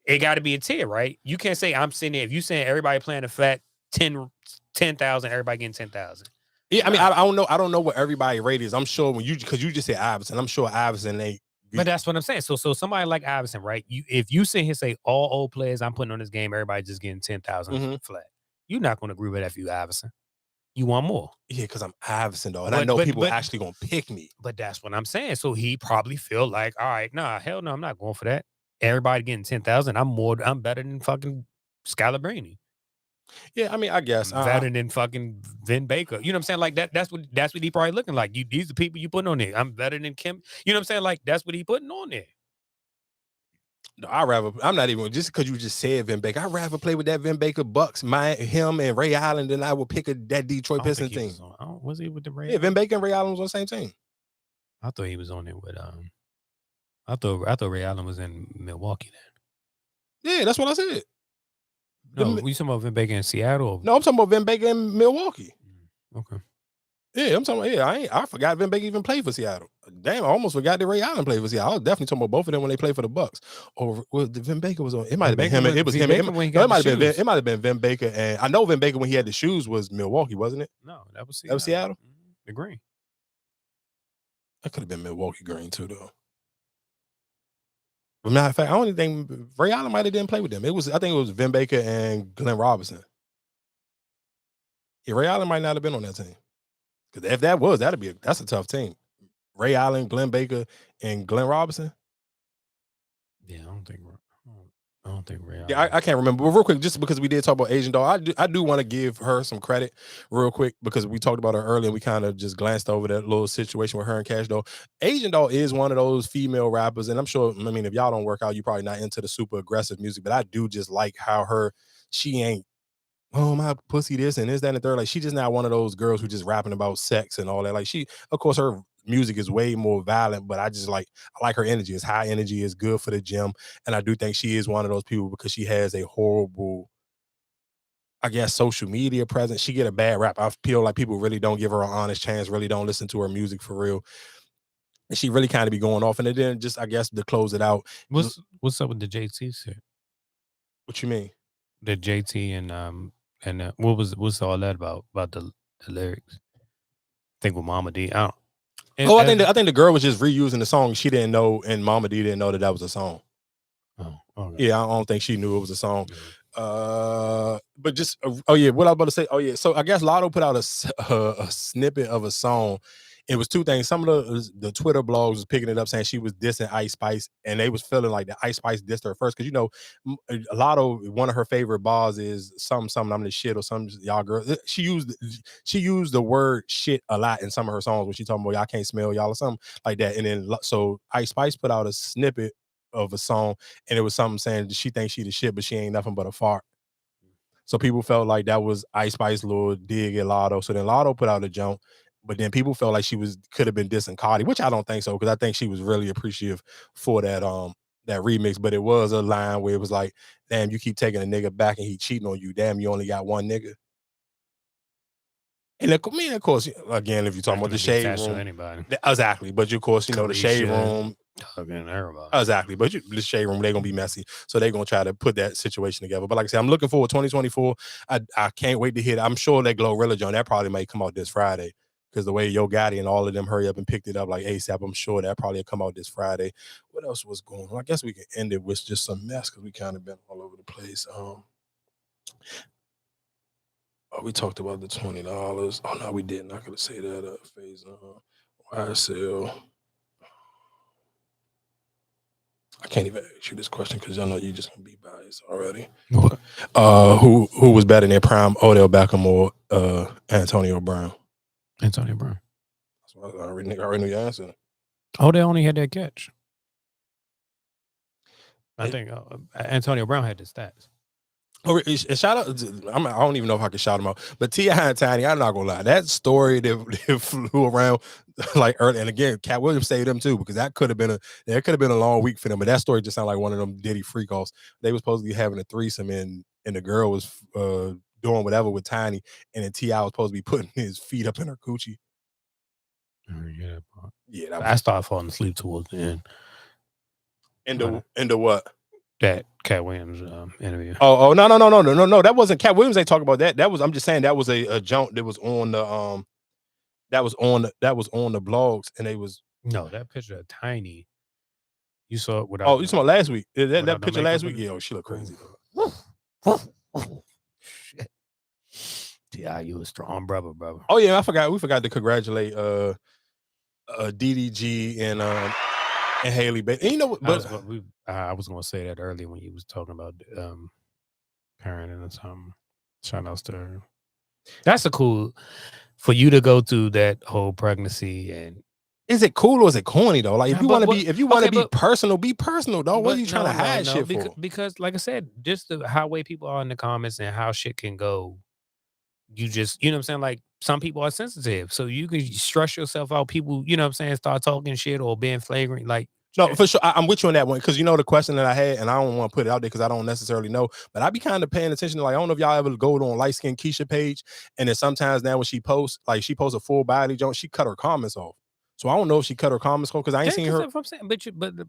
It got to be a tier, right? You can't say I'm sitting there. If you saying everybody playing a flat 10,000, everybody getting 10,000. Yeah, I mean, I don't know what everybody rate is. I'm sure because you just said Iverson, I'm sure Iverson ain't. But that's what I'm saying. So somebody like Iverson, right? If you sit here say all old players I'm putting on this game, everybody just getting 10,000 flat. You're not going to agree with that if you Iverson. You want more. Yeah, because I'm Iverson though, and I know people actually gonna pick me. But that's what I'm saying. So he probably feel like, all right, nah, hell no, I'm not going for that. Everybody getting 10,000. I'm better than fucking Scalabrini. Yeah, I mean, I guess better than fucking Vin Baker. You know what I'm saying? Like that's what he probably looking like. These are people you putting on there. I'm better than Kim. You know what I'm saying? Like that's what he putting on there. No, I'm not even just because you just said Vin Baker. I'd rather play with that Vin Baker Bucks, him and Ray Allen than I would pick that Detroit Pistons team. Was he with the Ray? Yeah, Vin Baker and Ray Allen was on the same team. I thought he was on there with I thought Ray Allen was in Milwaukee then. Yeah, that's what I said. No, you talking about Vin Baker in Seattle? No, I'm talking about Vin Baker in Milwaukee. Okay. Yeah, I'm talking about, I forgot Vin Baker even played for Seattle. Damn, I almost forgot that Ray Allen played for Seattle. I was definitely talking about both of them when they played for the Bucks. Or Vin Baker was on. It might have been him. It was him. It might have been Vin Baker. And I know Vin Baker when he had the shoes was Milwaukee, wasn't it? No, that was Seattle. That was Seattle? The green. That could have been Milwaukee green too, though. But matter of fact, I don't think Ray Allen might have didn't play with them. I think it was Vin Baker and Glenn Robinson. Yeah, Ray Allen might not have been on that team. Because if that was, that's a tough team. Ray Allen, Glenn Baker, and Glenn Robinson. Yeah, I don't think Ray Allen. Yeah, I can't remember. But real quick, just because we did talk about Asian Doll, I do want to give her some credit real quick because we talked about her earlier and we kind of just glanced over that little situation with her and Cash Doll. Asian Doll is one of those female rappers, and I'm sure, I mean, if y'all don't work out, you're probably not into the super aggressive music, but I do just like how she ain't, oh, my pussy this and this, that, and the third. Like, she just not one of those girls who just rapping about sex and all that. Like, of course, her music is way more violent, but I like her energy. It's high energy, it's good for the gym. And I do think she is one of those people because she has a horrible, I guess, social media presence. She get a bad rap. I feel like people really don't give her an honest chance, really don't listen to her music for real. And she really kind of be going off. And then just, I guess, to close it out. What's up with the JT shit? What you mean? The JT and what's all that about the lyrics? I think with Mama D. I think the girl was just reusing the song. She didn't know, and Mama D didn't know that was a song. Oh, okay. Yeah, I don't think she knew it was a song. But just what I was about to say. Oh yeah, so I guess Lotto put out a snippet of a song. It was two things. Some of the Twitter blogs was picking it up saying she was dissing Ice Spice, and they was feeling like the Ice Spice dissed her first. Because, you know, Lotto, one of her favorite bars is something, I'm the shit or something, y'all girl. She used the word shit a lot in some of her songs when she talking about y'all can't smell y'all or something like that. And then so Ice Spice put out a snippet of a song, and it was something saying she thinks she the shit, but she ain't nothing but a fart. So people felt like that was Ice Spice little dig at Lotto. So then Lotto put out a jump, but then people felt like she could have been dissing Cardi, which I don't think so, because I think she was really appreciative for that remix. But it was a line where it was like, damn, you keep taking a nigga back and he cheating on you. Damn, you only got one nigga. And of course, again, if you're talking about the shade room, anybody. Exactly. But of course, the shade room, everybody. Exactly. But the shade room, they're gonna be messy, so they're gonna try to put that situation together. But like I said, I'm looking forward to 2024. I can't wait to hear it. I'm sure that Glorilla Joint, that probably might come out this Friday, because the way Yo Gotti and all of them hurry up and picked it up like ASAP, I'm sure that probably come out this Friday. What else was going on? I guess we can end it with just some mess, because we kind of been all over the place. We talked about the $20. Oh no, we didn't. I could say that. Phase YSL. I can't even ask you this question because I know you just gonna be biased already. What? Who was better than prime, Odell Beckham or Antonio Brown? Antonio Brown. That's what I already knew your answer. Odell only had that catch. I think Antonio Brown had the stats. Oh, shout out! I don't even know if I can shout him out, but T.I. and Tiny, I'm not gonna lie, that story that flew around like early, and again, Cat Williams saved them too, because that could have been a long week for them. But that story just sounded like one of them Diddy freak offs. They were supposed to be having a threesome, and the girl was doing whatever with Tiny, and then T.I. was supposed to be putting his feet up in her coochie. Yeah, I started falling asleep towards the end. Into what? That Cat Williams interview. Oh no! That wasn't Cat Williams. Ain't talking about that. That was, I'm just saying, that was a jump that was on the that was on the blogs, and they was that picture of Tiny. You saw it without. You saw it last week. That picture last week. Yeah, she looked crazy though. Shit. T.I., you a strong brother. Oh yeah, we forgot to congratulate DDG and Haley Bailey. You know what? But I was gonna say that earlier when you was talking about parenting and something. Shout outs to her. That's a cool for you to go through that whole pregnancy. And is it cool or is it corny though? Like if you want to be personal, be personal, though. What are you trying to hide shit for? Because like I said, just how way people are in the comments and how shit can go. You just, you know what I'm saying? Like some people are sensitive, so you can stress yourself out. People, you know what I'm saying, start talking shit or being flagrant. Like, no, for sure. I'm with you on that one, because the question that I had, and I don't want to put it out there because I don't necessarily know, but I be kind of paying attention to, like, I don't know if y'all ever go on Light Skin Keisha page, and then sometimes now when she posts a full body joint, she cut her comments off. So I don't know if she cut her comments off because I ain't seen her. I'm saying,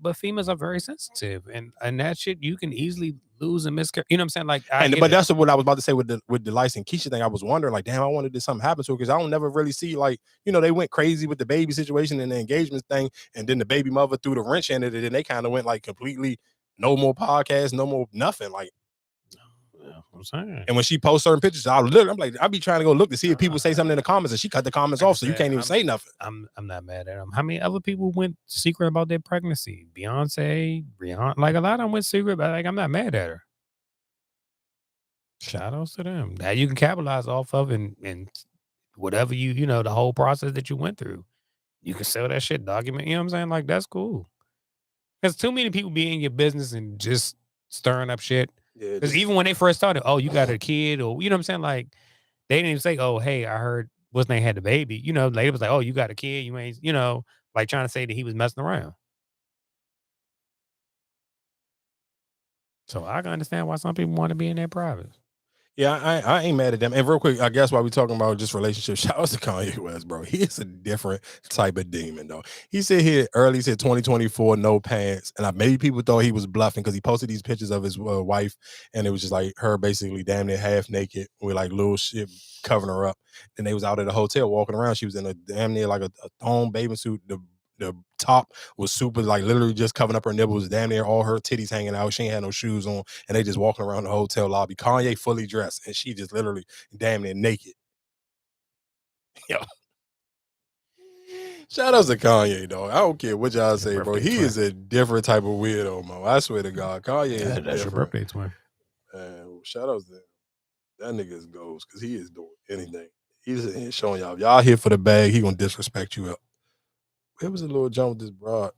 but females are very sensitive, and that shit you can easily lose and miscarry. You know what I'm saying? Like, but that's what I was about to say with the Light Skin Keisha thing. I was wondering, like, damn, I wondered if something happened to her, because I don't never really see, like, they went crazy with the baby situation and the engagement thing, and then the baby mother threw the wrench in it, and then they kind of went like completely no more podcasts, no more nothing, like. I'm saying. And when she posts certain pictures, I'm like, I be trying to go look to see if people say something in the comments, and she cut the comments off, so you can't even say nothing. I'm not mad at them. How many other people went secret about their pregnancy? Beyonce, Rihanna, like a lot of them went secret, but like I'm not mad at her. Shout outs to them. That you can capitalize off of, and whatever the whole process that you went through, you can sell that shit, document. You know what I'm saying? Like that's cool. Because too many people be in your business and just stirring up shit. Because even when they first started, oh, you got a kid, or you know what I'm saying? Like they didn't even say, oh, hey, I heard what's name had the baby. Later was like, oh, you got a kid, you ain't, like trying to say that he was messing around. So I can understand why some people want to be in their privates. Yeah, I ain't mad at them. And real quick, I guess while we talking about just relationships, shout out to Kanye West, bro. He is a different type of demon, though. He said here early, he said 2024, no pants. And maybe people thought he was bluffing because he posted these pictures of his wife, and it was just like her basically damn near half naked with like little shit covering her up. And they was out at the hotel walking around. She was in a damn near like a thong bathing suit. The top was super, like literally just covering up her nipples, damn near all her titties hanging out. She ain't had no shoes on, and they just walking around the hotel lobby. Kanye fully dressed, and she just literally damn near naked. Yo. Shout out to Kanye, though. I don't care what y'all say, bro. He is a different type of weirdo, man. I swear to God. Kanye is that's different. Your birthday twin. Shout out to him. That nigga's goes, because he is doing anything. He's showing y'all. If y'all here for the bag, he gonna disrespect you up. It was a little jump with this broad,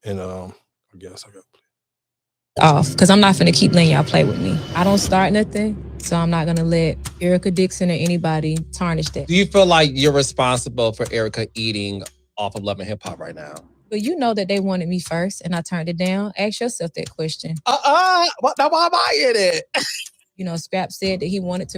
and I guess I got. off, because I'm not finna keep letting y'all play with me. I don't start nothing, so I'm not gonna let Erica Dixon or anybody tarnish that. Do you feel like you're responsible for Erica eating off of Love and Hip Hop right now? But you know that they wanted me first, and I turned it down. Ask yourself that question. Now why am I in it? You know, Scrap said that he wanted to